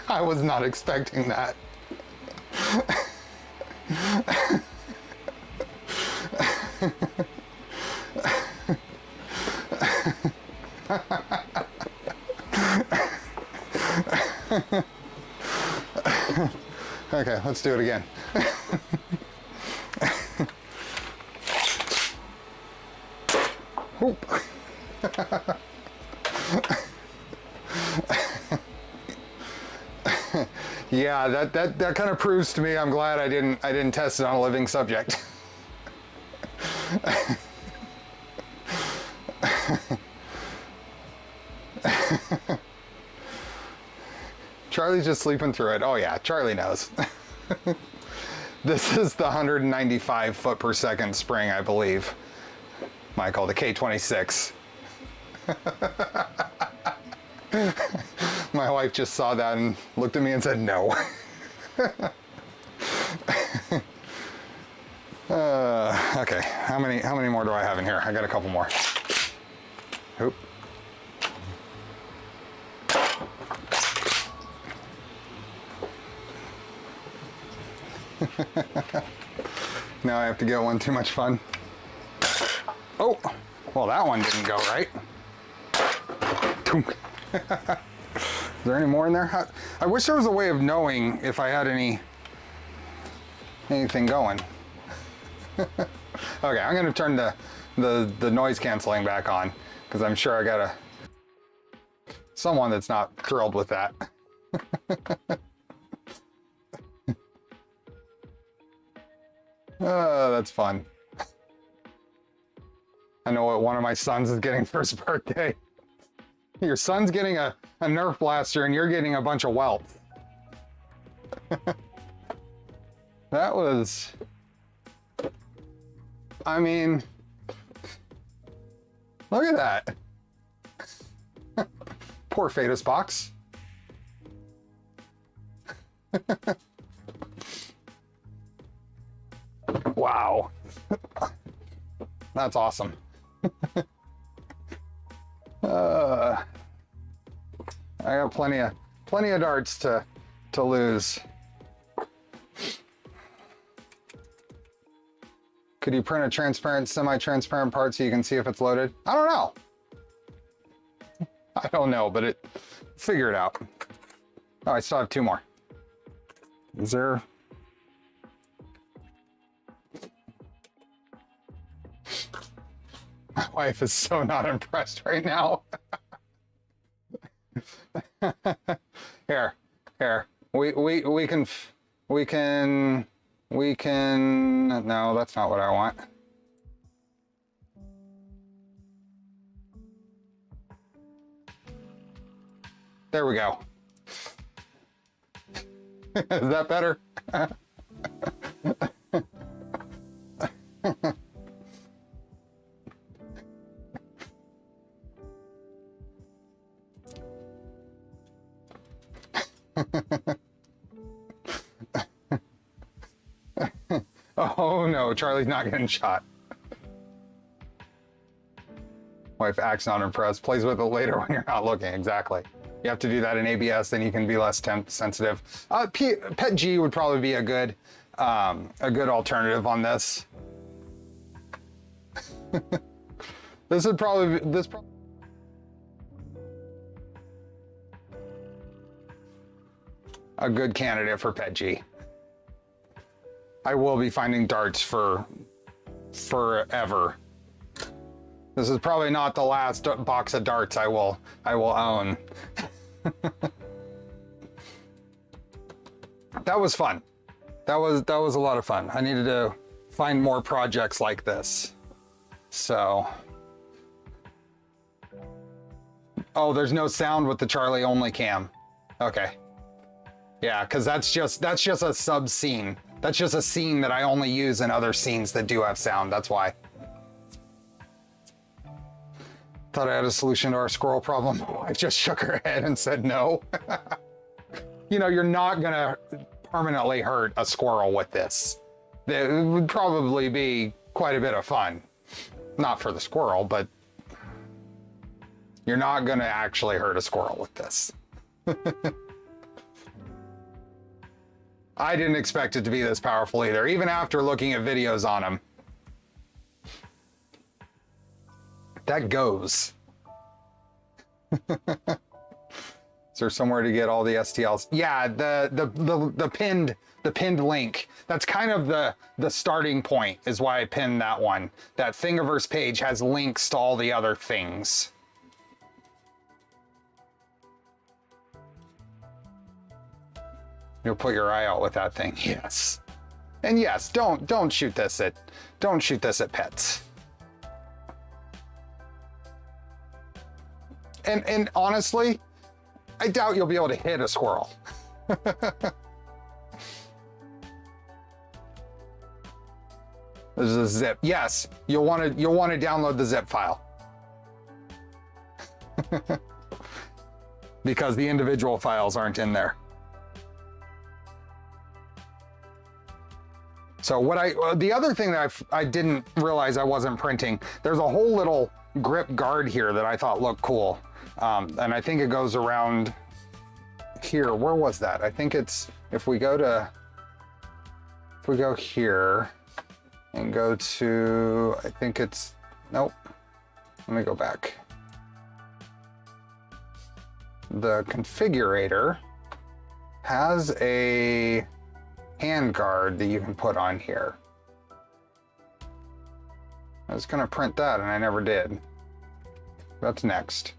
I was not expecting that. Okay, let's do it again. Oop. Yeah, that kind of proves to me I'm glad I didn't test it on a living subject. Charlie's just sleeping through it. Oh yeah, Charlie knows. This is the 195 foot per second spring, I believe. Michael, the K26. My wife just saw that and looked at me and said no. Okay, how many more do I have in here? I got a couple more. Oop. Now I have to get one. Too much fun. Oh, well that one didn't go right. Is there any more in there? I wish there was a way of knowing if I had anything going. Okay, I'm gonna turn the noise canceling back on because I'm sure I got someone that's not thrilled with that. Oh, that's fun. I know what one of my sons is getting for his birthday. Your son's getting a Nerf blaster and you're getting a bunch of welts. That was... I mean... Look at that. Poor Fetus box. Wow. That's awesome. I got plenty of darts to lose. Could you print a transparent, semi-transparent part so you can see if it's loaded? I don't know. I don't know, but figure it out. Oh, I still have two more. Is there... My wife is so not impressed right now. Here. We can, no, that's not what I want. There we go. Is that better? Oh no, Charlie's not getting shot. Wife acts not impressed, plays with it later when you're not looking, exactly. You have to do that in ABS, then you can be less sensitive. Pet G would probably be a good alternative on this. This would probably be, a good candidate for Pet G. I will be finding darts for forever. This is probably not the last box of darts I will own. That was fun. That was a lot of fun. I needed to find more projects like this. So, oh, there's no sound with the Charlie only cam. Okay. Yeah, because that's just a sub scene. That's just a scene that I only use in other scenes that do have sound. That's why. Thought I had a solution to our squirrel problem. I just shook her head and said no. You know, you're not gonna permanently hurt a squirrel with this. It would probably be quite a bit of fun. Not for the squirrel, but you're not gonna actually hurt a squirrel with this. I didn't expect it to be this powerful either, even after looking at videos on them. That goes. Is there somewhere to get all the STLs? Yeah, the pinned link. That's kind of the starting point, is why I pinned that one. That Thingiverse page has links to all the other things. You'll put your eye out with that thing. Yes. And yes, don't shoot this at pets. And honestly, I doubt you'll be able to hit a squirrel. This is a zip. Yes, you'll want to download the zip file. Because the individual files aren't in there. So the other thing that I didn't realize I wasn't printing, there's a whole little grip guard here that I thought looked cool. And I think it goes around here. Where was that? I think it's, if we go here and go to, I think it's, nope. Let me go back. The configurator has a hand guard that you can put on here. I was gonna print that and I never did. That's next.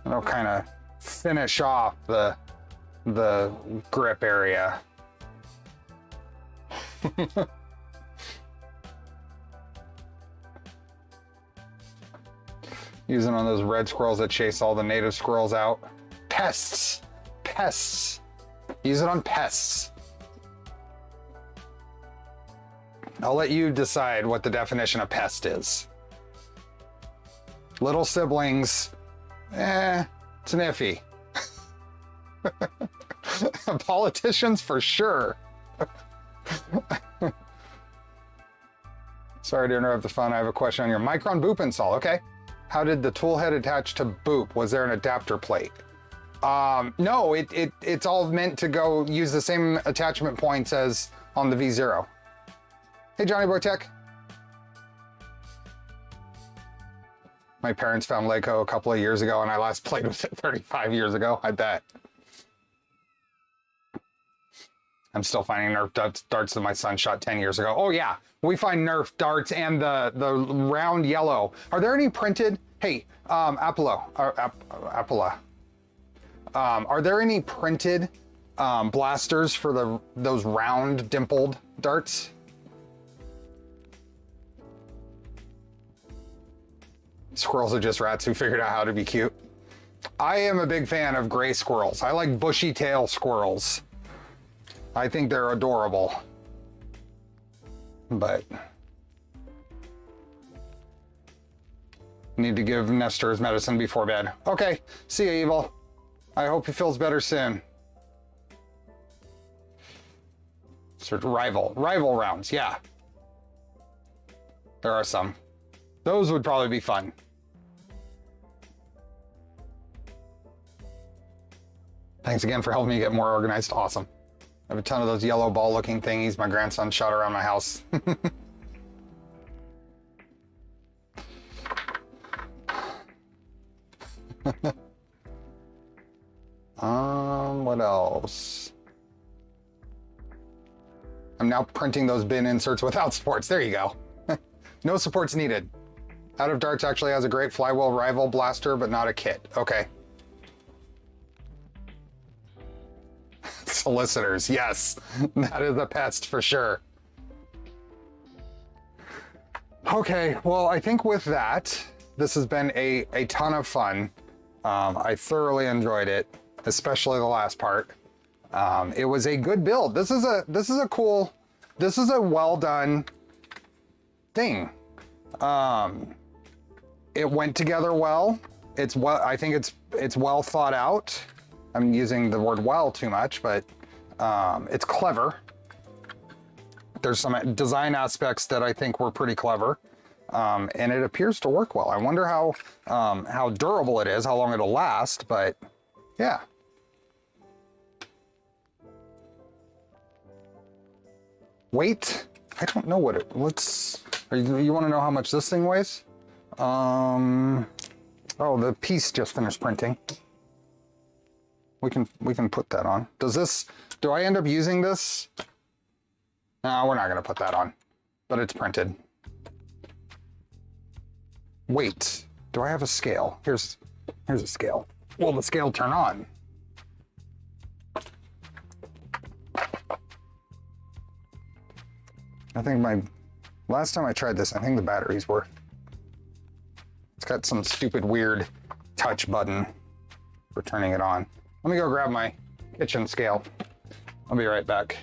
It'll kind of finish off the grip area. Using on those red squirrels that chase all the native squirrels out. Pests. Pests. Use it on pests. I'll let you decide what the definition of pest is. Little siblings, it's an iffy. Politicians for sure. Sorry to interrupt the fun. I have a question on your Micron boop install. Okay. How did the tool head attach to boop? Was there an adapter plate? No, it's all meant to go use the same attachment points as on the V0. Hey, Johnny Boy Tech. My parents found Lego a couple of years ago, and I last played with it 35 years ago, I bet. I'm still finding Nerf darts that my son shot 10 years ago. Oh yeah, we find Nerf darts and the round yellow. Are there any printed? Hey, Apollo. Are there any printed blasters for those round dimpled darts? Squirrels are just rats who figured out how to be cute. I am a big fan of gray squirrels. I like bushy tail squirrels. I think they're adorable. But need to give Nestor his medicine before bed. Okay, see ya, Evil. I hope he feels better soon. Search rival rounds, yeah. There are some. Those would probably be fun. Thanks again for helping me get more organized. Awesome. I have a ton of those yellow ball looking thingies my grandson shot around my house. What else? I'm now printing those bin inserts without supports. There you go. No supports needed. Out of Darts actually has a great flywheel rival blaster, but not a kit. Okay. Solicitors, yes. That is a pest for sure. Okay, well, I think with that, this has been a ton of fun. I thoroughly enjoyed it, especially the last part. It was a good build. This is a well done thing. It went together well. I think it's well thought out. I'm using the word well too much, but it's clever. There's some design aspects that I think were pretty clever. And it appears to work well. I wonder how durable it is, how long it'll last, but yeah. Weight? I don't know what you want to know how much this thing weighs? Oh, the piece just finished printing. We can put that on. Do I end up using this? No, we're not gonna put that on, but it's printed. Weight. Do I have a scale? Here's a scale. Will the scale turn on? I think last time I tried this, I think the batteries were. It's got some stupid weird touch button. for turning it on. Let me go grab my kitchen scale. I'll be right back.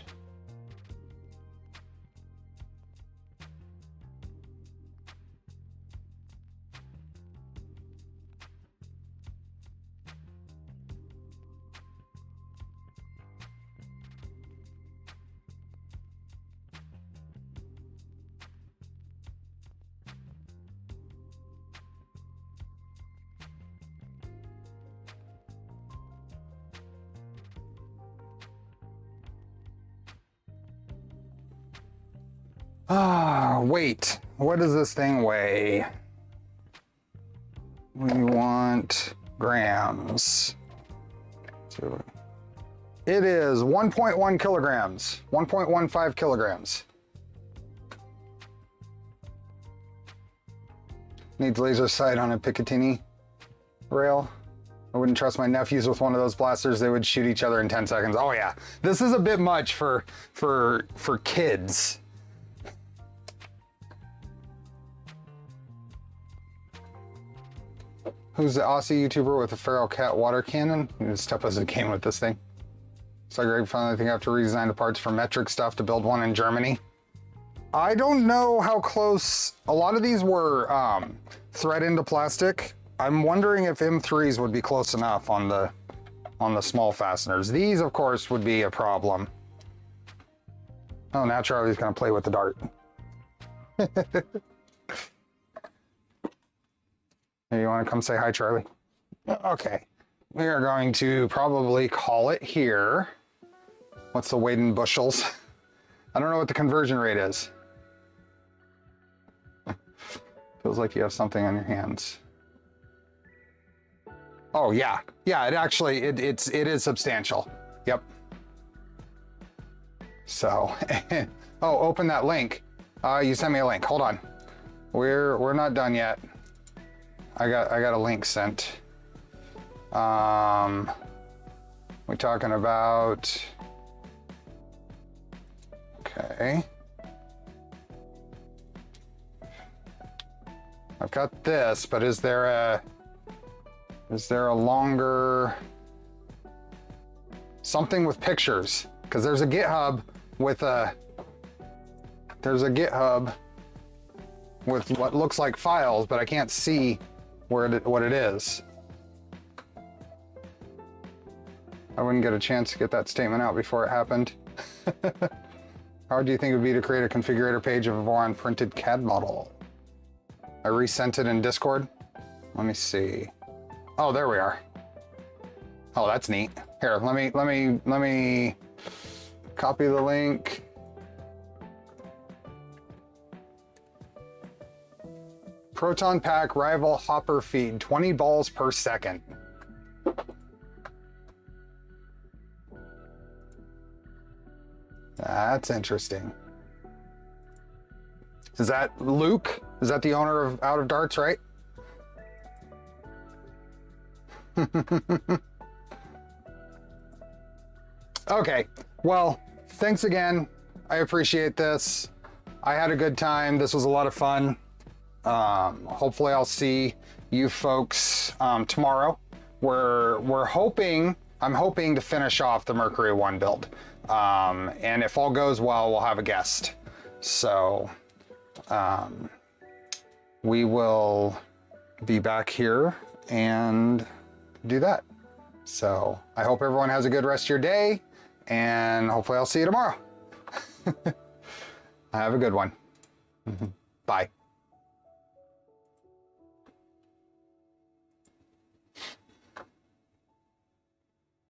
Weight. What does this thing weigh? We want grams. It is 1.1 kilograms, 1.15 kilograms. Needs laser sight on a Picatinny rail. I wouldn't trust my nephews with one of those blasters. They would shoot each other in 10 seconds. Oh yeah, this is a bit much for kids. Who's the Aussie YouTuber with a feral cat water cannon? As tough as it came with this thing. So Greg finally think I have to redesign the parts for metric stuff to build one in Germany. I don't know how close, a lot of these were thread into plastic. I'm wondering if M3s would be close enough on the small fasteners. These, of course, would be a problem. Oh, now Charlie's gonna play with the dart. You want to come say hi, Charlie? Okay. We are going to probably call it here. What's the weight in bushels? I don't know what the conversion rate is. Feels like you have something on your hands. Oh yeah, yeah. It actually it is substantial. Yep. So, oh, open that link. You sent me a link. Hold on. We're not done yet. I got a link sent. We're talking about. Okay. I've got this, but is there a longer something with pictures? Because there's a GitHub with what looks like files, but I can't see what it is. I wouldn't get a chance to get that statement out before it happened. How hard do you think it would be to create a configurator page of a Voron printed CAD model? I resent it in Discord. Let me see. Oh, there we are. Oh, that's neat. Here, let me copy the link. Proton pack rival hopper feed, 20 balls per second. That's interesting. Is that Luke? Is that the owner of Out of Darts, right? Okay, well, thanks again. I appreciate this. I had a good time. This was a lot of fun. Hopefully I'll see you folks tomorrow. I'm hoping to finish off the Mercury 1 build. And if all goes well, we'll have a guest. So we will be back here and do that. So I hope everyone has a good rest of your day, and hopefully I'll see you tomorrow. Have a good one. Bye.